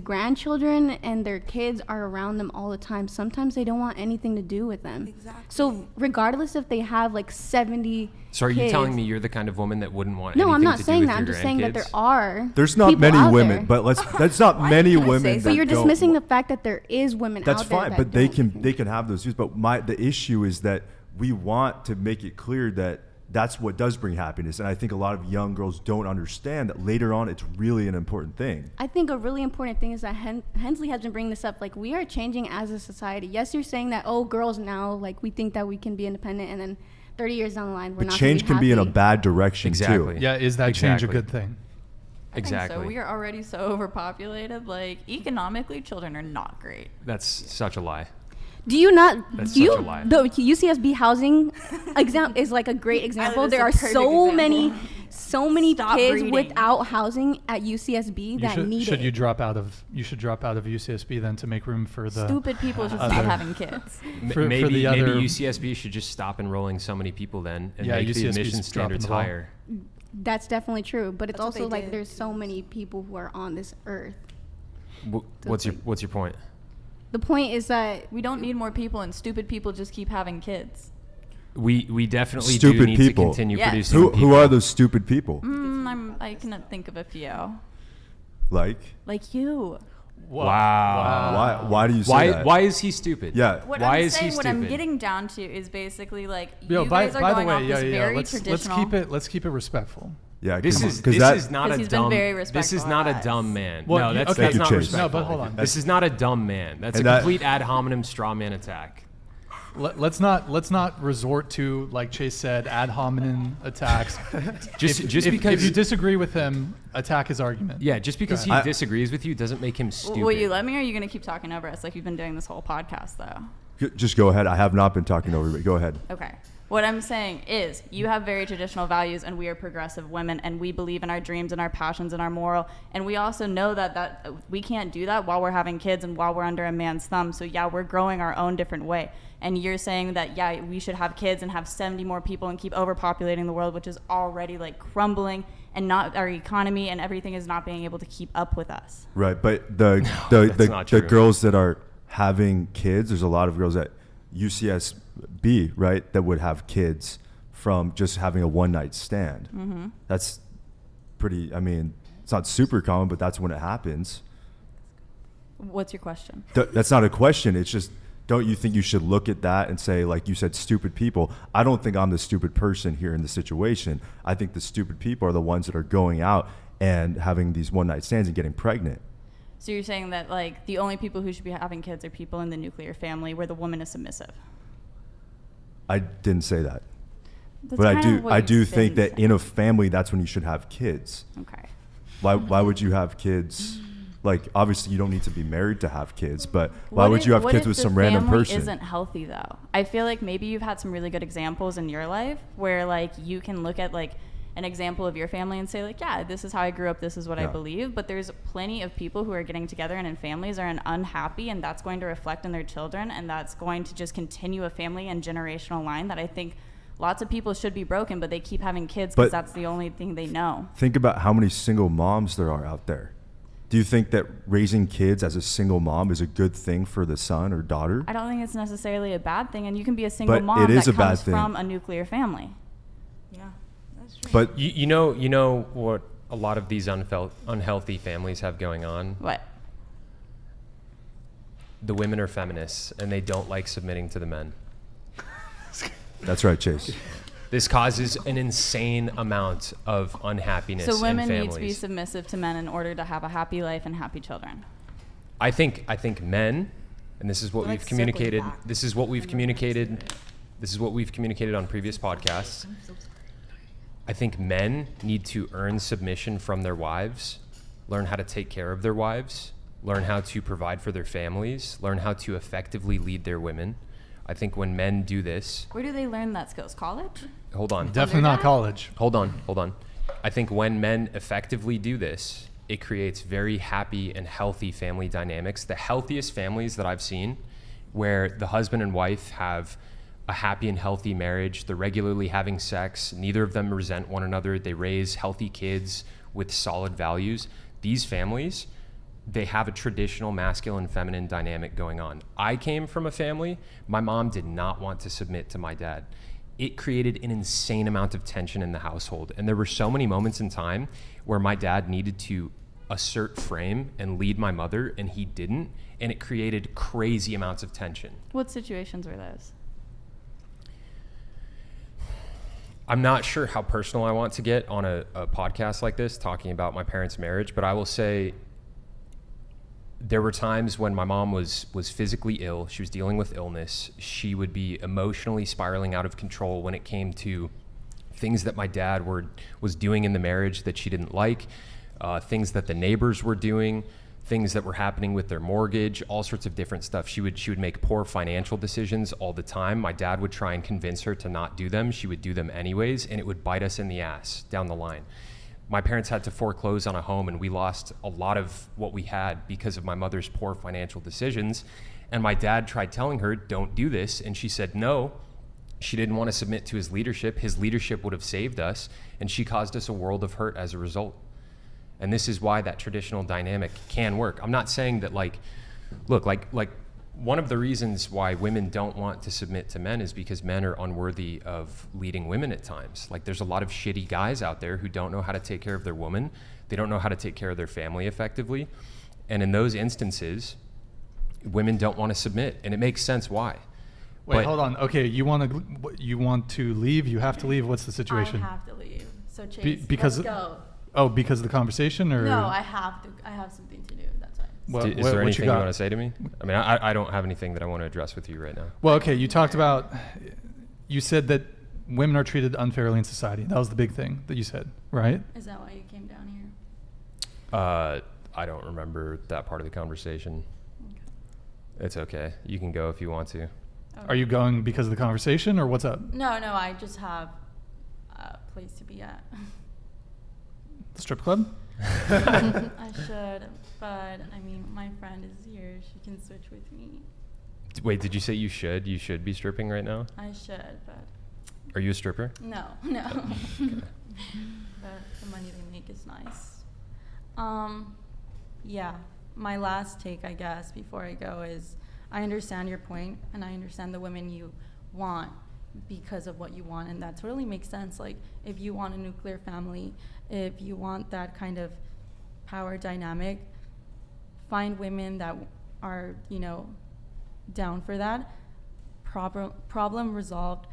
grandchildren and their kids are around them all the time. Sometimes they don't want anything to do with them. Exactly. So regardless if they have like 70 So are you kids, telling me you're the kind of woman that wouldn't want No, anything I'm not to saying do that. with I'm your just saying that there grandkids? are. There's not people many out women, there. but that's not many women. So you're dismissing the fact that there is women That's out there. fine, that but they don't. can have those views. But the issue is that we want to make it clear that that's what does bring happiness, and I think a lot of young girls don't understand that later on it's really an important thing. I think a really important thing is that Hensley has been bringing this up. Like, we are changing as a society. Yes, you're saying that, oh, girls now, like, we think that we can be independent, and then 30 years down the line, we're But not change gonna can be in a happy. bad direction Exactly. too. Yeah, is that change a good thing? Exactly. So we are already so overpopulated. Like, economically, children are not great. That's such a lie. Do you not? That's do you, such a lie. The UCSB housing example is like a great example. There are so many Stop kids breeding. without housing at UCSB that need should it. you drop out of UCSB then to make room for the Stupid people should other- stop having kids. Maybe other- UCSB should just stop enrolling so many people then and make the UCSB 's admission dropping standards the ball. higher. That's definitely true, but it's That's what also they like did. there's so many people who are on this earth. What's your point? The point is that We don't need more people, and stupid people just keep having kids. We definitely Stupid do need people. to continue Yes. producing Who people. are those stupid people? I cannot think of a few. Like Like you. Wow. why do you say that? Why is he stupid? Yeah. What Why I'm is he saying, what I'm stupid? getting down to is basically like Yo, you by guys are the going way, off this very let's traditional. keep it respectful. Yeah, This come is on, 'cause this that- is not Because a he's been dumb. very This is respectful not of a us. dumb man. Well, no, that's okay. Thank you, not Chase. respectful. No, but hold on. This is not a dumb man. That's And a that- complete ad hominem straw man attack. Let's not resort to, like Chase said, ad hominem attacks. Just if because you disagree with him, attack his argument. Yeah, just because he Go ahead. disagrees with you doesn't make him stupid. Will you let me, or are you going to keep talking over us like you've been doing this whole podcast, though? Just go ahead. I have not been talking over you. Go ahead. Okay. What I'm saying is you have very traditional values, and we are progressive women, and we believe in our dreams and our passions and our moral. And we also know that we can't do that while we're having kids and while we're under a man's thumb. So, yeah, we're growing our own different way. And you're saying that, yeah, we should have kids and have 70 more people and keep overpopulating the world, which is already like crumbling, and not our economy and everything is not being able to keep up with us. Right, but that's not the true. girls that are having kids, there's a lot of girls at UCSB, right, that would have kids from just having a one-night stand. Mm-hmm. That's pretty. I mean, it's not super common, but that's when it happens. What's your question? That's not a question. It's just, don't you think you should look at that and say, like you said, stupid people? I don't think I'm the stupid person here in the situation. I think the stupid people are the ones that are going out and having these one-night stands and getting pregnant. So you're saying that like the only people who should be having kids are people in the nuclear family where the woman is submissive. I didn't say that. But I do think that in a family, that's when you should have kids. Okay. Why would you have kids? Like, obviously, you don't need to be married to have kids, but why would you have kids with some random person? Isn't healthy though. I feel like maybe you've had some really good examples in your life where like you can look at like an example of your family and say like, yeah, this is how I grew up, this is what I believe. But there's plenty of people who are getting together and in families are unhappy, and that's going to reflect in their children, and that's going to just continue a family and generational line that I think lots of people should be broken, but they keep having kids because that's the only thing they know. Think about how many single moms there are out there. Do you think that raising kids as a single mom is a good thing for the son or daughter? I don't think it's necessarily a bad thing, and you can be a single mom it is that a bad comes thing. from a nuclear family. Yeah, that's true. But you know what a lot of these unhealthy families have going on? What? The women are feminists, and they don't like submitting to the men. That's right, Chase. This causes an insane amount of unhappiness in families. So women need to be submissive to men in order to have a happy life and happy children. I think men, and this is what we've communicated. This is what we've communicated. This is what we've communicated on previous podcasts. I think men need to earn submission from their wives, learn how to take care of their wives, learn how to provide for their families, learn how to effectively lead their women. I think when men do this... Where do they learn that skills? College? Hold on. Definitely not college. Hold on. I think when men effectively do this, it creates very happy and healthy family dynamics. The healthiest families that I've seen, where the husband and wife have a happy and healthy marriage, they're regularly having sex, neither of them resent one another, they raise healthy kids with solid values. These families, they have a traditional masculine feminine dynamic going on. I came from a family, my mom did not want to submit to my dad. It created an insane amount of tension in the household. And there were so many moments in time where my dad needed to assert frame and lead my mother, and he didn't. And it created crazy amounts of tension. What situations were those? I'm not sure how personal I want to get on a podcast like this, talking about my parents' marriage, but I will say there were times when my mom was physically ill. She was dealing with illness. She would be emotionally spiraling out of control when it came to things that my dad was doing in the marriage that she didn't like, things that the neighbors were doing, things that were happening with their mortgage, all sorts of different stuff. She would make poor financial decisions all the time. My dad would try and convince her to not do them. She would do them anyways, and it would bite us in the ass down the line. My parents had to foreclose on a home, and we lost a lot of what we had because of my mother's poor financial decisions. And my dad tried telling her, don't do this. And she said no. She didn't want to submit to his leadership. His leadership would have saved us, and she caused us a world of hurt as a result. And this is why that traditional dynamic can work. I'm not saying that like one of the reasons why women don't want to submit to men is because men are unworthy of leading women at times. Like there's a lot of shitty guys out there who don't know how to take care of their woman. They don't know how to take care of their family effectively. And in those instances, women don't want to submit, and it makes sense why. Wait, hold on. Okay, you want to leave? You have to leave. What's the situation? I have to leave. So Chase, because let's go. Oh, because of the conversation, or no? I have to. I have something to do. That's why. Is there anything you want to say to me? I mean, I don't have anything that I want to address with you right now. Well, okay. You talked about. You said that women are treated unfairly in society. That was the big thing that you said, right? Is that why you came down here? I don't remember that part of the conversation. Okay. It's okay. You can go if you want to. Okay. Are you going because of the conversation, or what's up? No. I just have a place to be at. The strip club? I should, but I mean, my friend is here. She can switch with me. Wait, did you say you should? You should be stripping right now? I should, but... Are you a stripper? No. Okay. But the money they make is nice. Yeah, my last take, I guess, before I go is, I understand your point, and I understand the women you want because of what you want, and that totally makes sense. Like, if you want a nuclear family, if you want that kind of power dynamic, find women that are, down for that. Problem resolved.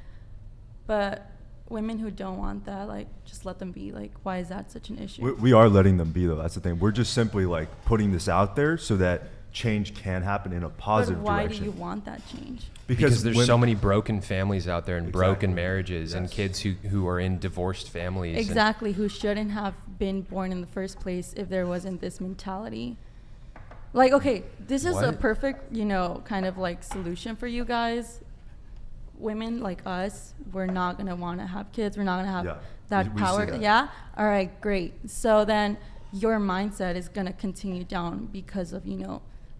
But women who don't want that, like, just let them be. Like, why is that such an issue? We are letting them be, though. That's the thing. We're just simply, like, putting this out there so that change can happen in a positive But why direction. do you want that change? Because there's women- so many broken families out there and broken Exactly. marriages and Yes. kids who are in divorced families. and- Exactly, who shouldn't have been born in the first place if there wasn't this mentality. Like, okay, this is a What? perfect, kind of like solution for you guys. Women like us, we're not going to want to have kids. We're not going to have Yeah, that we see power. that. Yeah? All right, great. So then your mindset is going to continue down because of,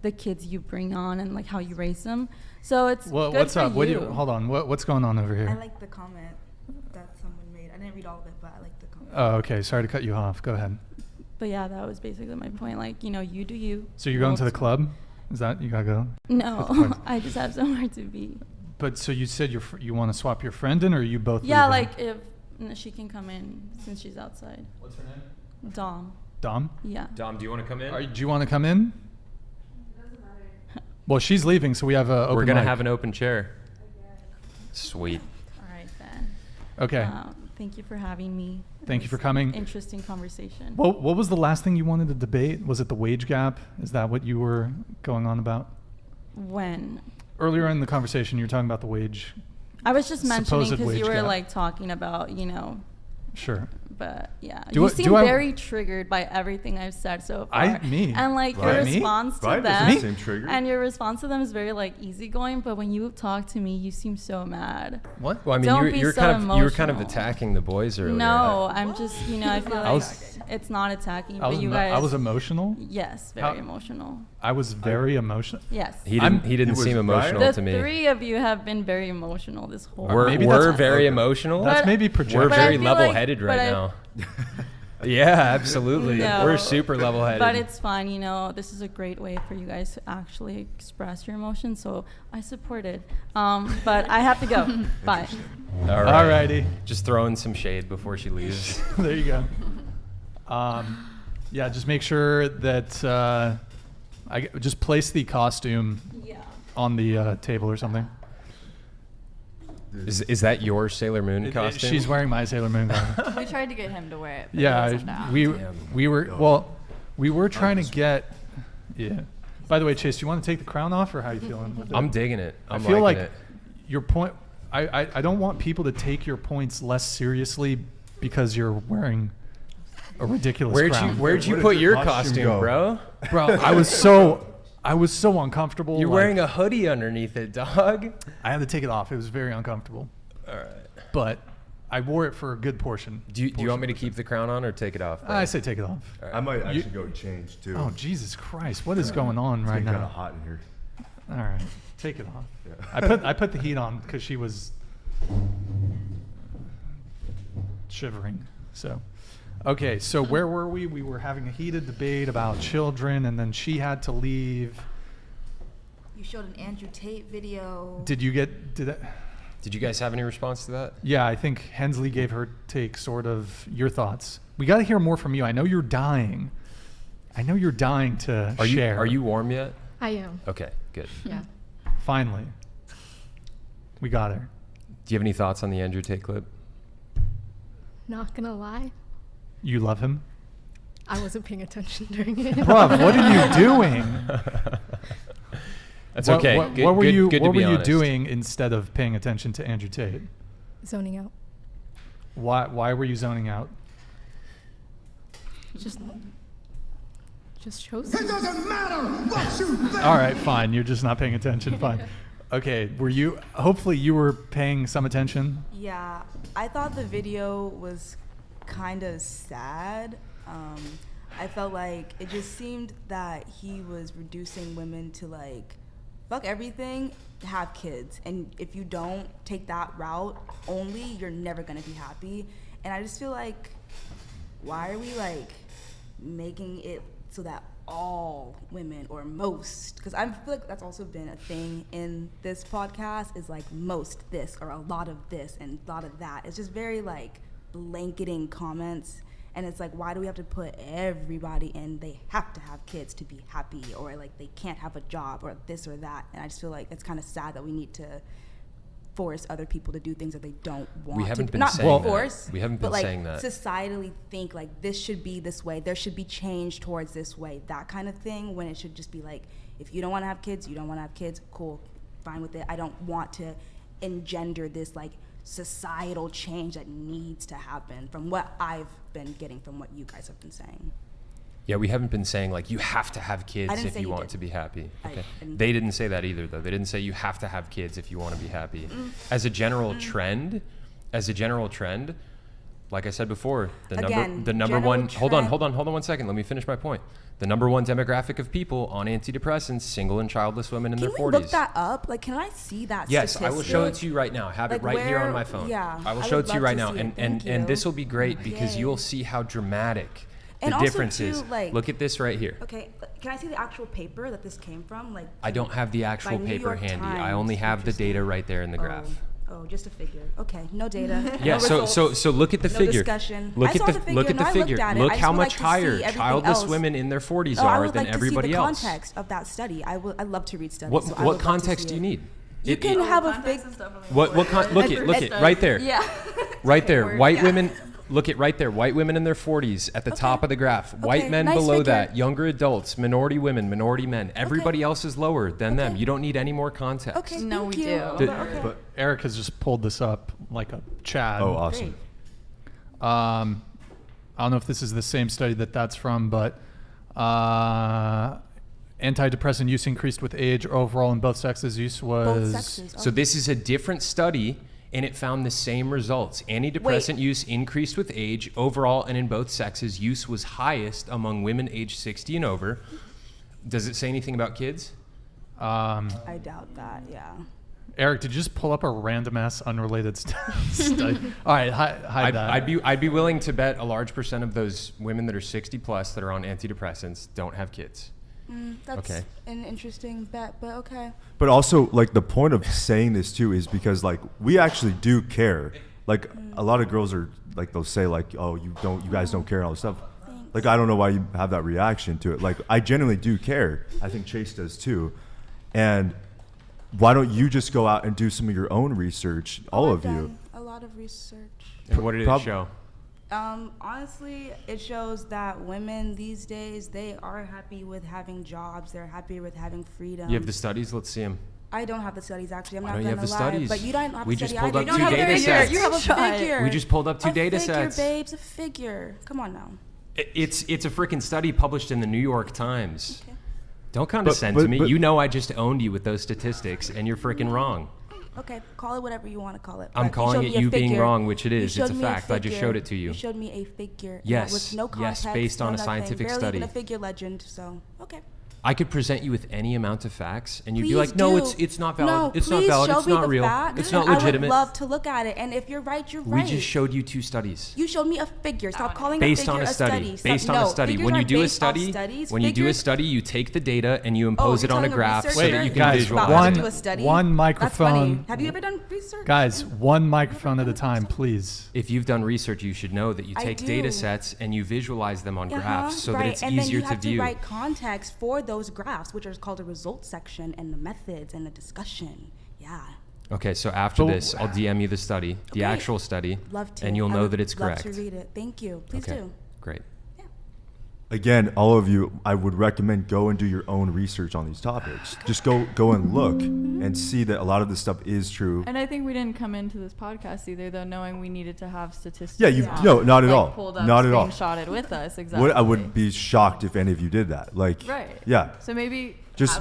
the kids you bring on and like how you raise them. So it's good What's for up? you. Hold on. What's going on over I here? like the comment that someone made. I didn't read all of it, but I like the comment. Oh, okay. Sorry to cut you off. Go ahead. But yeah, that was basically my point. Like, you do you. So you're going to the Well, club? Is that you gotta go? No, I just have somewhere to be. But so you said you want to swap your friend in, or are you both? Yeah, leaving? like if she can come in since she's outside. What's her name? Dom. Dom. Yeah. Dom, do you want to come in? Do you want to come in? Well, she's leaving, so we have a. We're open gonna mic. have an open chair. Sweet. All right then. Okay. Thank you for having me. Thank It you for was coming. Interesting conversation. What was the last thing you wanted to debate? Was it the wage gap? Is that what you were going on about? When? Earlier in the conversation, you were talking about the wage. I was just mentioning supposed because you wage were gap. like talking about, Sure. But yeah, Do you I- seem do I- very triggered by everything I've said so far. Me. And like Right. your Me? response to Right? them, Doesn't seem triggered. and your response to them is very like easygoing. But when you talk to me, you seem so mad. What? Well, I mean, Don't you be were so kind of emotional. attacking the boys earlier. No, I'm just I feel like was- it's not attacking, I was but you emo- guys. I was emotional. Yes, How- very emotional. I was very emotional. Yes. He I'm- didn't It was seem Brian? emotional The to me. three of you have been very emotional this whole. Maybe We're that's- very Okay. emotional. That's But- maybe We're projection. But I very feel like- level-headed but right I- now. Yeah, absolutely. No. We're super level-headed. But it's fine, this is a great way for you guys to actually express your emotions, so I support it. But I have to go. Bye. Alrighty. Just throwing some shade before she leaves. There you go. Yeah, just make sure that just place the costume on the table or something. Is that your Sailor Moon costume? She's wearing my Sailor Moon costume. We tried to get him to wear it. But he wasn't down. we were trying to get. Yeah. By the way, Chase, do you want to take the crown off, or how you feeling with it? I'm digging it. I I'm feel like liking it. your point. I don't want people to take your points less seriously because you're wearing a ridiculous crown. Where'd you Where put does your your costume costume, go? bro? Bro, I was so uncomfortable. You're like, wearing a hoodie underneath it, dog. I had to take it off. It was very uncomfortable. All right. But I wore it for a good portion. Do you want me to keep the crown on or take it off? bro? I say take it off. All right. I might actually go change too. Oh, Jesus Christ. What is going on It's right getting kind of now? hot in here. All right. Take it off. Yeah. I put the heat on because she was shivering. So, okay. So where were we? We were having a heated debate about children, and then she had to leave. You showed an Andrew Tate video. Did you guys have any response to that? Yeah, I think Hensley gave her take, sort of. Your thoughts. We got to hear more from you. I know you're dying. To share. Are you warm yet? I am. Okay, good. Yeah. Finally. We got her. Do you have any thoughts on the Andrew Tate clip? Not gonna lie, You love him? I wasn't paying attention during it. Bruv, what are you doing? That's okay. What Good- were good- you good to be What were you honest. doing instead of paying attention to Andrew Tate? Zoning out. Why were you zoning out? Just chose. It doesn't matter what you think. All right, fine. You're just not paying attention. Fine. Okay. Hopefully you were paying some attention. Yeah, I thought the video was kind of sad. I felt like it just seemed that he was reducing women to like, fuck everything, have kids. And if you don't take that route only, you're never gonna be happy. And I just feel like, why are we like making it so that all women or most, because I feel like that's also been a thing in this podcast, is like most this or a lot of this and a lot of that. It's just very like blanketing comments, and it's like, why do we have to put everybody in they have to have kids to be happy, or like they can't have a job or this or that? And I just feel like it's kind of sad that we need to force other people to do things that they don't want We haven't to been not saying that. force, We haven't been but like saying that. societally think like this should be this way, there should be change towards this way, that kind of thing, when it should just be like, if you don't want to have kids, you don't want to have kids, cool, fine with it. I don't want to engender this like societal change that needs to happen from what I've been getting from what you guys have been saying. Yeah, we haven't been saying like you have to have kids if you want to be happy. Okay. They didn't say that either though. They didn't say you have to have kids if you want to be happy. As a general trend, like I said before, the number one hold on 1 second. Let me finish my point. The number one demographic of people on antidepressants, single and childless women in their 40s. Can we look that up? Like, can I see that Yes, statistic? I will show it to you right now. I have it right here on my phone. Yeah, I will show it to you right now. And this will be great because you'll see how dramatic the difference is. Like, look at this right here. Okay, can I see the actual paper that this came from? Like, I don't have the actual paper handy. I only have the data right there in the graph. Oh, just a figure. Okay, no data. Yeah, no so look at the figure. Discussion. Look at the figure. Look how much higher childless women in their 40s are than everybody else. I would like to see the context of that study. I'd love to read studies. What context do you need? You can have a big. Look it right there. Yeah. Right there. White women. Look at right there. White women in their 40s at the top of the graph. White men below that. Younger adults. Minority women. Minority men. Everybody else is lower than them. You don't need any more context. Okay. No, we do. But Eric has just pulled this up like a Chad. Oh, awesome. I don't know if this is the same study that's from, but antidepressant use increased with age. Overall in both sexes use was... Both sexes. So this is a different study, and it found the same results. Antidepressant use increased with age. Overall and in both sexes, use was highest among women aged 60 and over. Does it say anything about kids? I doubt that, yeah. Eric, did you just pull up a random ass unrelated study? All right, hide that. I'd be willing to bet a large percent of those women that are 60 plus that are on antidepressants don't have kids. That's an interesting bet, but okay. But also, like, the point of saying this too is because, like, we actually do care. Like, a lot of girls are like, they'll say like, oh, you guys don't care and all this stuff. Like, I don't know why you have that reaction to it. Like, I genuinely do care. I think Chase does too. And why don't you just go out and do some of your own research, all of you? A lot of research. And what did it show? Honestly, it shows that women these days, they are happy with having jobs. They're happy with having freedom. You have the studies? Let's see them. I don't have the studies, actually. I'm Why not don't you going have to the lie. studies? But you don't have We the just study pulled either. up You two don't have a data figure. sets. You have a figure. We just pulled up two data sets. A figure, babes. A figure. Come on now. It's a freaking study published in the New York Times. Okay. Don't condescend to me. You know I just owned you with those statistics, and you're freaking wrong. Okay, call it whatever you want to call it. I'm calling it you being wrong, which it is. It's a fact. I just showed it to you. You showed me a figure. Yes. With no context, yes, based on a scientific barely study. Even a figure legend. So okay. I could present you with any amount of facts, and you'd Please be like, "No, do. it's not valid. No, it's not valid. It's not real. It's not legitimate." I would love to look at it, and if you're right, you're right. We just showed you two studies. You showed me a figure. Stop calling based a figure on a study. Based on a study. Figures When you are do a based off study, studies. when you do a study, you take the data and you impose it on a graph so that you can guys, visualize it. one microphone. That's funny. Have you ever done research? Guys, one microphone at a time, please. If you've done research, you should know that you take data sets and you visualize them on graphs so that it's easier to view. And then you have to write context for those graphs, which is called a results section and the methods and the discussion. Yeah. Okay, so after this, I'll DM you the study, the actual study, love to. and you'll know that it's correct. Love to read it. Thank you. Please do. Great. Again, all of you, I would recommend go and do your own research on these topics. Just go and look and see that a lot of this stuff is true. And I think we didn't come into this podcast either, though, knowing we needed to have statistics. Yeah, no, not at all. Pulled up, not at all. Screenshotted with us, exactly. I would be shocked if any of you did that. Like, right. Yeah. So maybe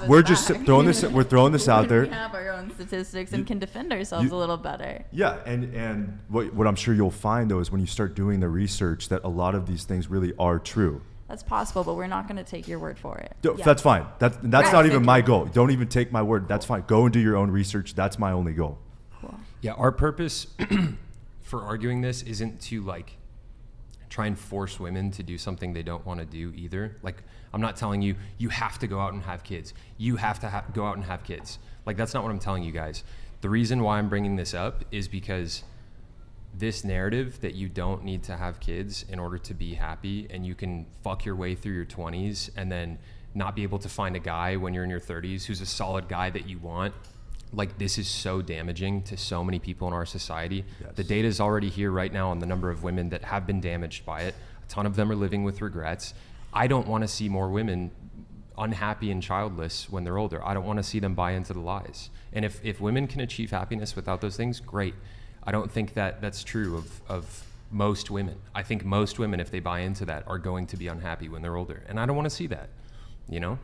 we're just throwing this. We're throwing this out there. We have our own statistics and can defend ourselves a little better. Yeah, and what I'm sure you'll find though is when you start doing the research that a lot of these things really are true. That's possible, but we're not going to take your word for it. That's fine. That's not even my goal. Don't even take my word. That's fine. Go and do your own research. That's my only goal. Cool. Yeah, our purpose for arguing this isn't to like try and force women to do something they don't want to do either. Like, I'm not telling you have to go out and have kids. You have to go out and have kids. Like, that's not what I'm telling you guys. The reason why I'm bringing this up is because this narrative that you don't need to have kids in order to be happy and you can fuck your way through your 20s and then not be able to find a guy when you're in your 30s who's a solid guy that you want, like this is so damaging to so many people in our society. Yes. The data is already here right now on the number of women that have been damaged by it. A ton of them are living with regrets. I don't want to see more women unhappy and childless when they're older. I don't want to see them buy into the lies. And if women can achieve happiness without those things, great. I don't think that that's true of most women. I think most women, if they buy into that, are going to be unhappy when they're older. And I don't want to see that, you know?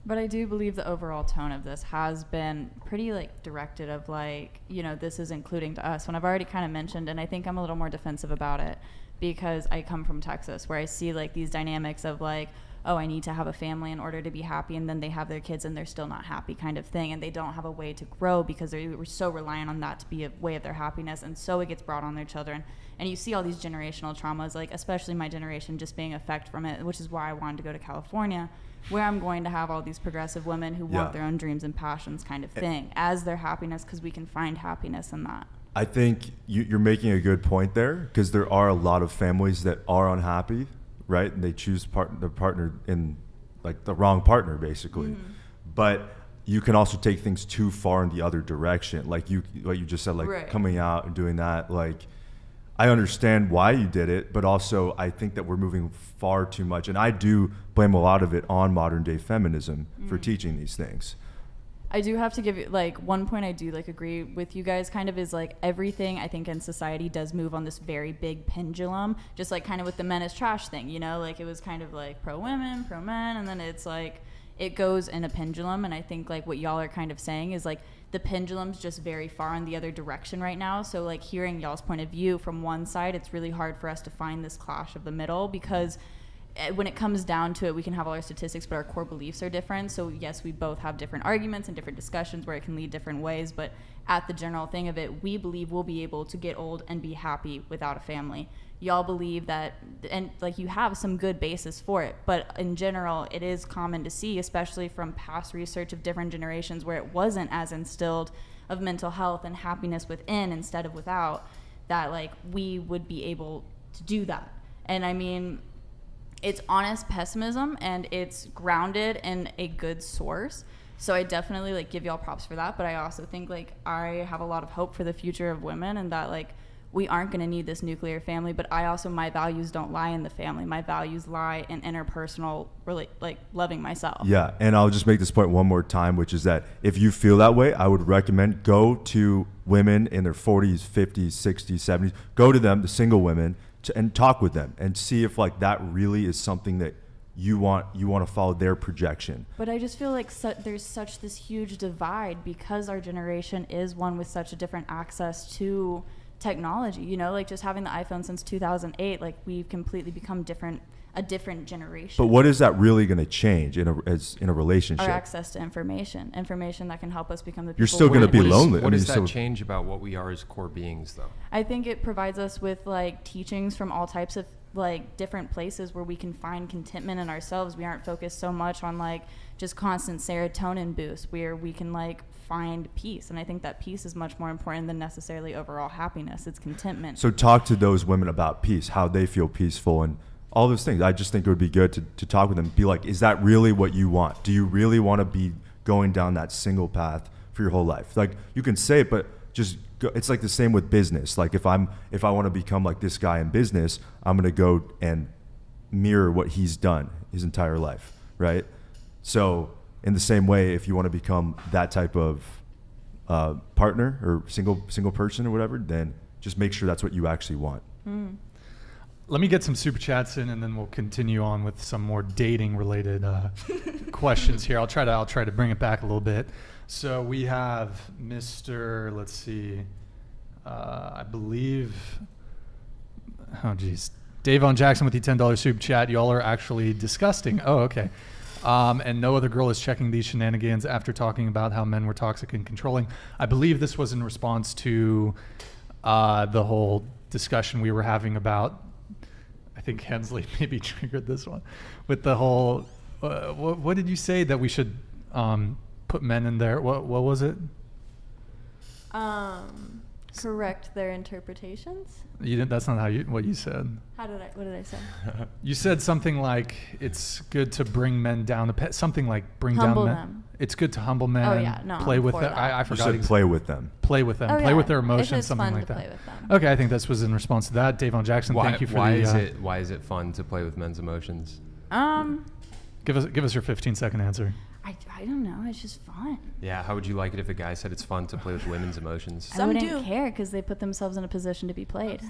But I do believe the overall tone of this has been pretty like directed of like, you know, this is including to us when I've already kind of mentioned, and I think I'm a little more defensive about it because I come from Texas where I see like these dynamics of like, oh, I need to have a family in order to be happy, and then they have their kids and they're still not happy kind of thing, and they don't have a way to grow because they were so reliant on that to be a way of their happiness, and so it gets brought on their children. And you see all these generational traumas, like especially my generation just being affected from it, which is why I wanted to go to California, where I'm going to have all these progressive women who want their own dreams and passions kind of thing as their happiness, because we can find happiness in that. I think you're making a good point there, because there are a lot of families that are unhappy, right? And they choose the partner in like the wrong partner, basically. Mm-hmm. But you can also take things too far in the other direction. Like you just said, like coming out and doing that. Like, I understand why you did it, but also I think that we're moving far too much. And I do blame a lot of it on modern day feminism for teaching these things. I do have to give you like one point I do like agree with you guys kind of is like everything I think in society does move on this very big pendulum, just like kind of with the men is trash thing, you know, like it was kind of like pro women, pro men, and then it's like it goes in a pendulum. And I think like what y'all are kind of saying is like the pendulum's just very far in the other direction right now. So like hearing y'all's point of view from one side, it's really hard for us to find this clash of the middle, because when it comes down to it, we can have all our statistics, but our core beliefs are different. So yes, we both have different arguments and different discussions where it can lead different ways, but at the general thing of it, we believe we'll be able to get old and be happy without a family. Y'all believe that, and like you have some good basis for it, but in general, it is common to see, especially from past research of different generations where it wasn't as instilled of mental health and happiness within instead of without, that like we would be able to do that. And I mean, it's honest pessimism and it's grounded in a good source. So I definitely like give y'all props for that. But I also think like I have a lot of hope for the future of women, and that like we aren't going to need this nuclear family. But I also, my values don't lie in the family. My values lie in interpersonal, really like loving myself. Yeah. And I'll just make this point one more time, which is that if you feel that way, I would recommend go to women in their 40s, 50s, 60s, 70s, go to them, the single women, and talk with them and see if like that really is something that you want to follow their projection. But I just feel like there's such this huge divide because our generation is one with such a different access to technology, you know, like just having the iPhone since 2008, like we've completely become a different generation. But what is that really going to change in a relationship? Our access to information that can help us become the people. You're still going to be lonely. What does that change about what we are as core beings, though? I think it provides us with like teachings from all types of like different places where we can find contentment in ourselves. We aren't focused so much on like just constant serotonin boost, where we can like find peace. And I think that peace is much more important than necessarily overall happiness. It's contentment. So talk to those women about peace, how they feel peaceful, and all those things. I just think it would be good to talk with them, be like, is that really what you want? Do you really want to be going down that single path for your whole life? Like, you can say it, but just go. It's like the same with business. Like if I want to become like this guy in business, I'm going to go and mirror what he's done his entire life, right? So in the same way, if you want to become that type of partner or single person or whatever, then just make sure that's what you actually want. Let me get some super chats in, and then we'll continue on with some more dating related questions here. I'll try to bring it back a little bit. So we have Mr. Let's see, I believe. Oh geez, Davon Jackson with the $10 super chat. Y'all are actually disgusting. Oh okay. And no other girl is checking these shenanigans after talking about how men were toxic and controlling. I believe this was in response to the whole discussion we were having about. I think Hensley maybe triggered this one with the whole. What did you say that we should put men in there? What was it? Correct their interpretations. You didn't. That's not what you said. What did I say? You said something like it's good to bring men down. Something like bring Humble down men. them. it's good to humble men. Oh, yeah, no, play I'm with for them. that. I You forgot. said play with them. Play with them. Oh, Play yeah. with their If emotions, it's something fun like to that. play with them. Okay, I think this was in response to that. Davon Jackson, Why, thank you for why the. is it fun to play with men's emotions? Give us your 15-second answer. I don't know. It's just fun. Yeah, how would you like it if a guy said it's fun to play with women's emotions? I wouldn't care because they put themselves in a position to be played.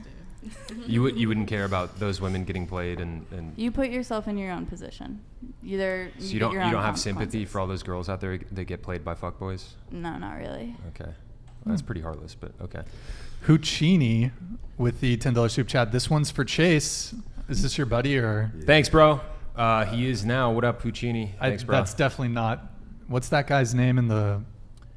You wouldn't care about those women getting played and You put yourself in your own position. Either so you don't have sympathy for all those girls out there that get played by fuckboys? No, not really. Okay. Well, that's pretty heartless, but okay. Huccini with the $10 soup chat. This one's for Chase. Is this your buddy or? Thanks, bro. He is now. What up, Puccini? Thanks, bro. That's definitely not. What's that guy's name in the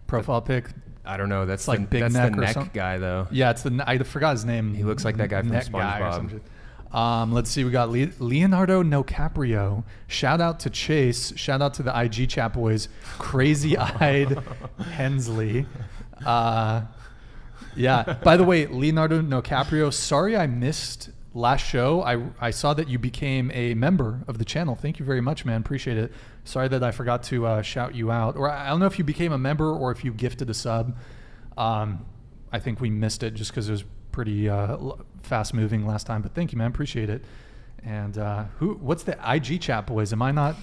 profile pic? I don't know. That's like the, Big that's Neck the or neck something. guy, though. Yeah, it's I forgot his name. He looks like that guy from Neck guy or some SpongeBob. shit. Let's see. We got Leonardo NoCaprio. Shout out to Chase. Shout out to the IG chat boys. Crazy-eyed Hensley. Yeah. By the way, Leonardo NoCaprio, sorry I missed last show. I saw that you became a member of the channel. Thank you very much, man. Appreciate it. Sorry that I forgot to shout you out. Or I don't know if you became a member or if you gifted a sub. I think we missed it just because it was pretty fast moving last time. But thank you, man. Appreciate it. And what's the IG chat, boys? Am I not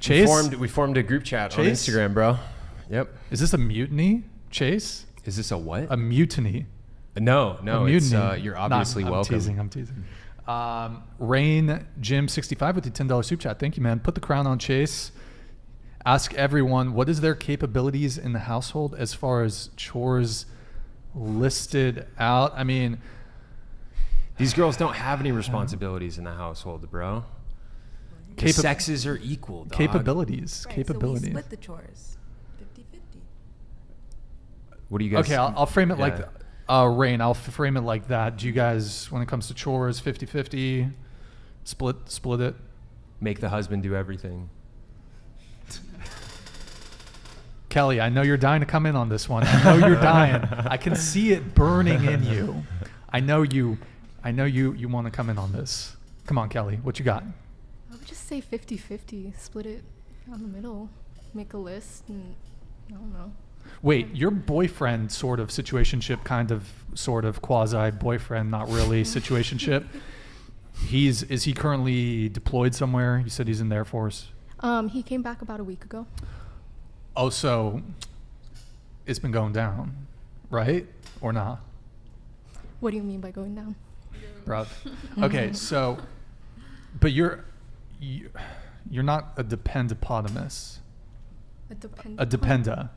Chase? We formed a group chat on Chase? Instagram, bro. Yep. Is this a mutiny, Chase? Is this a what? A mutiny. No, A it's mutiny. you're obviously welcome. I'm teasing. Rain Jim 65 with the $10 soup chat. Thank you, man. Put the crown on Chase. Ask everyone what is their capabilities in the household as far as chores listed out. I mean, these girls don't have any responsibilities in the household, bro. The sexes are equal, dog. Capabilities. Right, Capabilities. So we split the chores 50-50. What do you guys? Okay, I'll frame it like Yeah. Rain, I'll frame it like that. Do you guys, when it comes to chores, 50-50, split it? Make the husband do everything. Kelly, I know you're dying to come in on this one. I know you're dying. I can see it burning in you. I know you want to come in on this. Come on, Kelly. What you got? I would just say 50-50. Split it down the middle. Make a list and I don't know. Wait, your boyfriend sort of situationship, kind of, sort of quasi boyfriend, not really situationship. Is he currently deployed somewhere? You said he's in the Air Force. He came back about a week ago. Oh, so it's been going down, right? Or not? What do you mean by going down? Bruv. Okay, so, but you're not a dependopotamus. A depend. A dependa.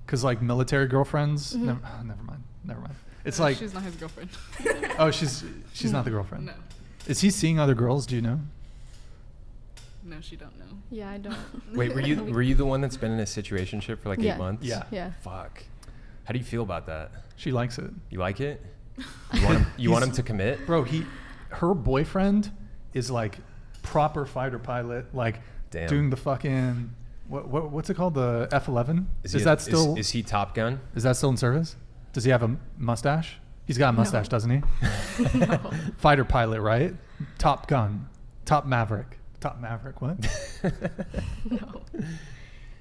Because like military girlfriends, never mind. It's like she's not his girlfriend. Oh, she's not the girlfriend. No. Is he seeing other girls? Do you know? No, she don't know. Yeah, I don't. Wait, were you the one that's been in a situationship for like 8 months? Yeah. Fuck. How do you feel about that? She likes it. You like it? You want him to commit? Bro, her boyfriend is like proper fighter pilot, like Damn. doing the fucking what's it called, the F-11? Is he Top Gun? Is that still in service? Does he have a mustache? He's got a mustache, doesn't he? No. Fighter pilot, right? Top Gun, Top Maverick, what? No.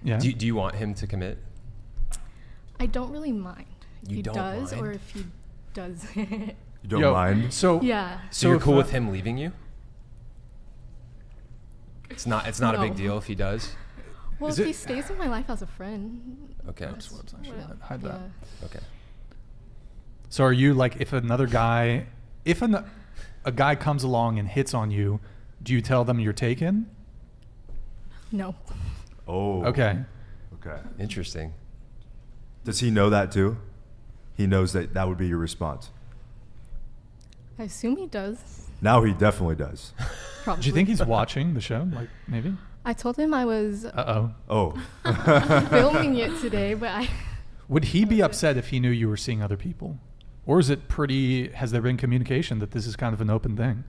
Yeah. Do you want him to commit? I don't really mind if You he don't does mind? or if he doesn't. You don't mind? So yeah. So you're if, cool with him leaving you? It's not a big No. deal if he does. Well, Is if it- he stays in my life as a friend. Okay. that's hide that. yeah. Okay. So are you like, if another guy, a guy comes along and hits on you, do you tell them you're taken? No. Oh. Okay. Okay. Interesting. Does he know that too? He knows that would be your response. I assume he does. Now he definitely does. Probably. Do you think he's watching the show? Like, maybe? I told him I was Oh. filming it today, but Would he be upset if he knew you were seeing other people? Or is it has there been communication that this is kind of an open thing?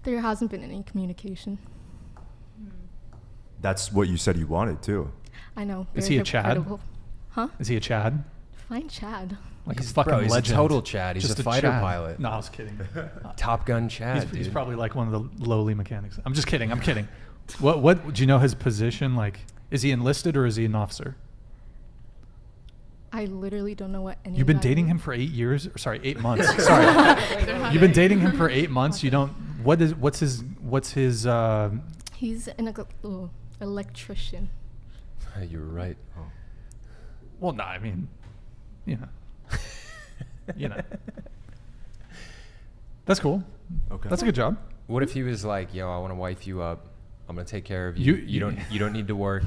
there hasn't been any communication. That's what you said you wanted too. I know. Is very he a Chad? hypocritical. Huh? Is he a Chad? Fine Chad. Like He's- a fucking bro, he's a legend. total Chad. He's Just a fighter Chad. pilot. No, I was kidding. Top Gun Chad, He's probably like one of the lowly mechanics. I'm just kidding. What do you know his position? Like, Is he enlisted or is he an officer? I literally don't know what any. You've been dating him for 8 years? Sorry, 8 months. Sorry. You've been dating him for 8 months. You don't. What's his? He's an electrician. You were right. Oh. Well, no, I mean, you know. That's cool. Okay. That's a good job. What if he was like, "Yo, I want to wife you up. I'm gonna take care of you. You don't need to work.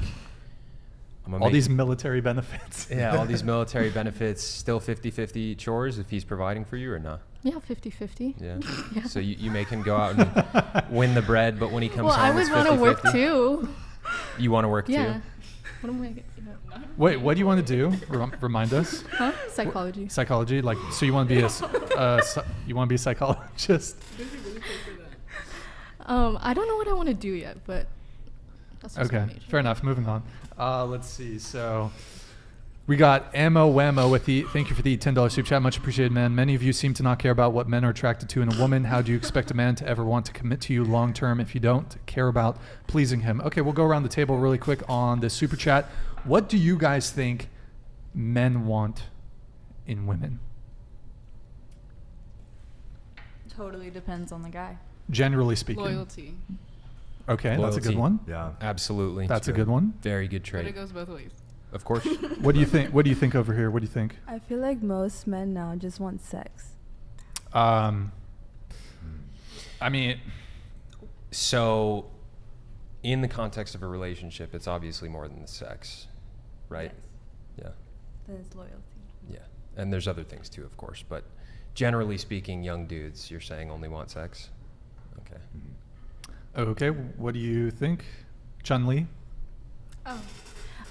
I'm gonna all these military benefits." Yeah, all these military benefits. Still 50-50 chores if he's providing for you or not. Yeah, 50-50. Yeah. Yeah. So you make him go out and win the bread, but when he comes home, I would want to work too. You want to work too? Yeah. What am I? Wait, what do you want to do? Remind us. Huh? Psychology. Psychology, like, so you want to be a psychologist? I don't know what I want to do yet, but that's just my Okay, major. fair enough. Moving on. Let's see. So we got Ammo Whammo with the thank you for the $10 super chat. Much appreciated, man. Many of you seem to not care about what men are attracted to in a woman. How do you expect a man to ever want to commit to you long term if you don't care about pleasing him? Okay, we'll go around the table really quick on the super chat. What do you guys think men want in women? Totally depends on the guy. Generally speaking. Loyalty. Okay, Loyalty. that's a good one. Yeah, absolutely. That's a good one. Very good But trait. it goes both ways. Of course. What do you think? What do you think over here? What do you think? I feel like most men now just want sex. I mean, so in the context of a relationship, it's obviously more than the sex, right? Yes. Yeah. There's loyalty. Yeah. And there's other things too, of course, but generally speaking, young dudes, you're saying only want sex? Okay. Okay, what do you think, Chun-Li?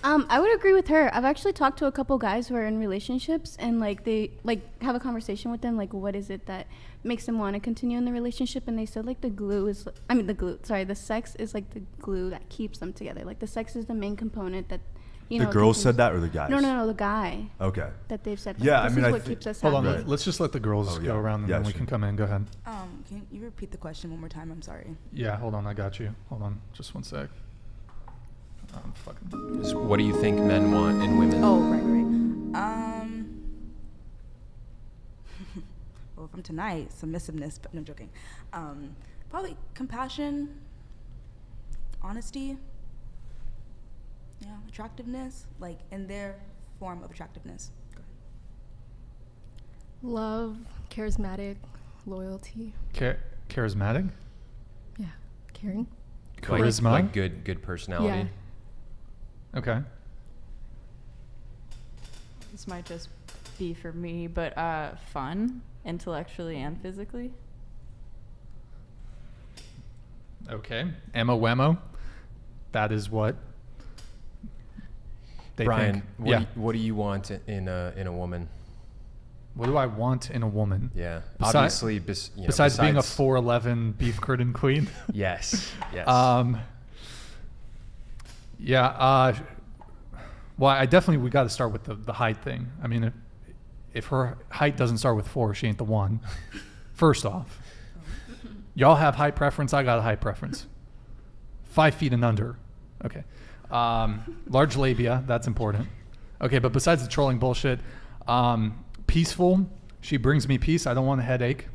I would agree with her. I've actually talked to a couple guys who are in relationships, and like they like have a conversation with them, like what is it that makes them want to continue in the relationship, and they said like the sex is like the glue that keeps them together. Like the sex is the main component that, you know. The girls said that, or the guys? No, the guy. Okay. That they've said. Yeah, this I mean, is what keeps us happy. Hold on, let's just let the girls go around, and then we can come in. Go ahead. Can you repeat the question one more time? I'm sorry. Yeah, hold on, I got you. Hold on, just one sec. I'm fucking. So what do you think men want in women? Oh, right. Well, from tonight, submissiveness, but no, I'm joking. Probably compassion, honesty, yeah, attractiveness, like in their form of attractiveness. Go ahead. Love, charismatic, loyalty. Charismatic? Yeah, caring. Charisma? Like good personality. Yeah. Okay. This might just be for me, but fun, intellectually and physically. Okay. Ammo Whammo. That is what they Brian, think. What do you want in a woman? What do I want in a woman? Yeah. Obviously, besides being a 4'11" beef curtain queen. Yes. Yes. Yeah. Well, we got to start with the height thing. I mean, if her height doesn't start with 4, she ain't the one. First off, y'all have height preference. I got a height preference. 5 feet and under. Okay. Large labia. That's important. Okay, but besides the trolling bullshit, peaceful. She brings me peace. I don't want a headache.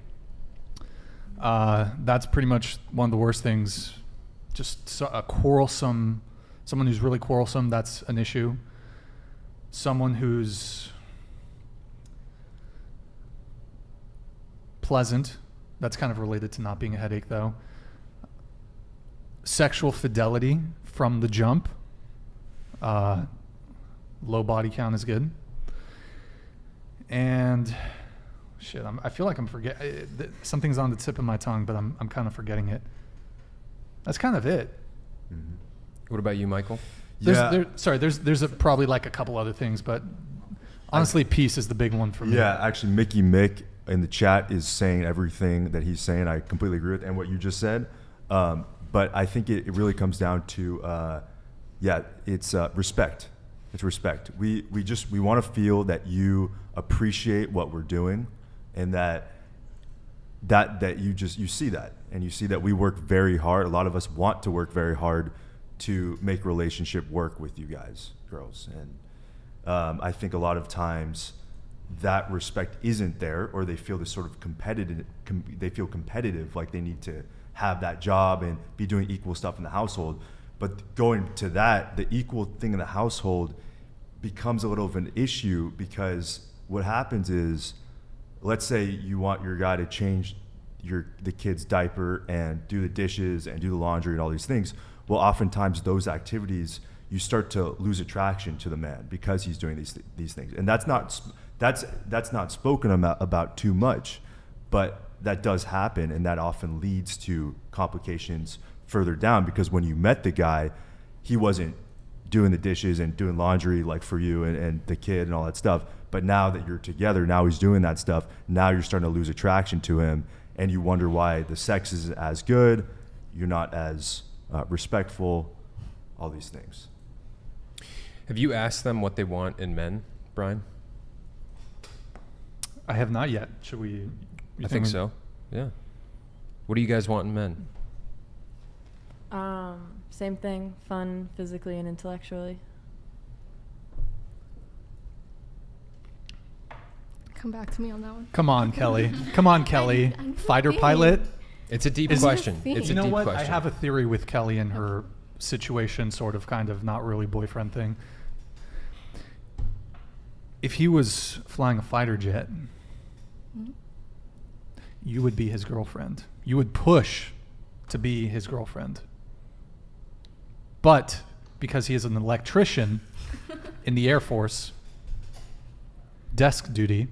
That's pretty much one of the worst things. Just a quarrelsome, someone who's really quarrelsome. That's an issue. Someone who's pleasant. That's kind of related to not being a headache, though. Sexual fidelity from the jump. Low body count is good. And shit, I feel like I'm forgetting. Something's on the tip of my tongue, but I'm kind of forgetting it. That's kind of it. Mm-hmm. What about you, Michael? There's probably like a couple other things, but honestly, peace is the big one for me. Yeah, actually, Mickey Mick in the chat is saying everything that he's saying. I completely agree with, and what you just said. But I think it really comes down to, it's respect. It's respect. We want to feel that you appreciate what we're doing, and that you see that, and you see that we work very hard. A lot of us want to work very hard to make a relationship work with you guys, girls. And I think a lot of times that respect isn't there, or they feel this sort of competitive, like they need to have that job and be doing equal stuff in the household. But going to that, the equal thing in the household becomes a little of an issue, because what happens is, let's say you want your guy to change the kid's diaper and do the dishes and do the laundry and all these things. Well, oftentimes those activities, you start to lose attraction to the man because he's doing these things. And that's not spoken about too much, but that does happen, and that often leads to complications further down, because when you met the guy, he wasn't doing the dishes and doing laundry like for you and the kid and all that stuff. But now that you're together, now he's doing that stuff. Now you're starting to lose attraction to him, and you wonder why the sex isn't as good, you're not as respectful, all these things. Have you asked them what they want in men, Brian? I have not yet. Should we? I think so. Yeah. What do you guys want in men? Same thing, fun physically and intellectually. Come back to me on that one. Come on, Kelly. Come on, Kelly. Fighter pilot. It's a deep question. It's a you know deep what? question. I have a theory with Kelly and her situation, sort of, kind of, not really boyfriend thing. If he was flying a fighter jet, you would be his girlfriend. You would push to be his girlfriend. But because he is an electrician in the Air Force, desk duty,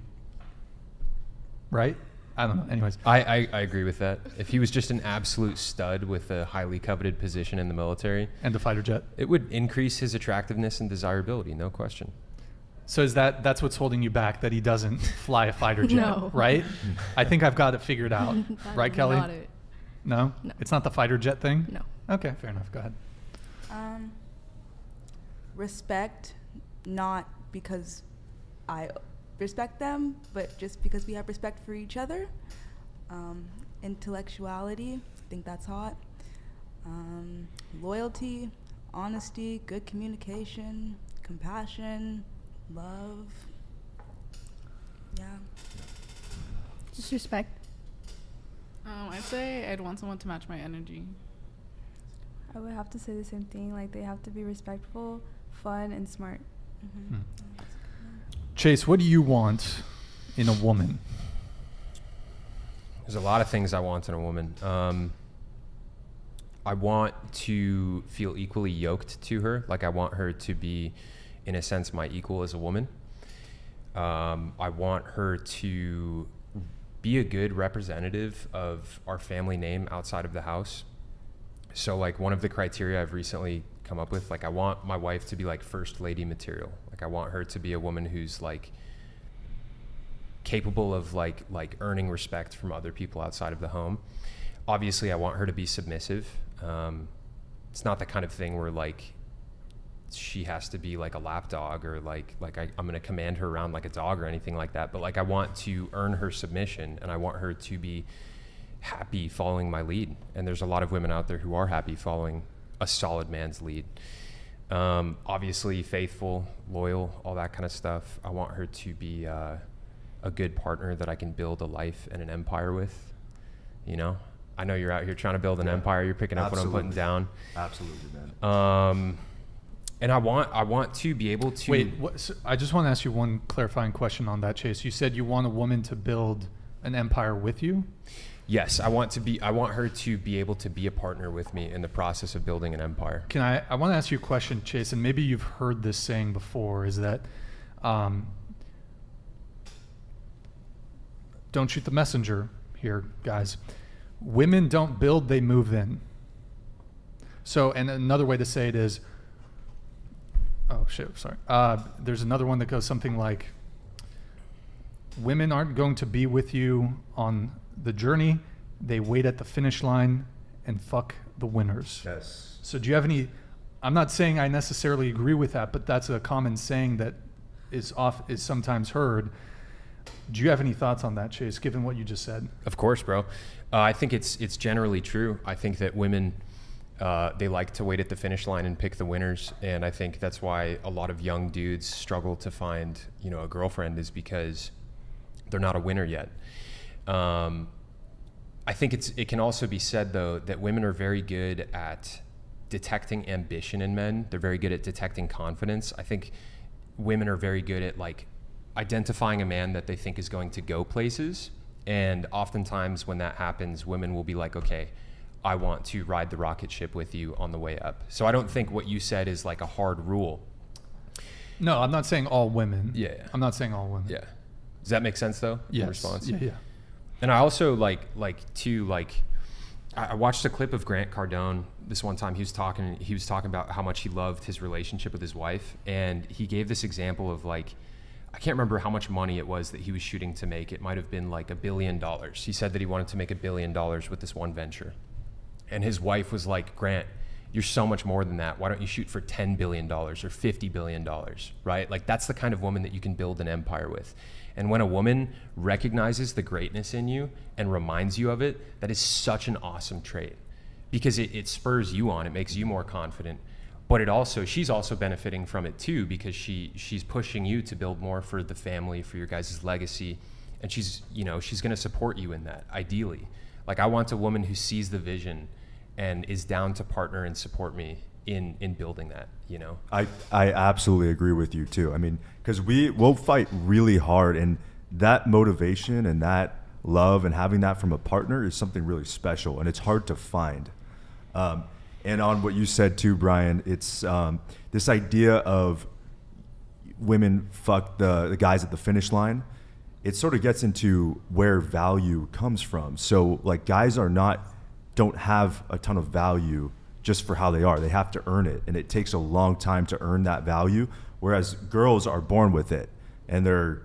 right? I don't know. Anyways. I agree with that. If he was just an absolute stud with a highly coveted position in the military. And a fighter jet. It would increase his attractiveness and desirability, no question. So is that's what's holding you back, that he doesn't fly a fighter jet, No. right? I think I've got it figured out. Right, Kelly? Not it. No? No. It's not the fighter jet thing? No. Okay, fair enough. Go ahead. Respect, not because I respect them, but just because we have respect for each other. Intellectuality, I think that's hot. Loyalty, honesty, good communication, compassion, love. Yeah. Just respect. I'd say I'd want someone to match my energy. I would have to say the same thing. Like, they have to be respectful, fun, and smart. Hmm. Chase, what do you want in a woman? There's a lot of things I want in a woman. I want to feel equally yoked to her. Like, I want her to be, in a sense, my equal as a woman. I want her to be a good representative of our family name outside of the house. So, like, one of the criteria I've recently come up with, like, I want my wife to be like first lady material. Like, I want her to be a woman who's like capable of like earning respect from other people outside of the home. Obviously, I want her to be submissive. It's not the kind of thing where like she has to be like a lapdog, or like I'm gonna command her around like a dog or anything like that. But like, I want to earn her submission, and I want her to be happy following my lead. And there's a lot of women out there who are happy following a solid man's lead. Obviously faithful, loyal, all that kind of stuff. I want her to be a good partner that I can build a life and an empire with. You know, I know you're out here trying to build an empire. You're picking up what I'm putting down. Absolutely, man. And I want to be able to. Wait, so I just want to ask you one clarifying question on that, Chase. You said you want a woman to build an empire with you? Yes, I want her to be able to be a partner with me in the process of building an empire. I want to ask you a question, Chase, and maybe you've heard this saying before, is that don't shoot the messenger here, guys. Women don't build, they move in. So, and another way to say it is, oh shit, sorry. There's another one that goes something like, women aren't going to be with you on the journey, they wait at the finish line and fuck the winners. Yes. So do you have any, I'm not saying I necessarily agree with that, but that's a common saying that is sometimes heard. Do you have any thoughts on that, Chase, given what you just said? Of course, bro. I think it's generally true. I think that women They like to wait at the finish line and pick the winners. And I think that's why a lot of young dudes struggle to find, a girlfriend, is because they're not a winner yet. I think it can also be said, though, that women are very good at detecting ambition in men. They're very good at detecting confidence. I think women are very good at like identifying a man that they think is going to go places. And oftentimes when that happens, women will be like, okay, I want to ride the rocket ship with you on the way up. So I don't think what you said is like a hard rule. No, I'm not saying all women. Yeah. I'm not saying all women. Yeah. Does that make sense though? Yes. In response? Yeah. And I also I watched a clip of Grant Cardone this one time. He was talking about how much he loved his relationship with his wife. And he gave this example of like, I can't remember how much money it was that he was shooting to make. It might've been like $1 billion. He said that he wanted to make $1 billion with this one venture. And his wife was like, Grant, you're so much more than that. Why don't you shoot for $10 billion or $50 billion, right? Like that's the kind of woman that you can build an empire with. And when a woman recognizes the greatness in you and reminds you of it, that is such an awesome trait, because it spurs you on, it makes you more confident. But she's also benefiting from it too, because she's pushing you to build more for the family, for your guys' legacy. And she's going to support you in that, ideally. Like I want a woman who sees the vision and is down to partner and support me in building that, I absolutely agree with you too. I mean, because we'll fight really hard, and that motivation and that love and having that from a partner is something really special, and it's hard to find. And on what you said too, Brian, it's this idea of women fuck the guys at the finish line. It sort of gets into where value comes from. So like guys don't have a ton of value just for how they are. They have to earn it, and it takes a long time to earn that value, whereas girls are born with it, and they're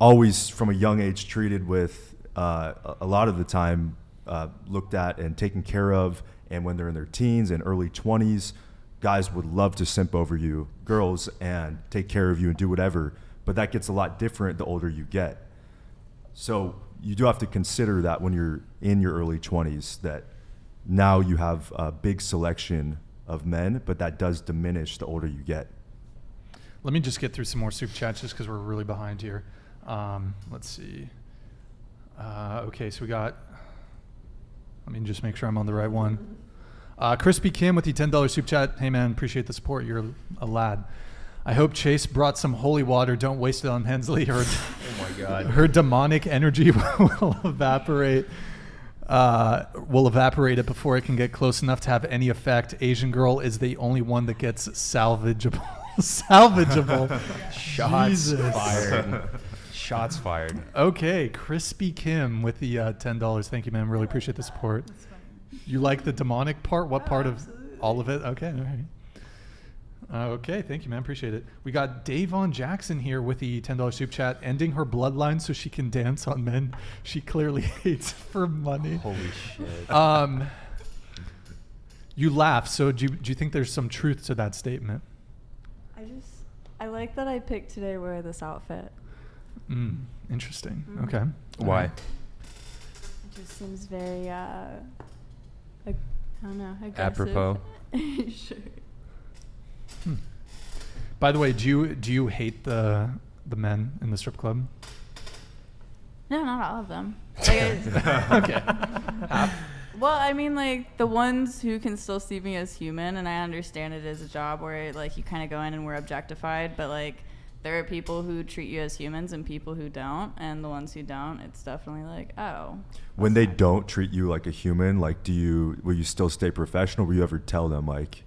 always from a young age treated with a lot of the time looked at and taken care of. And when they're in their teens and early 20s, guys would love to simp over you, girls, and take care of you and do whatever, but that gets a lot different the older you get. So you do have to consider that when you're in your early 20s, that now you have a big selection of men, but that does diminish the older you get. Let me just get through some more super chats just because we're really behind here. Let's see. Okay, so we got, let me just make sure I'm on the right one. Crispy Kim with the $10 super chat. Hey man, appreciate the support. You're a lad. I hope Chase brought some holy water. Don't waste it on Hensley. Oh my God. Her demonic energy will evaporate. Will evaporate it before it can get close enough to have any effect. Asian girl is the only one that gets salvageable. Salvageable. Shots fired. Shots fired. Okay, Crispy Kim with the $10. Thank you, man. Really appreciate the support. You like the demonic part? What part of all of it? Okay, all right. Okay, thank you, man. Appreciate it. We got Davon Jackson here with the $10 super chat, ending her bloodline so she can dance on men she clearly hates for money. Holy shit. You laugh, so do you think there's some truth to that statement? I like that I picked today to wear this outfit. Interesting. Mm-hmm. Okay. Why? It just seems very, I don't know, aggressive. Apropos. Sure. By the way, do you hate the men in the strip club? No, not all of them. Okay. Well, I mean, like, the ones who can still see me as human, and I understand it as a job where, like, you kind of go in and we're objectified, but, like, there are people who treat you as humans and people who don't, and the ones who don't, it's definitely like, oh. When they don't treat you like a human, like, will you still stay professional? Will you ever tell them, like,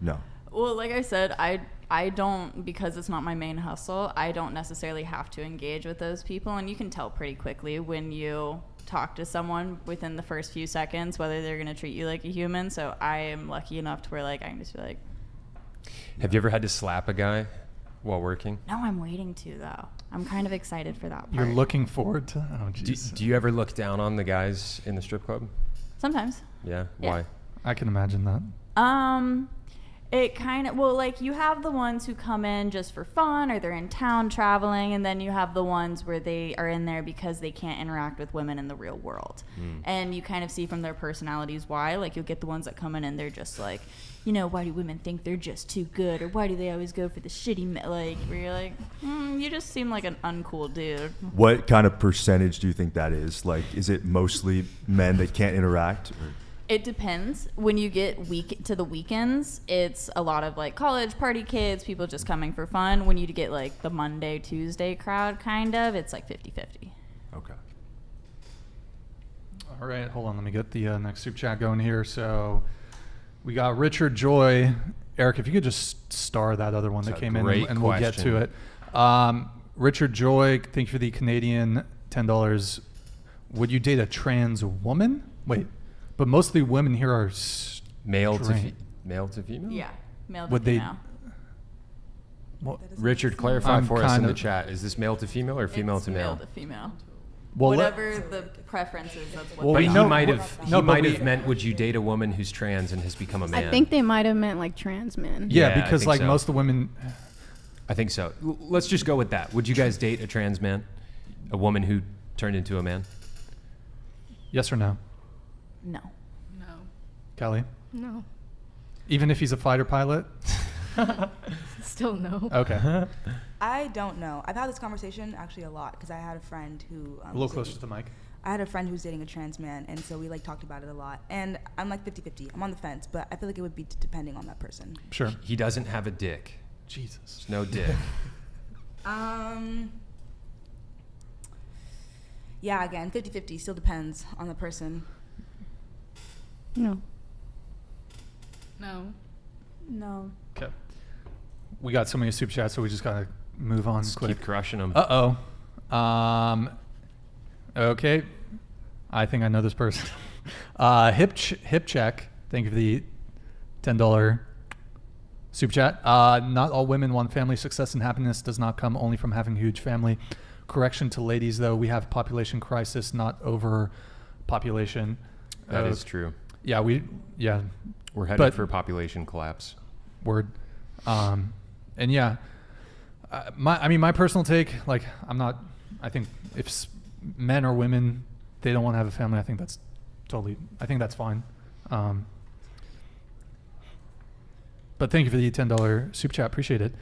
no? Well, like I said, I don't, because it's not my main hustle, I don't necessarily have to engage with those people, and you can tell pretty quickly when you talk to someone within the first few seconds whether they're going to treat you like a human. So I am lucky enough to where, like, I can just be like. Have you ever had to slap a guy while working? No, I'm waiting to, though. I'm kind of excited for that part. You're looking forward to? Oh, jeez. Do you ever look down on the guys in the strip club? Sometimes. Yeah? Yeah. Why? I can imagine that. It kind of, well, like you have the ones who come in just for fun or they're in town traveling, and then you have the ones where they are in there because they can't interact with women in the real world. And you kind of see from their personalities why. Like you'll get the ones that come in and they're just like, you know, why do women think they're just too good, or why do they always go for the shitty like, where you're like, you just seem like an uncool dude. What kind of percentage do you think that is? Like, is it mostly men that can't interact? Or? It depends. When you get to the weekends, it's a lot of like college party kids, people just coming for fun. When you get like the Monday, Tuesday crowd, kind of, it's like 50-50. Okay. All right, hold on. Let me get the next super chat going here. So we got Richard Joy. Eric, if you could just star that other one that came in, and we'll get to it. Richard Joy, thank you for the Canadian $10. Would you date a trans woman? Wait. But mostly women here are male to female. Yeah, male to Would female. Richard, clarify for us in the chat. Is this male to female or female to male? Male to female. Well, whatever the preference is, that's what. Well, they he are. might have meant, would you date a woman who's trans and has become a man? I think they might have meant like trans men. Yeah, because like most of the women. I think so. Let's just go with that. Would you guys date a trans man, a woman who turned into a man? Yes or no? No. No. Kelly? No. Even if he's a fighter pilot? Still no. Okay. I don't know. I've had this conversation actually a lot because I had a friend who. A little closer to the mic. I had a friend who was dating a trans man, and so we like talked about it a lot. And I'm like 50-50. I'm on the fence, but I feel like it would be depending on that person. Sure. He doesn't have a dick. Jesus. There's no dick. Yeah, again, 50-50. Still depends on the person. No. No. No. Okay. We got so many super chats, so we just gotta move on quick. Keep crushing them. Okay. I think I know this person. Hip check. Thank you for the $10 super chat. Not all women want family success, and happiness does not come only from having a huge family. Correction to ladies, though, we have population crisis, not overpopulation. That is true. Yeah, we're headed for population collapse. Word. And yeah, my personal take, like, I think if men or women, they don't want to have a family, I think that's fine. But thank you for the $10 super chat. Appreciate it.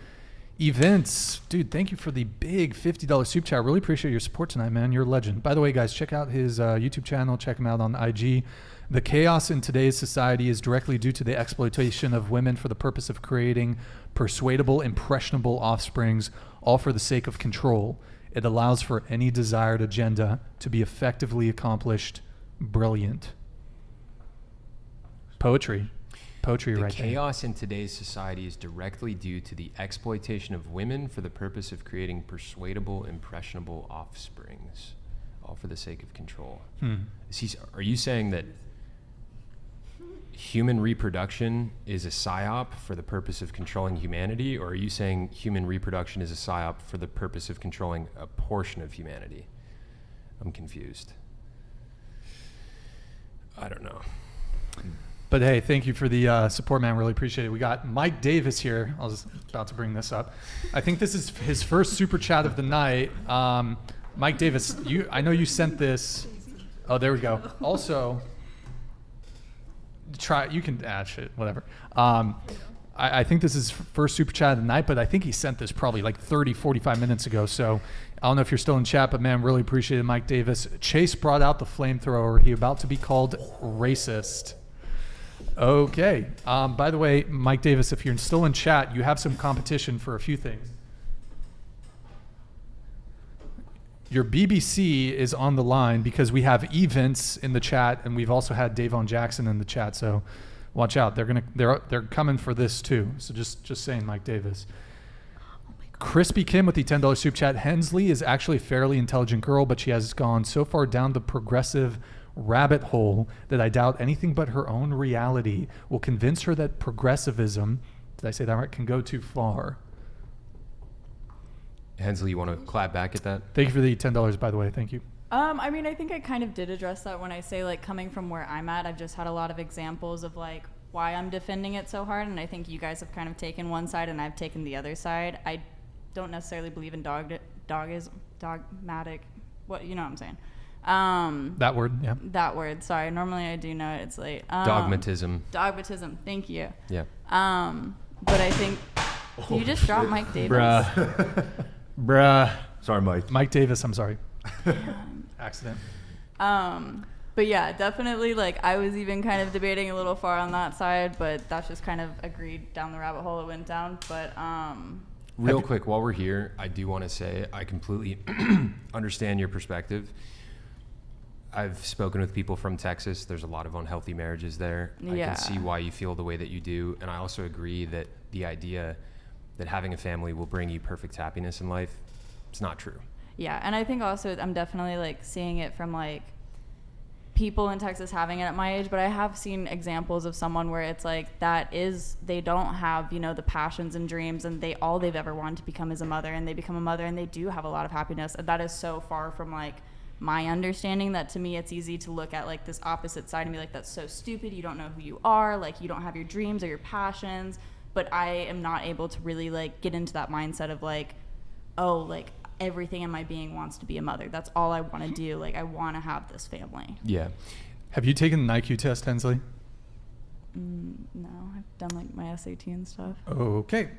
Events, dude, thank you for the big $50 super chat. Really appreciate your support tonight, man. You're a legend. By the way, guys, check out his YouTube channel. Check him out on IG. The chaos in today's society is directly due to the exploitation of women for the purpose of creating persuadable, impressionable offsprings, all for the sake of control. It allows for any desired agenda to be effectively accomplished. Brilliant. Poetry right there. The chaos in today's society is directly due to the exploitation of women for the purpose of creating persuadable, impressionable offsprings, all for the sake of control. Are you saying that human reproduction is a psyop for the purpose of controlling humanity, or are you saying human reproduction is a psyop for the purpose of controlling a portion of humanity? I'm confused. I don't know. But hey, thank you for the support, man. Really appreciate it. We got Mike Davis here. I was about to bring this up. I think this is his first super chat of the night. Mike Davis, I know you sent this. Oh, there we go. Also, you can add shit, whatever. I think this is first super chat of the night, but I think he sent this probably like 30, 45 minutes ago. So I don't know if you're still in chat, but man, really appreciate it, Mike Davis. Chase brought out the flamethrower. He about to be called racist. Okay. By the way, Mike Davis, if you're still in chat, you have some competition for a few things. Your BBC is on the line because we have events in the chat, and we've also had Davon Jackson in the chat. So watch out. They're coming for this too. So just saying, Mike Davis. Crispy Kim with the $10 super chat. Hensley is actually a fairly intelligent girl, but she has gone so far down the progressive rabbit hole that I doubt anything but her own reality will convince her that progressivism, did I say that right, can go too far. Hensley, you want to clap back at that? Thank you for the $10, by the way. Thank you. I mean, I think I kind of did address that when I say, like, coming from where I'm at, I've just had a lot of examples of, like, why I'm defending it so hard, and I think you guys have kind of taken one side and I've taken the other side. I don't necessarily believe in dogmatic. What, you know what I'm saying? That word, yeah. That word. Sorry. Normally I do know it. It's late. Dogmatism. Dogmatism. Thank you. Yeah. But I think you just dropped Mike Davis. Bruh. Sorry, Mike. Mike Davis. I'm sorry. Accident. But yeah, definitely, like, I was even kind of debating a little far on that side, but that's just kind of agreed down the rabbit hole it went down. But real quick, while we're here, I do want to say I completely understand your perspective. I've spoken with people from Texas. There's a lot of unhealthy marriages there. Yeah. I can see why you feel the way that you do. And I also agree that the idea that having a family will bring you perfect happiness in life, it's not true. Yeah, and I think also I'm definitely, like, seeing it from, like, people in Texas having it at my age, but I have seen examples of someone where it's like they don't have, you know, the passions and dreams, and all they've ever wanted to become is a mother, and they become a mother and they do have a lot of happiness. And that is so far from, like, my understanding that to me it's easy to look at, like, this opposite side and be like, that's so stupid, you don't know who you are, like, you don't have your dreams or your passions. But I am not able to really, like, get into that mindset of, like, oh, like, everything in my being wants to be a mother. That's all I want to do. Like, I want to have this family. Yeah. Have you taken an IQ test, Hensley? No, I've done, like, my SAT and stuff. Okay.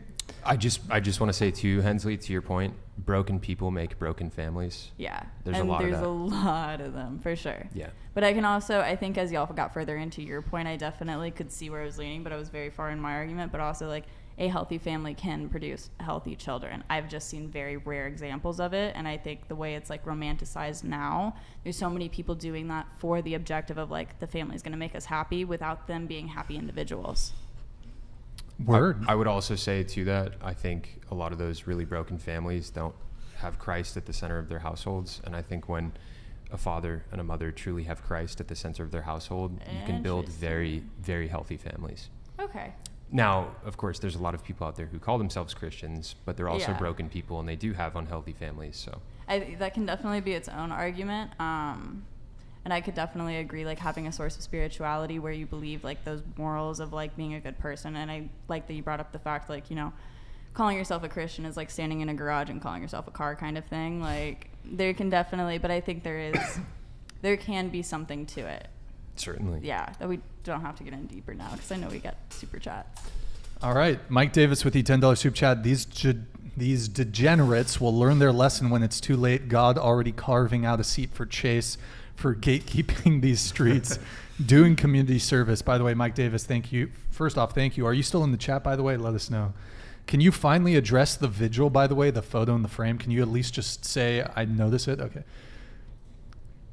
I just want to say too, Hensley, to your point, broken people make broken families. Yeah. There's a lot of there's that. a lot of them, for sure. Yeah. But I can also, I think as y'all got further into your point, I definitely could see where I was leaning, but I was very far in my argument. But also, like, a healthy family can produce healthy children. I've just seen very rare examples of it, and I think the way it's, like, romanticized now, there's so many people doing that for the objective of, like, the family's going to make us happy without them being happy individuals. Word. I would also say to that, I think a lot of those really broken families don't have Christ at the center of their households, and I think when a father and a mother truly have Christ at the center of their household, you can build very, very healthy families. Okay. Now, of course, there's a lot of people out there who call themselves Christians, but they're also Yeah. broken people, and they do have unhealthy families. So That can definitely be its own argument. And I could definitely agree, like, having a source of spirituality where you believe, like, those morals of, like, being a good person. And I like that you brought up the fact, like, you know, calling yourself a Christian is like standing in a garage and calling yourself a car kind of thing. Like, there can definitely, but I think there can be something to it. certainly. Yeah, that we don't have to get in deeper now because I know we got super chats. All right. Mike Davis with the $10 super chat. These degenerates will learn their lesson when it's too late. God already carving out a seat for Chase for gatekeeping these streets, doing community service. By the way, Mike Davis, thank you. First off, thank you. Are you still in the chat, by the way? Let us know. Can you finally address the vigil, by the way, the photo in the frame? Can you at least just say, I notice it? Okay.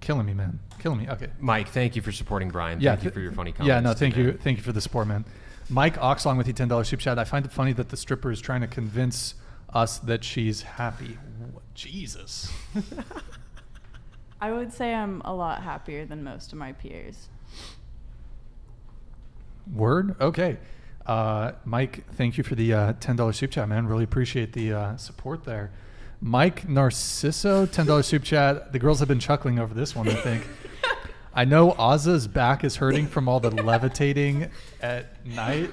Killing me, man. Killing me. Okay. Mike, thank you for supporting Brian. Yeah, Thank you for your funny comments. Yeah, no, thank today. you. Thank you for the support, man. Mike Oxlong with the $10 super chat. I find it funny that the stripper is trying to convince us that she's happy. Jesus. I would say I'm a lot happier than most of my peers. Word? Okay. Mike, thank you for the $10 super chat, man. Really appreciate the support there. Mike Narciso, $10 super chat. The girls have been chuckling over this one, I think. I know Ozza's back is hurting from all the levitating at night.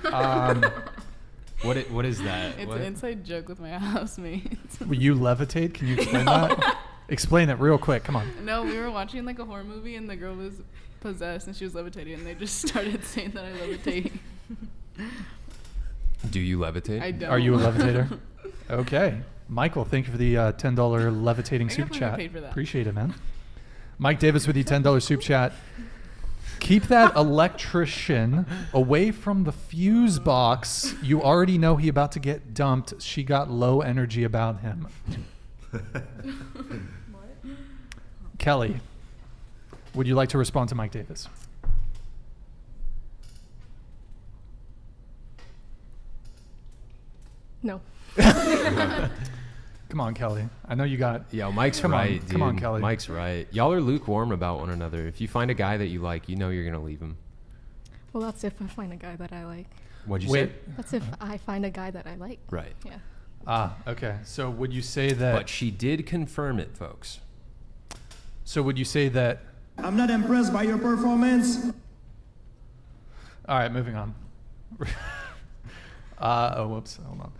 What is that? It's What? an inside joke with my housemates. Will you levitate? Can you explain that? Explain it real quick. Come on. No, we were watching like a horror movie and the girl was possessed and she was levitating and they just started saying that I levitate. Do you levitate? I don't. Are you a levitator? Okay. Michael, thank you for the $10 levitating I super definitely chat. paid for that. Appreciate it, man. Mike Davis with the $10 super chat. Keep that electrician away from the fuse box. You already know he about to get dumped. She got low energy about him. Kelly, would you like to respond to Mike Davis? No. Come on, Kelly. I know you got... Yo, Mike's Come on. right, dude. Come on, Kelly. Mike's right. Y'all are lukewarm about one another. If you find a guy that you like, you know you're going to leave him. Well, that's if I find a guy that I like. What'd you Wait. say? That's if I find a guy that I like. Right. Yeah. Ah, okay. So would you say that... But she did confirm it, folks. So would you say that... I'm not impressed by your performance. All right, moving on. Whoops. Hold on.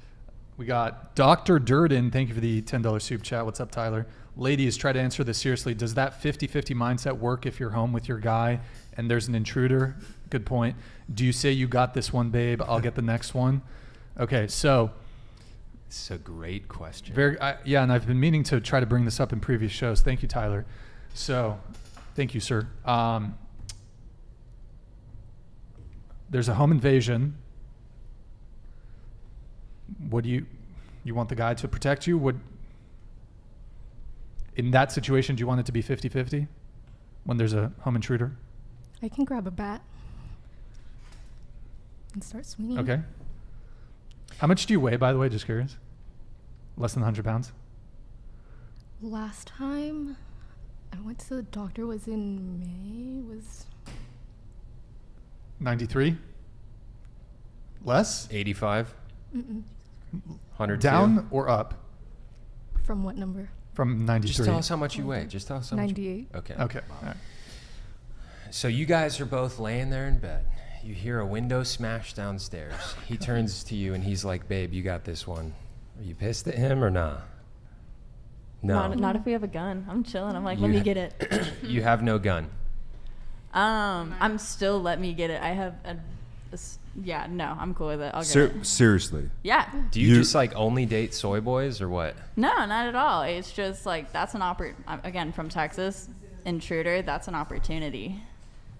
We got Dr. Durden. Thank you for the $10 soup chat. What's up, Tyler? Ladies, try to answer this seriously. Does that 50-50 mindset work if you're home with your guy and there's an intruder? Good point. Do you say you got this one, babe? I'll get the next one. Okay, so. It's a great question. Yeah, and I've been meaning to try to bring this up in previous shows. Thank you, Tyler. So, thank you, sir. There's a home invasion. What do you want the guy to protect you? In that situation, do you want it to be 50-50 when there's a home intruder? I can grab a bat and start swinging. Okay. How much do you weigh, by the way? Just curious. Less than 100 pounds? Last time I went to the doctor was in May. Was 93? Less? 85? 102? Down or up? From what number? From 93. Just tell us how much you weigh. Just tell us how 98. much. Okay. Okay. All right. So you guys are both laying there in bed. You hear a window smash downstairs. He turns to you and he's like, babe, you got this one. Are you pissed at him or nah? No. Not if we have a gun. I'm chilling. I'm like, let me get it. You have no gun. I'm still let me get it. I have yeah, no, I'm cool with it. I'll get it. Seriously. Yeah. Do you just like only date soy boys or what? No, not at all. It's just like that's an again, from Texas, intruder, that's an opportunity.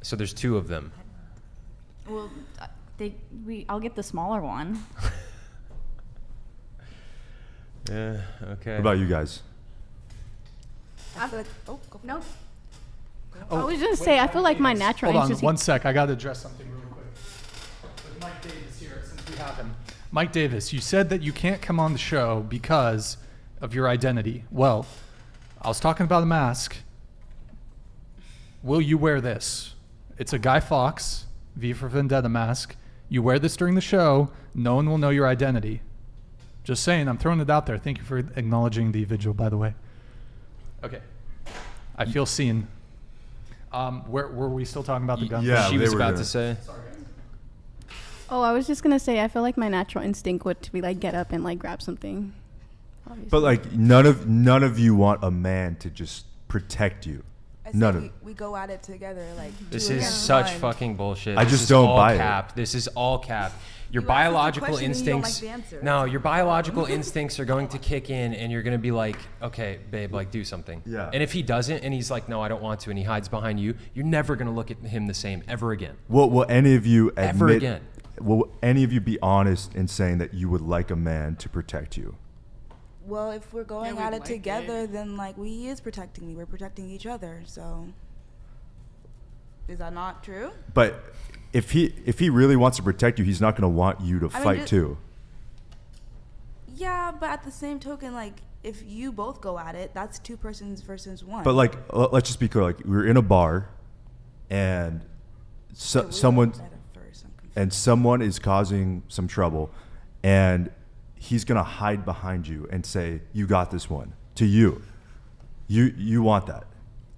So there's two of them. Well, I'll get the smaller one. Yeah, okay. What about you guys? I feel like, no. I was just say I feel like my natural Hold on instinct. one sec. I got to address something really quick. With Mike Davis here, since we have him. Mike Davis, you said that you can't come on the show because of your identity. Well, I was talking about a mask. Will you wear this? It's a Guy Fawkes V for Vendetta mask. You wear this during the show, no one will know your identity. Just saying, I'm throwing it out there. Thank you for acknowledging the vigil, by the way. Okay. I feel seen. Were we still talking about the gun? Yeah, she was about to say. Oh, I was just gonna say I feel like my natural instinct would to be like get up and like grab something. Obviously. But like none of you want a man to just protect you. None of we go at it together. Like This two is against such one. fucking bullshit. I This just is don't all buy it. cap. This is all cap. Your You ask us a biological question and you don't like instincts. the answer. No, your biological instincts are going to kick in, and you're going to be like, okay, babe, like do something. Yeah. And if he doesn't, and he's like, no, I don't want to, and he hides behind you, you're never going to look at him the same ever again. Will any of you admit? Ever again. Will any of you be honest in saying that you would like a man to protect you? Well, if we're going Yeah, at we it like together, it. then like he is protecting me. We're protecting each other. So is that not true? But if he really wants to protect you, he's not going to want you to mean, fight too. Yeah, but at the same token, like if you both go at it, that's two persons versus one. But like, let's just be clear. Like, we're in a bar, and someone is causing some trouble, and he's gonna hide behind you and say, "You got this one." To you, you want that.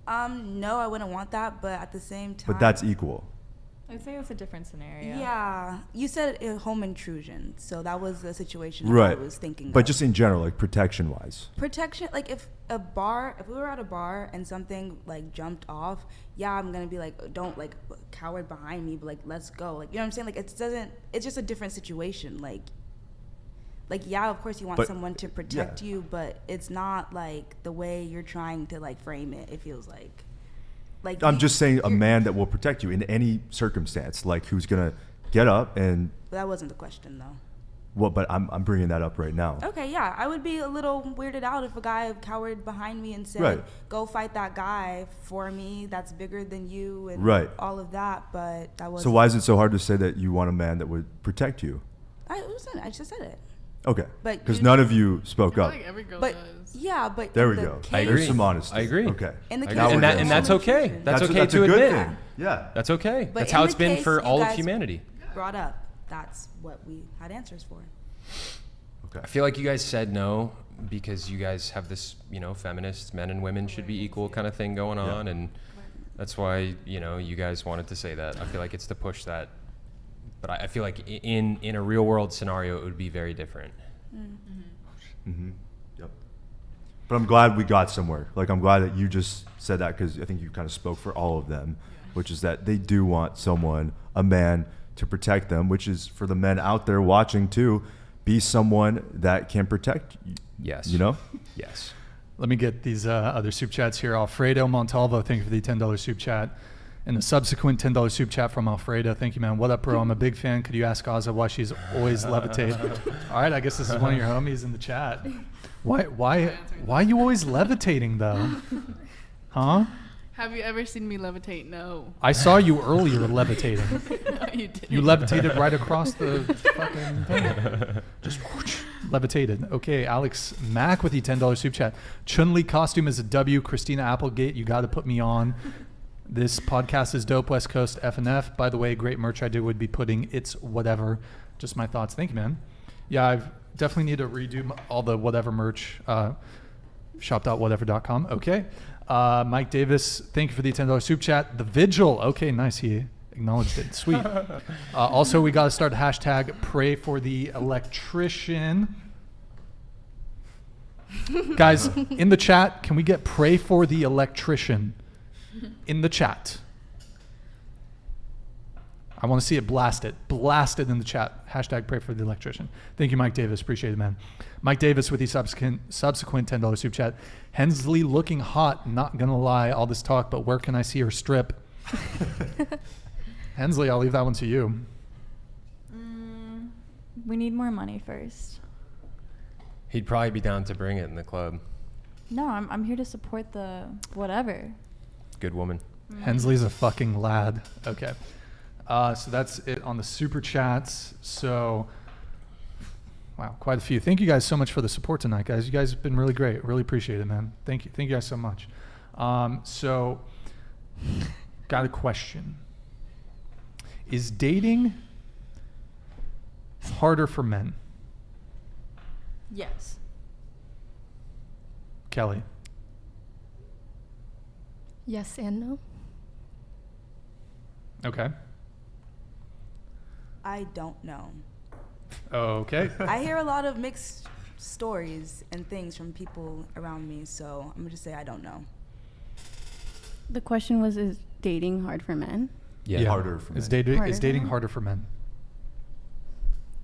No, I wouldn't want that. But at the same time, But that's equal. I'd say it's a different scenario. Yeah, you said a home intrusion, so that was the situation Right. I was thinking. But of. just in general, like protection-wise. Protection, like if we were at a bar and something like jumped off, yeah, I'm gonna be like, don't like coward behind me, but like let's go, like you know what I'm saying? Like it's just a different situation. Like yeah, of course you want someone to protect you, but it's not like the way you're trying to like frame it. It feels like I'm just saying a man that will protect you in any circumstance, like who's gonna get up and. That wasn't the question though. Well, but I'm bringing that up right now. Okay, yeah, I would be a little weirded out if a guy cowered behind me and said, Right. "Go fight that guy for me. That's bigger than you," and Right. all of that. But that was. So why is it so hard to say that you want a man that would protect you? I just said it. Okay. But Because you- none of you spoke up. Like every girl But does. yeah, but There in we the go. case- I agree. There's some honesty. I agree. Okay. In the I case agree. of And that's home okay. intrusion. That's okay a to good admit. thing. Yeah. That's okay. But That's in how the it's been case for you all of guys humanity. Brought up. That's what we had answers for. Okay. I feel like you guys said no because you guys have this, feminists, men and women should be equal kind of thing going on, and that's why, you guys wanted to say that. I feel like it's to push that But I feel like in a real world scenario, it would be very different. Yep. But I'm glad we got somewhere. Like, I'm glad that you just said that, because I think you kind of spoke for all of them, which is that they do want someone, a man, to protect them, which is for the men out there watching too, be someone that can protect you. Yes. You know? Yes. Let me get these other soup chats here. Alfredo Montalvo, thank you for the $10 soup chat. And the subsequent $10 soup chat from Alfredo. Thank you, man. What up, bro? I'm a big fan. Could you ask Ozza why she's always levitate? All right, I guess this is one of your homies in the chat. Why you always levitating, though? Huh? Have you ever seen me levitate? No. I saw you earlier levitating. No, you didn't. You levitated right across the fucking thing. Just whoosh, levitated. Okay, Alex Mack with the $10 soup chat. Chun-Li costume is a W. Christina Applegate, you got to put me on. This podcast is dope. West Coast F&F. By the way, great merch I would be putting. It's whatever. Just my thoughts. Thank you, man. Yeah, I definitely need to redo all the whatever merch. Shop.whatever.com. Okay. Mike Davis, thank you for the $10 soup chat. The Vigil. Okay, nice. He acknowledged it. Sweet. Also, we got to start hashtag pray for the electrician. Guys, in the chat, can we get pray for the electrician in the chat? I want to see it blasted in the chat. Hashtag pray for the electrician. Thank you, Mike Davis. Appreciate it, man. Mike Davis with the subsequent $10 soup chat. Hensley looking hot. Not going to lie. All this talk, but where can I see her strip? Hensley, I'll leave that one to you. We need more money first. He'd probably be down to bring it in the club. No, I'm here to support the whatever. Good woman. Hensley's a fucking lad. Okay. So that's it on the super chats. So, wow, quite a few. Thank you guys so much for the support tonight, guys. You guys have been really great. Really appreciate it, man. Thank you. Thank you guys so much. So, got a question. Is dating harder for men? Yes. Kelly? Yes and no. Okay. I don't know. Okay. I hear a lot of mixed stories and things from people around me, so I'm gonna just say I don't know. The question was, is dating hard for men? Yeah. Harder for men. Is dating men? harder for men?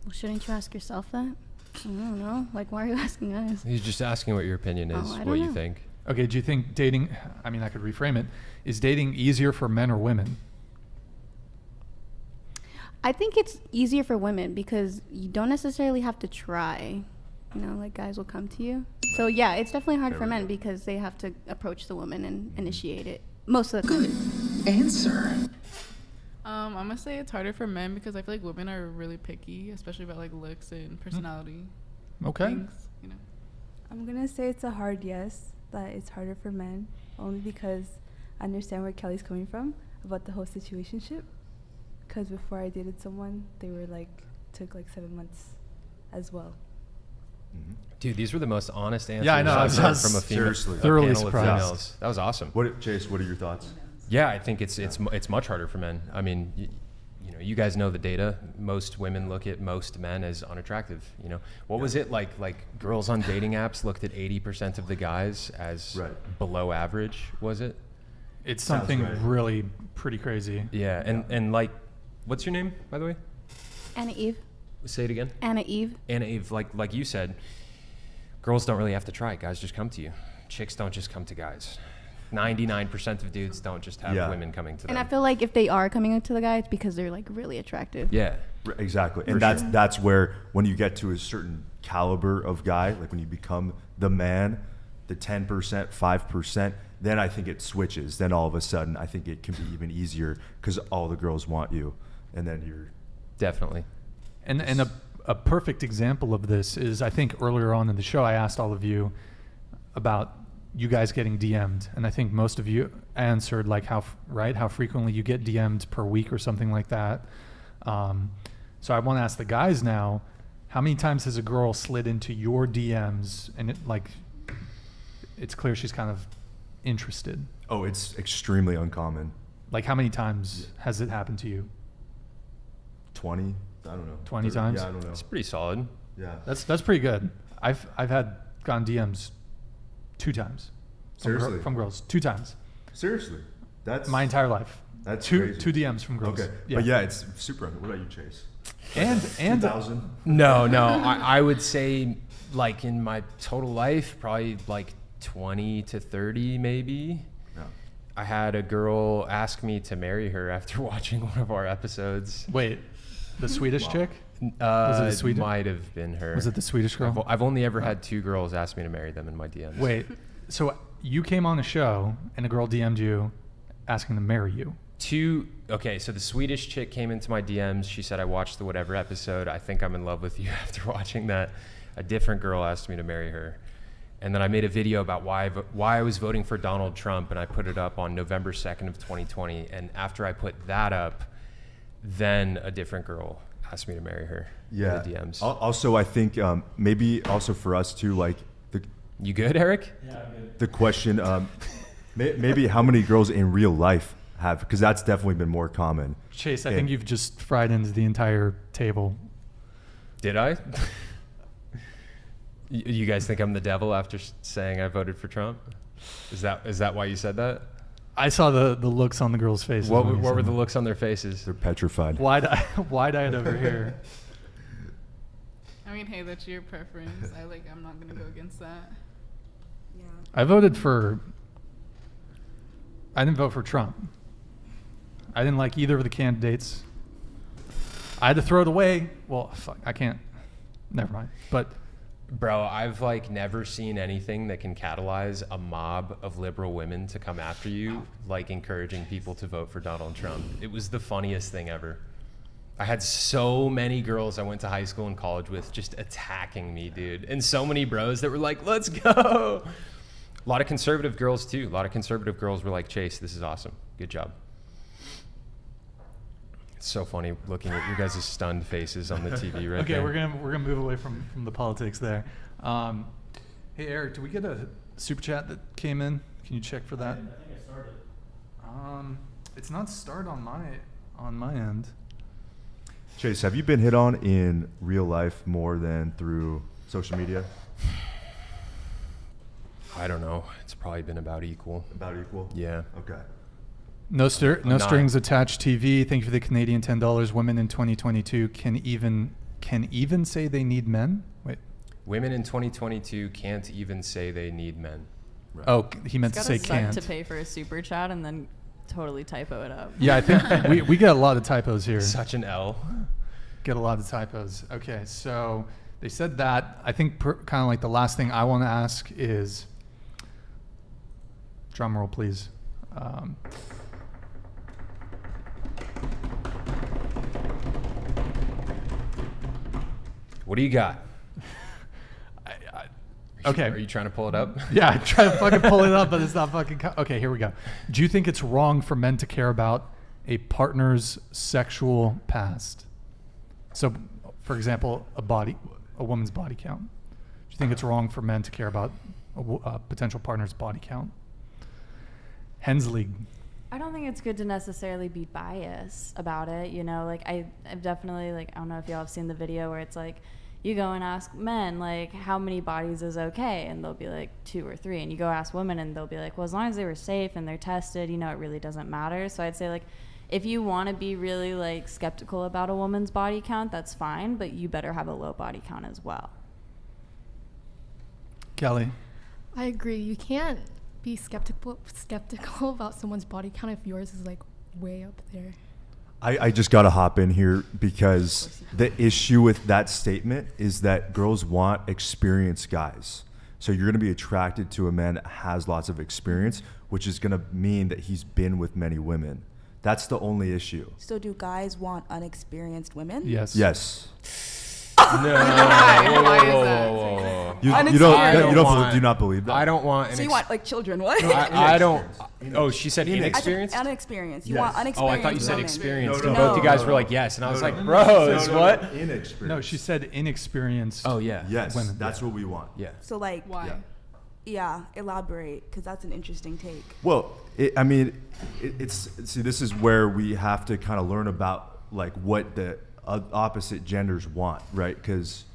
Well, shouldn't you ask yourself that? I don't know. Like, why are you asking us? He's just asking what your opinion is, I what don't you know. think. Okay, do you think dating, I mean, I could reframe it. Is dating easier for men or women? I think it's easier for women because you don't necessarily have to try. You know, like guys will come to you. So yeah, it's definitely hard for men because they have to approach the woman and initiate it most of the time. Answer. I'm gonna say it's harder for men because I feel like women are really picky, especially about like looks and personality. Okay. Things, you know. I'm gonna say it's a hard yes, that it's harder for men, only because I understand where Kelly's coming from about the whole situationship. Because before I dated someone, they were like, took like 7 months as well. Dude, these were the most honest answers Yeah, I know. I've heard from a Seriously. Thoroughly panel of surprised. females. That was awesome. Chase, what are your thoughts? Yeah, I think it's much harder for men. I mean, you know, you guys know the data. Most women look at most men as unattractive. You know, what was it like? Like girls on dating apps looked at 80% of the guys as below average. Was it? It's something really pretty crazy. Yeah, and like, what's your name, by the way? Anna Eve. Say it again. Anna Eve. Anna Eve, like you said, girls don't really have to try. Guys just come to you. Chicks don't just come to guys. 99% of dudes don't just have women coming to them. And I feel like if they are coming to the guy, it's because they're like really attractive. Yeah. Exactly. And that's where, when you get to a certain caliber of guy, like when you become the man, the 10%, 5%, then I think it switches. Then all of a sudden, I think it can be even easier because all the girls want you. And then you're... Definitely. And a perfect example of this is, I think earlier on in the show, I asked all of you about you guys getting DM'd. And I think most of you answered like how frequently you get DM'd per week or something like that. So I want to ask the guys now, how many times has a girl slid into your DMs and it's clear she's kind of interested? Oh, it's extremely uncommon. Like how many times has it happened to you? 20. I don't know. 20 30, times? Yeah, I don't know. It's pretty solid. Yeah. That's pretty good. I've gone DMs 2 times. Seriously? From girls 2 times. Seriously? That's my entire life. That's two crazy. 2 DMs from girls. Okay. Yeah. But yeah, it's super. What about you, Chase? And 2,000? No. I would say like in my total life, probably like 20 to 30 maybe. Yeah. I had a girl ask me to marry her after watching one of our episodes. Wait, the Swedish chick? Was it the Swedish? It might have been her. Was it the Swedish girl? I've only ever had 2 girls ask me to marry them in my DMs. Wait, so you came on a show and a girl DM'd you asking to marry you? Okay, so the Swedish chick came into my DMs. She said, I watched the whatever episode. I think I'm in love with you after watching that. A different girl asked me to marry her. And then I made a video about why I was voting for Donald Trump, and I put it up on November 2nd of 2020. And after I put that up, then a different girl asked me to marry her in the DMs. Also, I think maybe also for us too, like you good, Eric? Yeah, I'm good. The question, maybe how many girls in real life have, because that's definitely been more common. Chase, I think you've just fried into the entire table. Did I? You guys think I'm the devil after saying I voted for Trump? Is that why you said that? I saw the looks on the girls' faces. What were the looks on their faces? They're petrified. Wide-eyed over here. I mean, hey, that's your preference. I'm not gonna go against that. Yeah. I didn't vote for Trump. I didn't like either of the candidates. I had to throw it away. Well, fuck, I can't. Never mind. But bro, I've never seen anything that can catalyze a mob of liberal women to come after you, like encouraging people to vote for Donald Trump. It was the funniest thing ever. I had so many girls I went to high school and college with just attacking me, dude. And so many bros that were like, let's go. A lot of conservative girls too. A lot of conservative girls were like, Chase, this is awesome. Good job. It's so funny looking at your guys' stunned faces on the TV right okay, there. we're gonna move away from the politics there. Hey Eric, did we get a super chat that came in? Can you check for that? I think I started. It's not started on my end. Chase, have you been hit on in real life more than through social media? I don't know. It's probably been about equal. About equal? Yeah. Okay. No strings attached TV. Thank you for the Canadian $10. Women in 2022 can even say they need men. Wait. Women in 2022 can't even say they need men. Right. Oh, he meant to say can't. To pay for a super chat and then totally typo it up. Yeah, I think we get a lot of typos here. Such an L. Get a lot of typos. Okay, so they said that. I think kind of like the last thing I want to ask is, drum roll please. What do you got? Okay. Are you trying to pull it up? Yeah, I try to fucking pull it up, but it's not fucking. Okay, here we go. Do you think it's wrong for men to care about a partner's sexual past? So, for example, a woman's body count. Do you think it's wrong for men to care about a potential partner's body count? Hensley. I don't think it's good to necessarily be biased about it. I've definitely I don't know if y'all have seen the video where it's you go and ask men how many bodies is okay, and they'll be 2 or 3, and you go ask women and they'll be well, as long as they were safe and they're tested, it really doesn't matter. So I'd say if you want to be really skeptical about a woman's body count, that's fine, but you better have a low body count as well. Kelly. I agree. You can't be skeptical about someone's body count if yours is way up there. I just got to hop in here because the issue with that statement is that girls want experienced guys. So you're going to be attracted to a man that has lots of experience, which is going to mean that he's been with many women. That's the only issue. So do guys want unexperienced women? Yes. Yes. No. Why is that? Whoa. Do you not believe that? I don't want. So you want children? What? I don't. Oh, she said inexperienced. Unexperienced. You Yes. want unexperienced. Oh, I thought you said women. experienced. No. And both you guys were yes, and I was bros, what? Inexperienced. No, she said inexperienced. Oh yeah. Yes. Women. That's what we want. Yeah. So Why? Yeah. Yeah, elaborate, because that's an interesting take. Well, see, this is where we have to kind of learn about what the opposite genders want, right? Because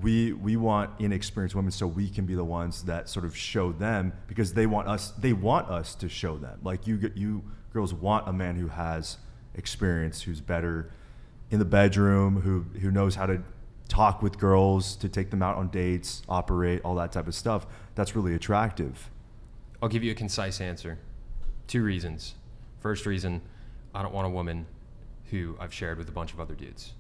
we want inexperienced women so we can be the ones that sort of show them, because they want us to show them. Like you girls want a man who has experience, who's better in the bedroom, who knows how to talk with girls, to take them out on dates, operate, all that type of stuff. That's really attractive. I'll give you a concise answer. 2 reasons. First reason, I don't want a woman who I've shared with a bunch of other dudes.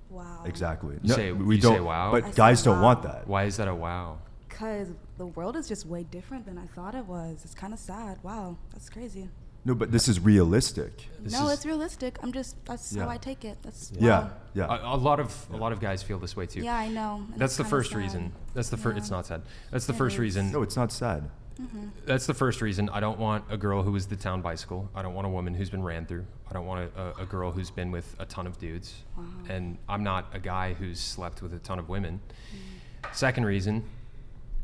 Wow. Exactly. You say wow? But guys don't want that. Why is that a wow? Because the world is just way different than I thought it was. It's kind of sad. Wow, that's crazy. No, but this is realistic. It's realistic. That's how I take it. That's yeah, wow. yeah. A lot of guys feel this way too. Yeah, I know. And That's the first sad. reason. That's the first. It's not sad. That's the first is. reason. No, it's not sad. Mm-hmm. That's the first reason. I don't want a girl who is the town bicycle. I don't want a woman who's been ran through. I don't want a girl who's been with a ton of dudes. Wow. And I'm not a guy who's slept with a ton of women. Second reason,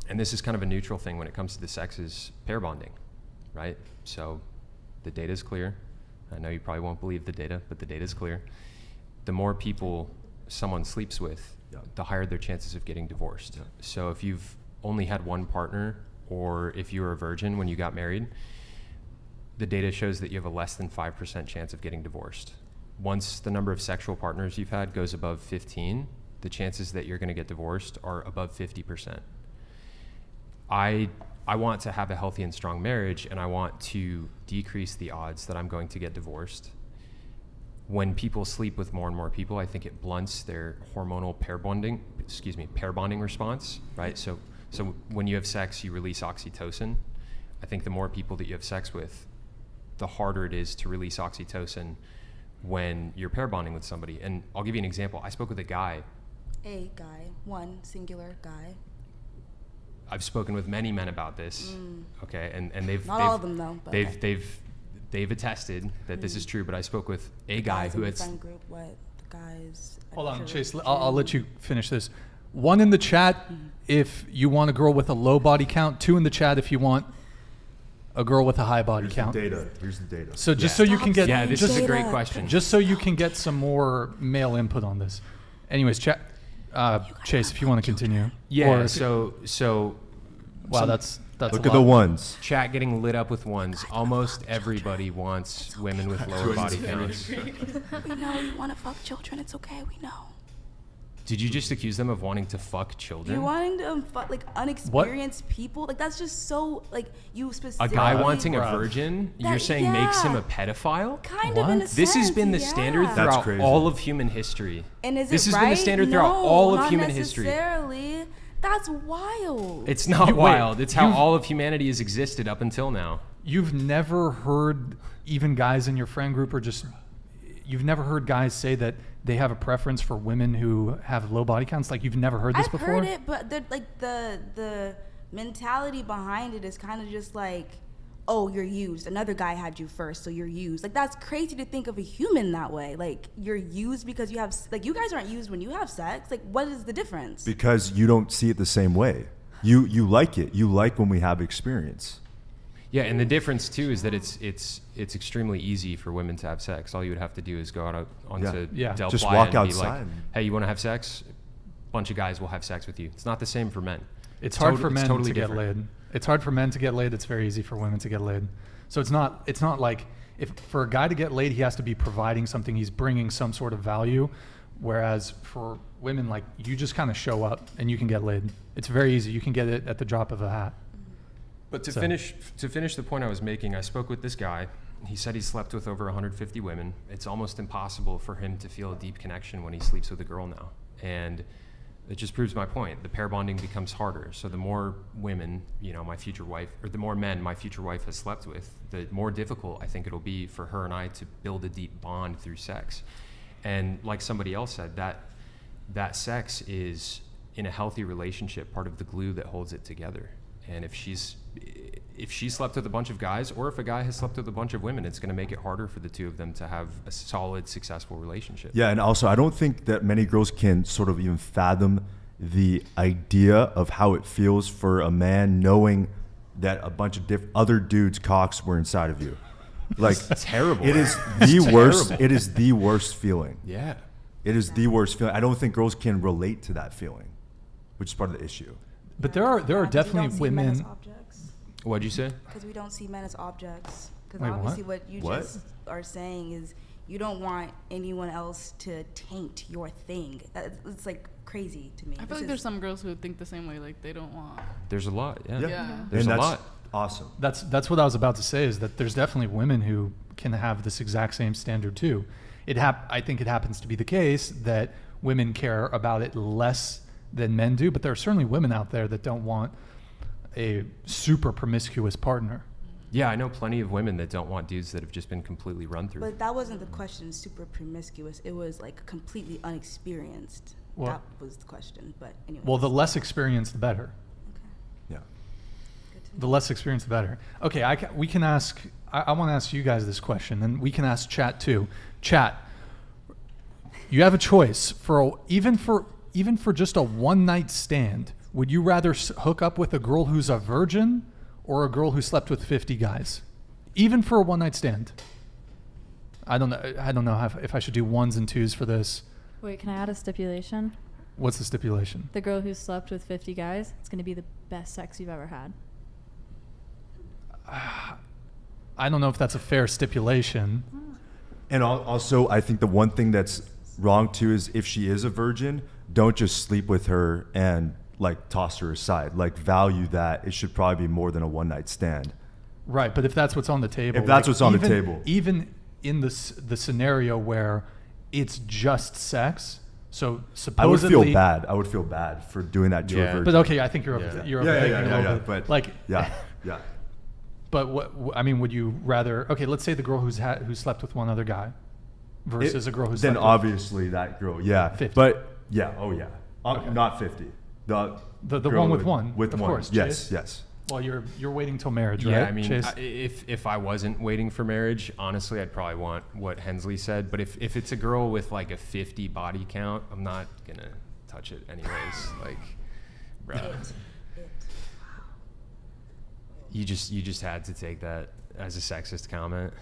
and this is kind of a neutral thing when it comes to the sexes, pair bonding, right? So the data is clear. I know you probably won't believe the data, but the data is clear. The more people someone sleeps with, the higher their chances of getting divorced. Yeah. So if you've only had one partner, or if you were a virgin when you got married, the data shows that you have a less than 5% chance of getting divorced. Once the number of sexual partners you've had goes above 15, the chances that you're going to get divorced are above 50%. I want to have a healthy and strong marriage, and I want to decrease the odds that I'm going to get divorced. When people sleep with more and more people, I think it blunts their hormonal pair bonding response, right? So when you have sex, you release oxytocin. I think the more people that you have sex with, the harder it is to release oxytocin when you're pair bonding with somebody. And I'll give you an example. I spoke with a guy. One singular guy. I've spoken with many men about this, okay, and they've all of them though. But they've attested that this is true. But I spoke with a guy who had. Friend group, what the guys? Hold on, Chase. I'll let you finish this. 1 in the chat if you want a girl with a low body count. 2 in the chat if you want a girl with a high body count. Here's the data. So just so you can get this is a great question. Just so you can get some more male input on this. Anyways, chat. Chase, if you want to continue. Yeah. So. Wow, that's look at the ones. Chat getting lit up with ones. Almost everybody wants women with lower body counts. We know you want to fuck children. It's okay. We know. Did you just accuse them of wanting to fuck children? You're wanting to fuck like unexperienced people. Like that's just so like you specifically. A guy wanting a virgin, you're saying makes him a pedophile? Kind of in a sense. This has been the standard throughout all of human history. And is this it has been the standard throughout all of human history. Necessarily. That's wild. It's not wild. It's how all of humanity has existed up until now. You've never heard even guys in your friend group you've never heard guys say that they have a preference for women who have low body counts? Like you've never heard this before? I've heard it, but the mentality behind it is kind of just like, oh, you're used. Another guy had you first, so you're used. Like that's crazy to think of a human that way. Like you're used because you have, like you guys aren't used when you have sex. Like what is the difference? Because you don't see it the same way. You like it. You like when we have experience. Yeah, and the difference too is that it's extremely easy for women to have sex. All you would have to do is go out onto Del just Playa walk and outside. be like, hey, you want to have sex? A bunch of guys will have sex with you. It's not the same for men. It's hard for men totally to get different. laid. It's hard for men to get laid. It's very easy for women to get laid. So it's not like if for a guy to get laid, he has to be providing something. He's bringing some sort of value. Whereas for women, like you just kind of show up and you can get laid. It's very easy. You can get it at the drop of a hat. But to finish the point I was making, I spoke with this guy. He said he slept with over 150 women. It's almost impossible for him to feel a deep connection when he sleeps with a girl now. And it just proves my point. The pair bonding becomes harder. So the more women, my future wife, or the more men my future wife has slept with, the more difficult I think it'll be for her and I to build a deep bond through sex. And like somebody else said, that sex is, in a healthy relationship, part of the glue that holds it together. And if she slept with a bunch of guys, or if a guy has slept with a bunch of women, it's going to make it harder for the two of them to have a solid, successful relationship. Yeah, and also I don't think that many girls can sort of even fathom the idea of how it feels for a man knowing that a bunch of other dudes' cocks were inside of you. Like It's terrible. It is It's the worst. terrible. It is the worst feeling. Yeah. It is the worst feeling. I don't think girls can relate to that feeling, which is part of the issue. But there are definitely women. What'd you say? Because we don't see men as objects. Because Wait, obviously what you What? just are saying is you don't want anyone else to taint your thing. It's like crazy to me. I feel like there's some girls who think the same way. Like they don't want. There's a lot. Yeah. Yeah. There's and a that's lot. awesome. That's what I was about to say, is that there's definitely women who can have this exact same standard too. I think it happens to be the case that women care about it less than men do, but there are certainly women out there that don't want a super promiscuous partner. Yeah, I know plenty of women that don't want dudes that have just been completely run through. But that wasn't the question, super promiscuous. It was like completely unexperienced. Well- that was the question. But anyway. Well, the less experience, the better. Yeah. The less experience, the better. Okay, we can ask. I want to ask you guys this question, and we can ask Chat too. Chat, you have a choice even for just a one-night stand. Would you rather hook up with a girl who's a virgin or a girl who slept with 50 guys, even for a one-night stand? I don't know if I should do ones and twos for this. Wait, can I add a stipulation? What's the stipulation? The girl who slept with 50 guys, it's going to be the best sex you've ever had. I don't know if that's a fair stipulation. And also, I think the one thing that's wrong too is if she is a virgin, don't just sleep with her and like toss her aside. Like value that. It should probably be more than a one night stand. Right, but if that's what's on the table. If that's what's on the table. Even in the scenario where it's just sex, so supposedly. I would feel bad for doing that to a virgin. But okay, I think you're overthinking a little bit. But like, yeah. But would you rather? Okay, let's say the girl who slept with one other guy, versus a girl who slept then obviously that girl, 50. But yeah, not 50. The girl one with one, with of one. course. Yes, Chase? yes. Well, you're waiting till marriage, right? Yeah, I mean, Chase? if I wasn't waiting for marriage, honestly, I'd probably want what Hensley said. But if it's a girl with like a 50 body count, I'm not gonna touch it anyways. Like, bro, you just had to take that as a sexist comment.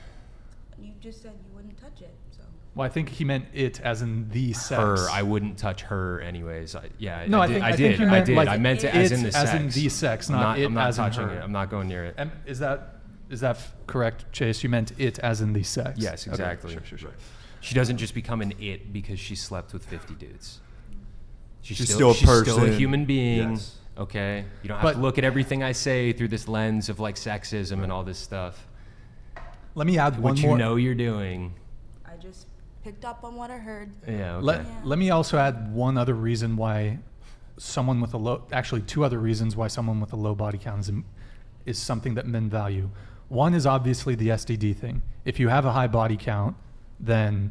You just said you wouldn't touch it, so. Well, I think he meant it as in the sex. Her, I wouldn't touch her anyways. I think did. you meant like I meant it as in the sex. As in the sex, not it I'm not as in touching her. it. I'm not going near it. Is that correct, Chase? You meant it as in the sex. Yes, exactly. Okay, sure. She doesn't just become an it because she slept with 50 dudes. She's still a person. She's still a human being. Yes. Okay, you don't have to look at everything I say through this lens of like sexism and all this stuff. Let me add one what more. you know you're doing. I just picked up on what I heard. Yeah. Okay. Let me also add one other reason why someone with a low, actually two other reasons why someone with a low body count is something that men value. One is obviously the STD thing. If you have a high body count, then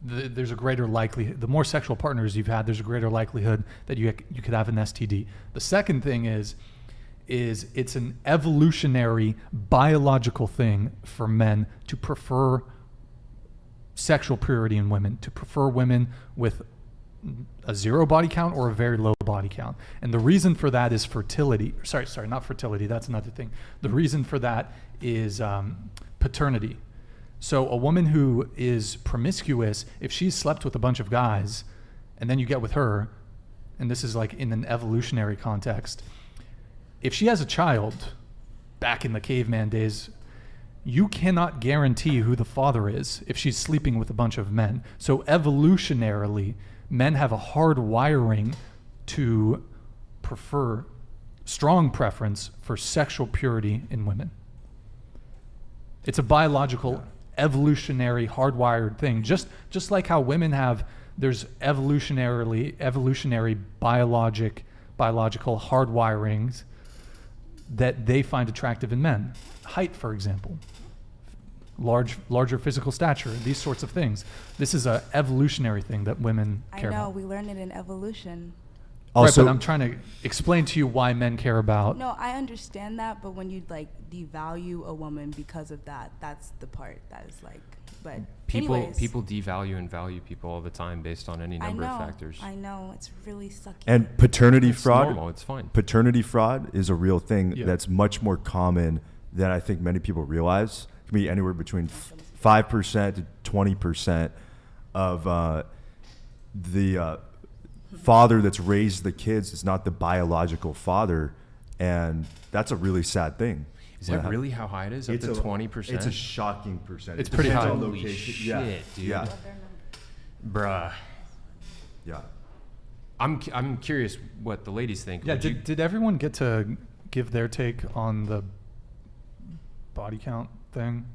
there's a greater likelihood, the more sexual partners you've had, there's a greater likelihood that you could have an STD. The second thing is it's an evolutionary biological thing for men to prefer sexual purity in women, to prefer women with a 0 body count or a very low body count. And the reason for that is fertility. Sorry, not fertility, that's another thing. The reason for that is paternity. So a woman who is promiscuous, if she's slept with a bunch of guys and then you get with her, and this is like in an evolutionary context, if she has a child back in the caveman days, you cannot guarantee who the father is if she's sleeping with a bunch of men. So evolutionarily, men have a hard wiring to prefer, strong preference for sexual purity in women. It's a biological, evolutionary, hardwired thing. Just like how women have, there's evolutionary biological hardwirings that they find attractive in men. Height, for example. Larger physical stature, these sorts of things. This is a evolutionary thing that women care about. I know, we learned it in evolution. Also, right, but I'm trying to explain to you why men care about. No, I understand that, but when you like devalue a woman because of that, that's the part that is like. But people devalue and value people all the time based on any number of factors. I know, it's really sucky. And paternity fraud. Normal, it's fine. Paternity fraud is a real thing that's much more common than I think many people realize. can be anywhere between 5% to 20% of the father that's raised the kids is not the biological father, and that's a really sad thing. Is that really how high it is? Up to 20%? It's a shocking percentage. It's pretty high. Holy shit, dude. Yeah. Bruh. Yeah. I'm curious what the ladies think. Yeah, Would did everyone get to give their take on the body count thing?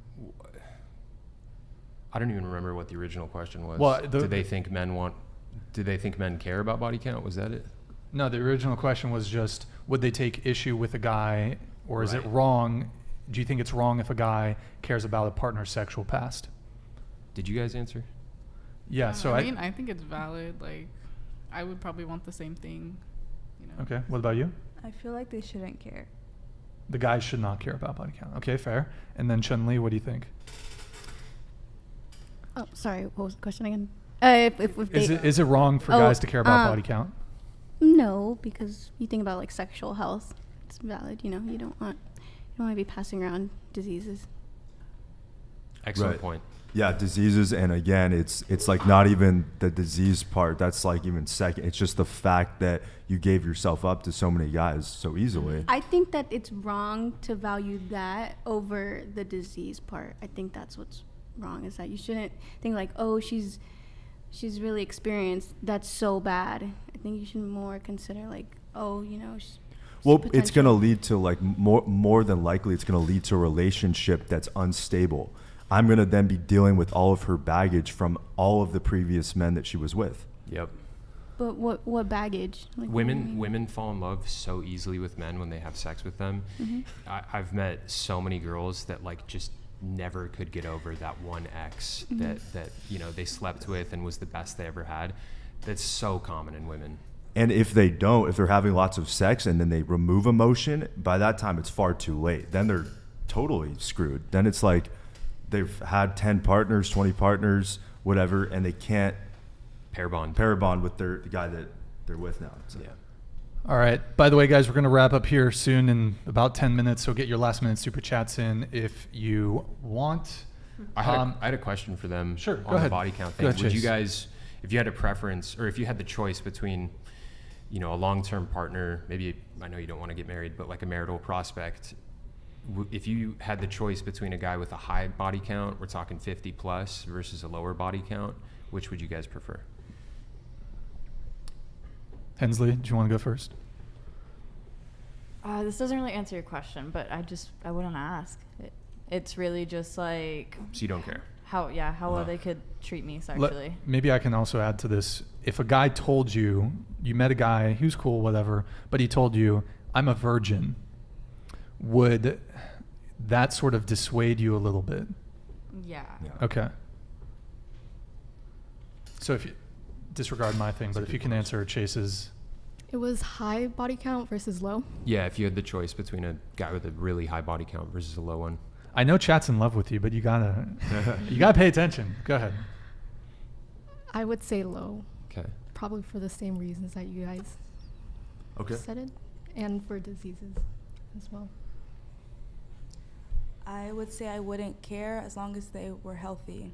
I don't even remember what the original question was. Well, do they think men care about body count? Was that it? No, the original question was just, would they take issue with a guy, or is it wrong? Do you think it's wrong if a guy cares about a partner's sexual past? Did you guys answer? Yeah, so I mean, I think it's valid. Like, I would probably want the same thing, you know. Okay, what about you? I feel like they shouldn't care. The guys should not care about body count. Okay, fair. And then Chun-Li, what do you think? Oh, sorry. What was the question again? If Is it wrong for guys to care about body count? No, because you think about like sexual health. It's valid. You know, you don't want to be passing around diseases. Excellent point. Yeah, diseases, and again, it's like not even the disease part. That's like even second. It's just the fact that you gave yourself up to so many guys so easily. I think that it's wrong to value that over the disease part. I think that's what's wrong, is that you shouldn't think like, oh, she's really experienced, that's so bad. I think you should more consider like, oh, you know, well, it's going to lead to like more than likely it's going to lead to a relationship that's unstable. I'm going to then be dealing with all of her baggage from all of the previous men that she was with. Yep. But what baggage? Like, women fall in love so easily with men when they have sex with them. Mm-hmm. I've met so many girls that like just never could get over that one ex that you know they slept with and was the best they ever had. That's so common in women. And if they're having lots of sex and then they remove emotion, by that time it's far too late. Then they're totally screwed. Then it's like they've had 10 partners, 20 partners, whatever, and they can't pair bond with the guy that they're with now. So. Yeah. All right. By the way, guys, we're going to wrap up here soon in about 10 minutes, so get your last minute super chats in if you want. I had a question for them. Sure, on go ahead. The body count thing. Go ahead, Would you Chase. guys, if you had a preference, or if you had the choice between, you know, a long-term partner, maybe, I know you don't want to get married, but like a marital prospect, if you had the choice between a guy with a high body count, we're talking 50 plus, versus a lower body count, which would you guys prefer? Hensley, do you want to go first? This doesn't really answer your question, but I wouldn't ask. It's really just like. So you don't care? How well they could treat me sexually. Maybe I can also add to this. If a guy told you met a guy, he was cool, whatever, but he told you, I'm a virgin, would that sort of dissuade you a little bit? Yeah. Okay. So if you disregard my thing, but if you can answer Chase's. It was high body count versus low. Yeah, if you had the choice between a guy with a really high body count versus a low one. I know chat's in love with you, but you gotta pay attention. Go ahead. I would say low. Okay. Probably for the same reasons that you guys said it, and for diseases as well. I would say I wouldn't care as long as they were healthy.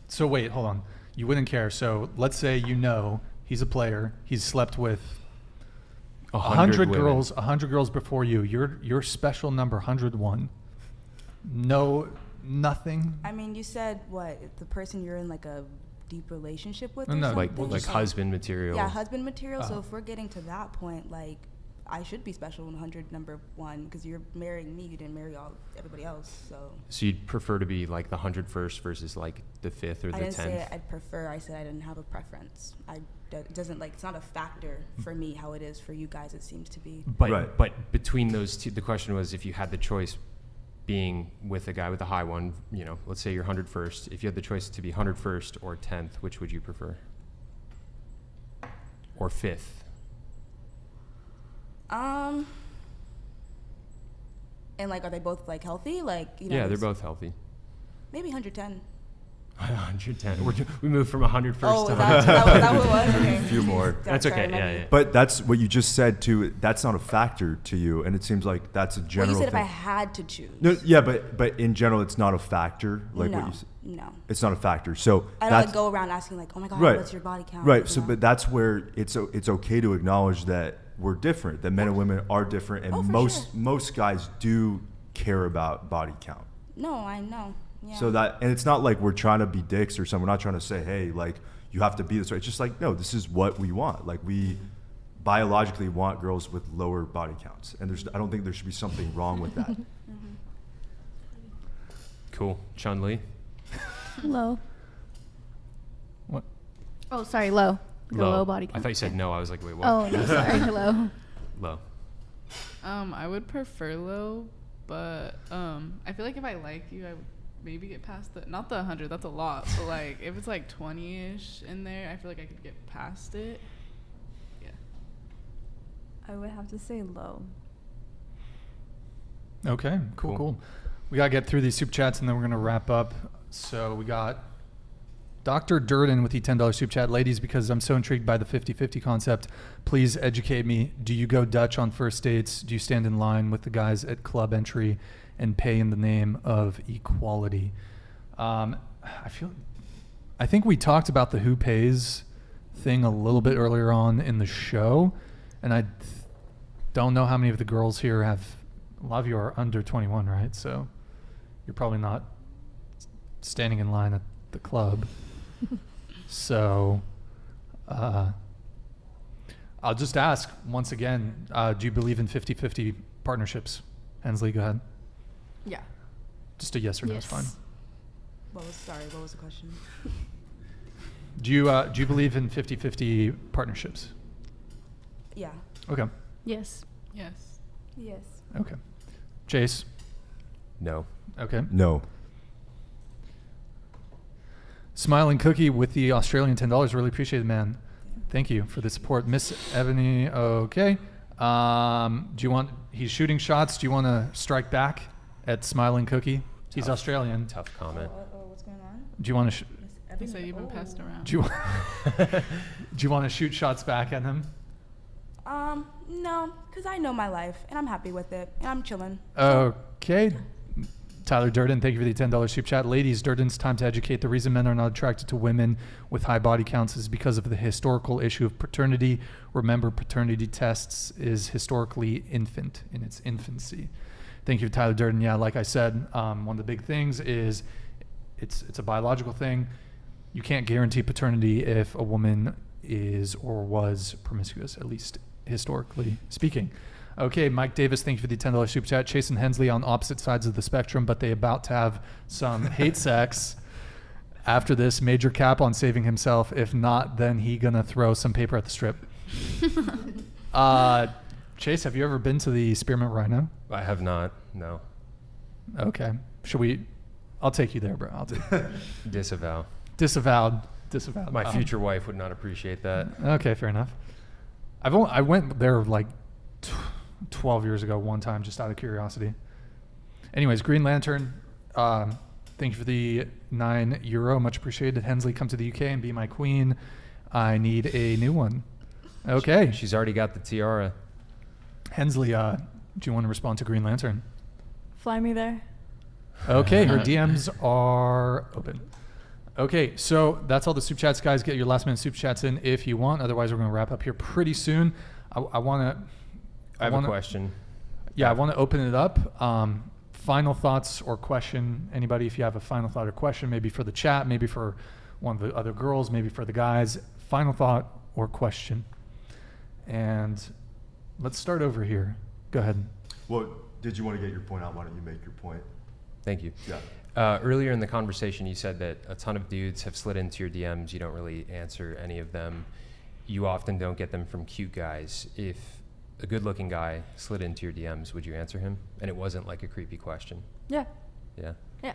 So wait, hold on. You wouldn't care. So let's say he's a player. He's slept with 100 girls, 100 girls before you. You're special number 101. No, nothing. I mean, you said what? The person you're in like a deep relationship with? Or No, something? like husband material. Yeah, husband material. So if we're getting to that point, like, I should be special 100 number one because you're marrying me. You didn't marry everybody else. So you'd prefer to be like the 101st versus like the 5th or the 10th? I didn't say I'd prefer. I said I didn't have a preference. It doesn't like, it's not a factor for me how it is for you guys. It seems to be. But between those two, the question was if you had the choice being with a guy with a high one, you know, let's say you're 101st. If you had the choice to be 101st or 10th, which would you prefer? Or 5th? And like, are they both like healthy? Like, you know. Yeah, they're both healthy. Maybe 110. 110. We moved from 100 first Oh, to is that what it was? Okay. A few more. That's Sorry, okay. my Yeah, bad. yeah. But that's what you just said too. That's not a factor to you, and it seems like that's a Well, general you said if I thing. had to choose. No, yeah, but in general, it's not a factor. Like no, what you said. no. It's not a factor. So I don't that's like go around asking like, oh my god, right. what's your body count? Right. You So, know? but that's where it's okay to acknowledge that we're different. That men and women are different, and Oh, for most sure. most guys do care about body count. No, I know. Yeah. So that, and it's not like we're trying to be dicks or something. We're not trying to say, hey, like you have to be this way. It's just like, no, this is what we want. Like we biologically want girls with lower body counts, and I don't think there should be something wrong with that. Cool. Chun-Li? Low. What? Oh, sorry, low. Like a low body count. I thought you said no. I was like, wait, what? Oh, no, sorry, low. Low. I would prefer low, but I feel like if I like you, I would maybe get past not the 100. That's a lot. But like if it's like 20ish in there, I feel like I could get past it. Yeah. I would have to say low. Okay, cool. We got to get through these soup chats and then we're going to wrap up. So we got Dr. Durden with the $10 soup chat. Ladies, because I'm so intrigued by the 50-50 concept, please educate me. Do you go Dutch on first dates? Do you stand in line with the guys at club entry and pay in the name of equality? I think we talked about the who pays thing a little bit earlier on in the show, and I don't know how many of the girls here have. A lot of you are under 21, right? So you're probably not standing in line at the club. So I'll just ask once again, do you believe in 50-50 partnerships? Hensley, go ahead. Yeah. Just a yes or no is fine. What was the question? Do you believe in 50-50 partnerships? Yeah. Okay. Yes. Yes. Yes. Okay. Chase? No. Okay. No. Smiling Cookie with the Australian $10. Really appreciate it, man. Thank you for the support. Miss Ebony, okay. He's shooting shots. Do you want to strike back at Smiling Cookie? He's Australian. Tough comment. What's going on? Do you want to... They say you've been passed around. Do you want to shoot shots back at him? No, because I know my life, and I'm happy with it, and I'm chilling. Okay. Tyler Durden, thank you for the $10 soup chat. Ladies, Durden's time to educate. The reason men are not attracted to women with high body counts is because of the historical issue of paternity. Remember, paternity tests is historically infant in its infancy. Thank you, Tyler Durden. Yeah, like I said, one of the big things is it's a biological thing. You can't guarantee paternity if a woman is or was promiscuous, at least historically speaking. Okay, Mike Davis, thank you for the $10 super chat. Chase and Hensley on opposite sides of the spectrum, but they about to have some hate sex. After this, major cap on saving himself. If not, then he gonna throw some paper at the strip. Chase, have you ever been to the Spearmint Rhino? I have not. No. Okay. I'll take you there, bro. I'll take Disavow. Disavowed. My future wife would not appreciate that. Okay, fair enough. I went there like 12 years ago one time, just out of curiosity. Anyways, Green Lantern, thank you for the €9. Much appreciated. Hensley, come to the UK and be my queen. I need a new one. Okay. She's already got the tiara. Hensley, do you want to respond to Green Lantern? Fly me there. Okay, her DMs are open. Okay, so that's all the soup chats, guys. Get your last minute soup chats in if you want. Otherwise, we're going to wrap up here pretty soon. I have a question. Yeah, I want to open it up. Final thoughts or question. Anybody, if you have a final thought or question, maybe for the chat, maybe for one of the other girls, maybe for the guys. Final thought or question. And let's start over here. Go ahead. Well, did you want to get your point out? Why don't you make your point? Thank you. Yeah. Earlier in the conversation, you said that a ton of dudes have slid into your DMs. You don't really answer any of them. You often don't get them from cute guys. If a good-looking guy slid into your DMs, would you answer him? And it wasn't like a creepy question. Yeah. Yeah. Yeah.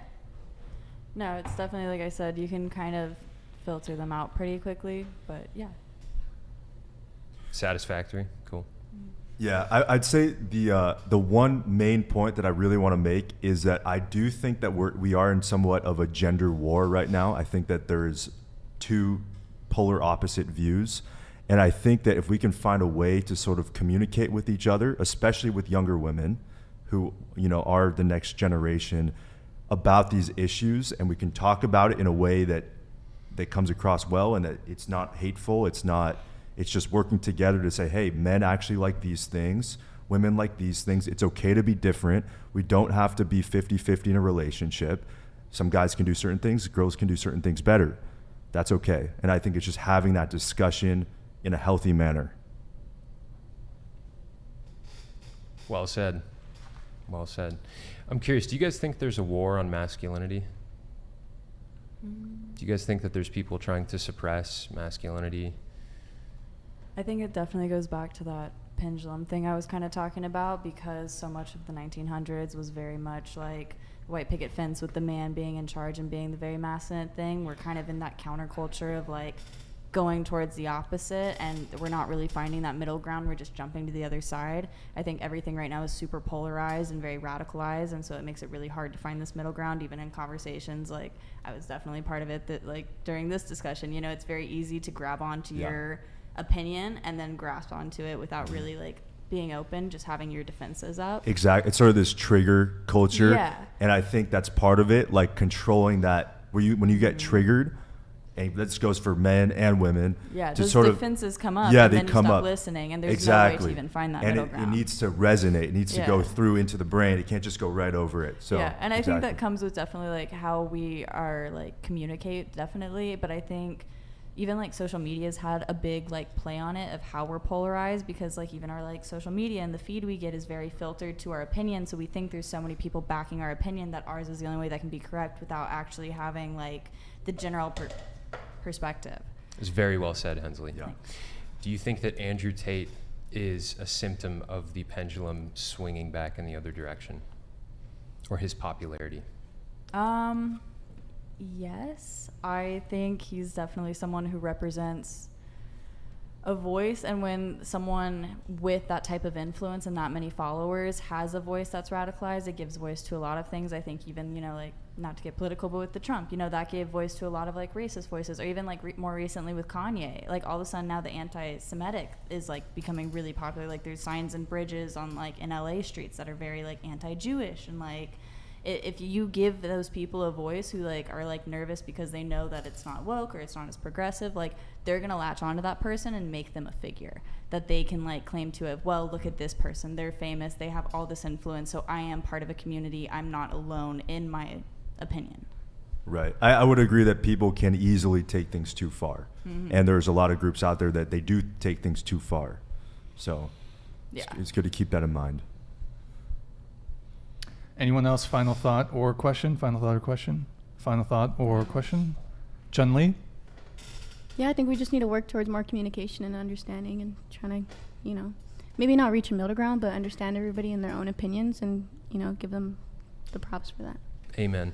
No, it's definitely, like I said, you can kind of filter them out pretty quickly, but yeah. Satisfactory. Cool. Yeah, I'd say the one main point that I really want to make is that I do think that we are in somewhat of a gender war right now. I think that there is two polar opposite views, and I think that if we can find a way to sort of communicate with each other, especially with younger women who, you know, are the next generation, about these issues, and we can talk about it in a way that comes across well and that it's not hateful, it's just working together to say, hey, men actually like these things, women like these things, it's okay to be different, we don't have to be 50-50 in a relationship, some guys can do certain things, girls can do certain things better, that's okay. And I think it's just having that discussion in a healthy manner. Well said. Well said. I'm curious, do you guys think there's a war on masculinity? Do you guys think that there's people trying to suppress masculinity? I think it definitely goes back to that pendulum thing I was kind of talking about, because so much of the 1900s was very much like the white picket fence with the man being in charge and being the very masculine thing. We're kind of in that counterculture of like going towards the opposite, and we're not really finding that middle ground. We're just jumping to the other side. I think everything right now is super polarized and very radicalized, and so it makes it really hard to find this middle ground, even in conversations. Like, I was definitely part of it, that like during this discussion, you know, it's very easy to grab onto your opinion and then grasp onto it without really like being open, just having your defenses up. Exactly. It's sort of this trigger culture. Yeah. And I think that's part of it, like controlling that, when you get triggered, and this goes for men and women. Yeah, to those sort defenses come up, yeah, and they then you come stop up. listening, and there's exactly. no way to even find that and middle ground. It needs to resonate. It needs to go Yeah. through into the brain. It can't just go right over it. So yeah, and I think exactly. that comes with definitely like how we are like communicate, definitely. But I think even like social media's had a big like play on it of how we're polarized, because like even our like social media and the feed we get is very filtered to our opinion. So we think there's so many people backing our opinion that ours is the only way that can be correct, without actually having like the general perspective. It's very well said, Hensley. Yeah. Do you think that Andrew Tate is a symptom of the pendulum swinging back in the other direction, or his popularity? Yes, I think he's definitely someone who represents a voice, and when someone with that type of influence and that many followers has a voice that's radicalized, it gives voice to a lot of things. I think even, you know, like, not to get political, but with the Trump, you know, that gave voice to a lot of like racist voices, or even like more recently with Kanye. Like all of a sudden now the anti-Semitic is like becoming really popular. Like there's signs and bridges on like in LA streets that are very like anti-Jewish, and like if you give those people a voice who like are like nervous because they know that it's not woke or it's not as progressive, like they're gonna latch onto that person and make them a figure that they can like claim to have, well, look at this person, they're famous, they have all this influence, so I am part of a community, I'm not alone in my opinion. Right. I would agree that people can easily take things too far. Mm-hmm. And there's a lot of groups out there that they do take things too far. So it's good to keep that in mind. Anyone else? Final thought or question? Final thought or question? Final thought or question? Chun Li? Yeah, I think we just need to work towards more communication and understanding, and trying to, you know, maybe not reach a middle ground, but understand everybody and their own opinions, and, you know, give them the props for that. Amen.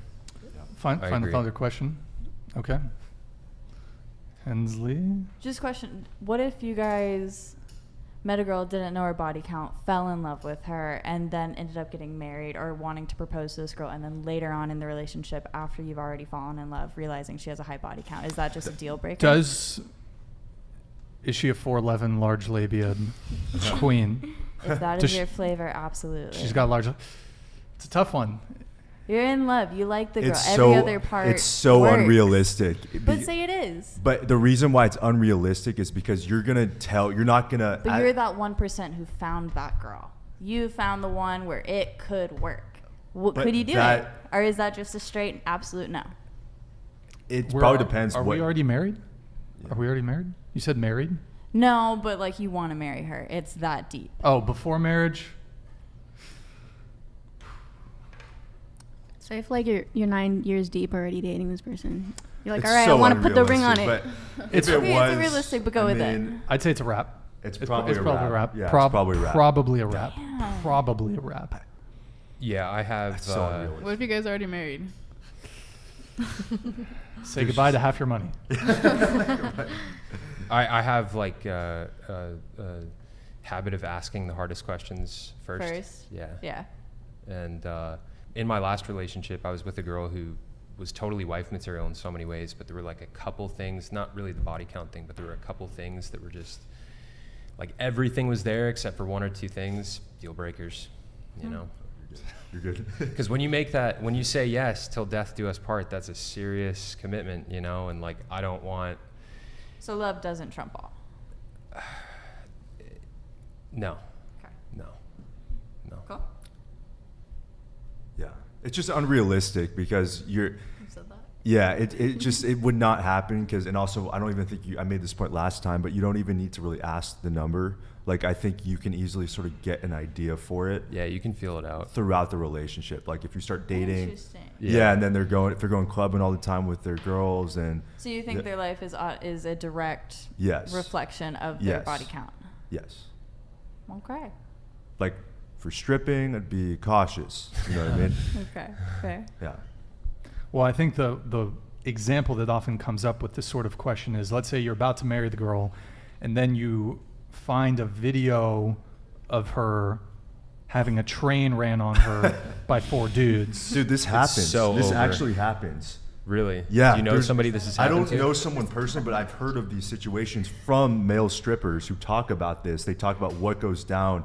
Final thought or question? Okay. Hensley? Just question, what if you guys met a girl, didn't know her body count, fell in love with her, and then ended up getting married or wanting to propose to this girl, and then later on in the relationship, after you've already fallen in love, realizing she has a high body count? Is that just a deal breaker? Is she a 4'11" large labia queen? If that is your flavor, absolutely. She's got large. It's a tough one. You're in love. You like the girl. It's Every other part. It's so works. unrealistic. But say it is. But the reason why it's unrealistic is because you're gonna you're not gonna. But you're that 1% who found that girl. You found the one where it could work. Could you do it, or is that just a straight absolute no? It probably depends. Are we already married? Yeah. Are we already married? You said married? No, but like you want to marry her. It's that deep. Oh, before marriage. So if like you're 9 years deep already dating this person, you're like, It's all right, so I want to put the ring on it. It's realistic, but go with it. I'd say it's a wrap. It's probably a wrap. Yeah, probably a wrap. Probably a wrap. Damn. Probably a wrap. Yeah, I have. What if you guys are already married? Say goodbye to half your money. I have like habit of asking the hardest questions first. Yeah. Yeah. And in my last relationship, I was with a girl who was totally wife material in so many ways, but there were like a couple things, not really the body count thing, but there were a couple things that were just like everything was there except for one or two things, deal breakers, you know? You're good. Because when you say yes till death do us part, that's a serious commitment, you know? And like, I don't want. So love doesn't trump all. No. Okay. No. Cool. Yeah, it's just unrealistic because you're. You said that. Yeah, it would not happen and also I don't even think I made this point last time, but you don't even need to really ask the number. Like I think you can easily sort of get an idea for it. Yeah, you can feel it out throughout the relationship. Like if you start dating. Interesting. Yeah, and then they're going clubbing all the time with their girls and. So you think their life is a direct reflection of their body count? Yes. Okay. Like for stripping, I'd be cautious. You know what I mean? Okay. Fair. Yeah. Well, I think the example that often comes up with this sort of question is, let's say you're about to marry the girl, and then you find a video of her having a train ran on her by 4 dudes. Dude, this happens. This actually happens. Really? Yeah. Do you know somebody this has happened to? I don't know someone personally, but I've heard of these situations from male strippers who talk about this. They talk about what goes down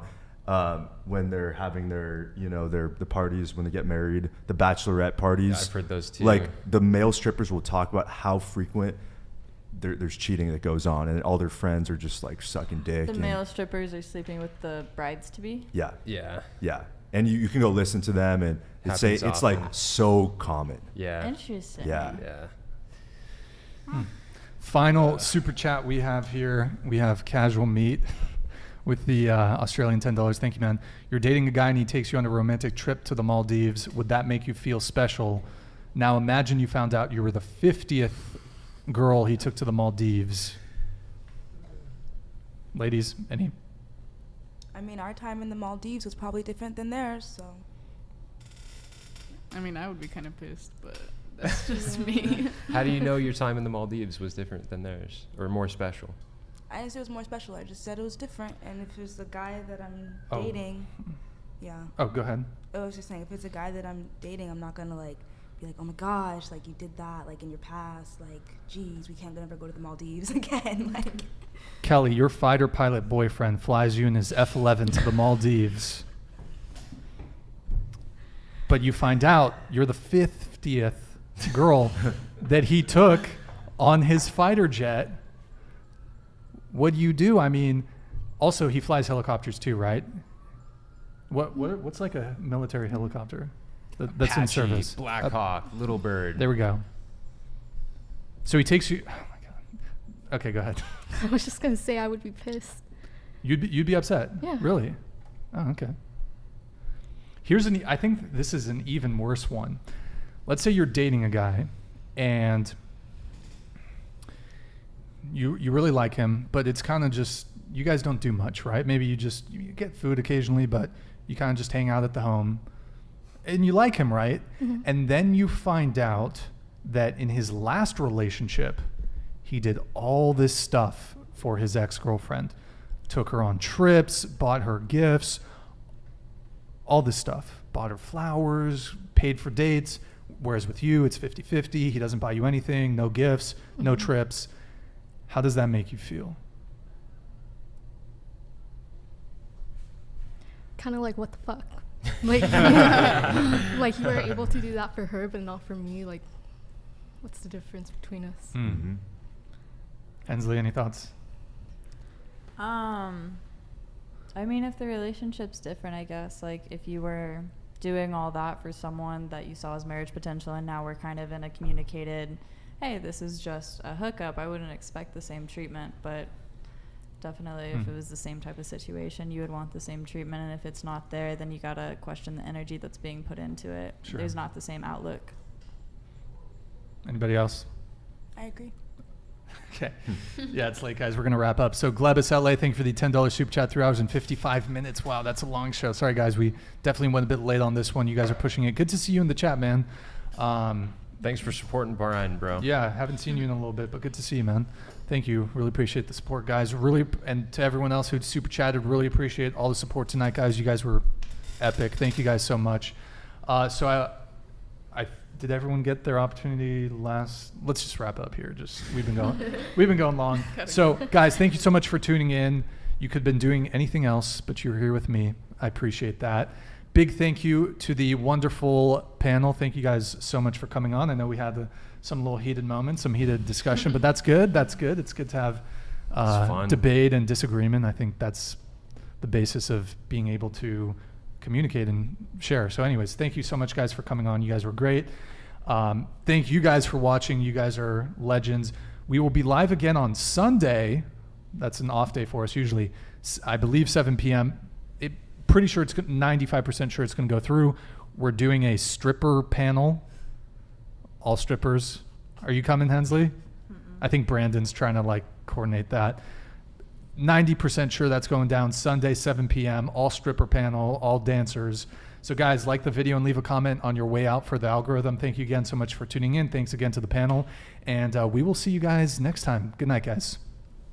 when they're having their, the parties, when they get married, the bachelorette parties. Yeah, I've heard those too. Like the male strippers will talk about how frequent there's cheating that goes on, and all their friends are just like sucking dick. The male strippers are sleeping with the brides-to-be? Yeah. Yeah. Yeah. And you can go listen to them, and it's like so common. Yeah. Interesting. Yeah. Yeah. Final super chat we have here. We have Casual Meat with the Australian $10. Thank you, man. You're dating a guy and he takes you on a romantic trip to the Maldives. Would that make you feel special? Now imagine you found out you were the 50th girl he took to the Maldives. Ladies, any? I mean, our time in the Maldives was probably different than theirs, so. I mean, I would be kind of pissed, but that's just me. How do you know your time in the Maldives was different than theirs or more special? I didn't say it was more special. I just said it was different. And if it's the guy that I'm dating, yeah. Oh, go ahead. I was just saying, if it's a guy that I'm dating, I'm not gonna like be like, oh my gosh, like you did that, like in your past, like, geez, we can't never go to the Maldives again, like. Kelly, your fighter pilot boyfriend flies you in his F-11 to the Maldives. But you find out you're the 50th girl that he took on his fighter jet. What do you do? I mean, also he flies helicopters too, right? What's like a military helicopter that's in service? Black Hawk, Little Bird. There we go. So he takes you. Oh my God. Okay, go ahead. I was just gonna say I would be pissed. You'd be upset. Yeah. Really? Oh, okay. I think this is an even worse one. Let's say you're dating a guy and you really like him, but it's kind of just, you guys don't do much, right? Maybe you get food occasionally, but you kind of just hang out at the home and you like him, right? Mm-hmm. And then you find out that in his last relationship, he did all this stuff for his ex-girlfriend. Took her on trips, bought her gifts, all this stuff. Bought her flowers, paid for dates. Whereas with you, it's 50-50. He doesn't buy you anything, no gifts, no trips. How does that make you feel? Kind of like, what the fuck? Like, like you were able to do that for her, but not for me. Like, what's the difference between us? Mm-hmm. Hensley, any thoughts? I mean, if the relationship's different, I guess, like if you were doing all that for someone that you saw as marriage potential and now we're kind of in a communicated, hey, this is just a hookup, I wouldn't expect the same treatment, but definitely if it was the same type of situation, you would want the same treatment, and if it's not there, then you gotta question the energy that's being put into it. Sure. There's not the same outlook. Anybody else? I agree. Okay. Yeah, it's late, guys. We're going to wrap up. So Glebus LA, thank you for the $10 super chat, 3 hours and 55 minutes. Wow, that's a long show. Sorry, guys. We definitely went a bit late on this one. You guys are pushing it. Good to see you in the chat, man. Thanks for supporting Brian, bro. Yeah, haven't seen you in a little bit, but good to see you, man. Thank you. Really appreciate the support, guys. And to everyone else who super chatted, really appreciate all the support tonight, guys. You guys were epic. Thank you guys so much. So I did everyone get their opportunity last? Let's just wrap up here. We've been going long. So guys, thank you so much for tuning in. You could have been doing anything else, but you're here with me. I appreciate that. Big thank you to the wonderful panel. Thank you guys so much for coming on. I know we had some little heated moments, some heated discussion, but that's good. That's good. It's good to have debate and disagreement. I think that's the basis of being able to communicate and share. So anyways, thank you so much, guys, for coming on. You guys were great. Thank you guys for watching. You guys are legends. We will be live again on Sunday. That's an off day for us usually. I believe 7 p.m. Pretty sure 95% sure it's going to go through. We're doing a stripper panel. All strippers. Are you coming, Hensley? I think Brandon's trying to coordinate that. 90% sure that's going down Sunday, 7 p.m. All stripper panel, all dancers. So guys, like the video and leave a comment on your way out for the algorithm. Thank you again so much for tuning in. Thanks again to the panel. And we will see you guys next time. Good night, guys.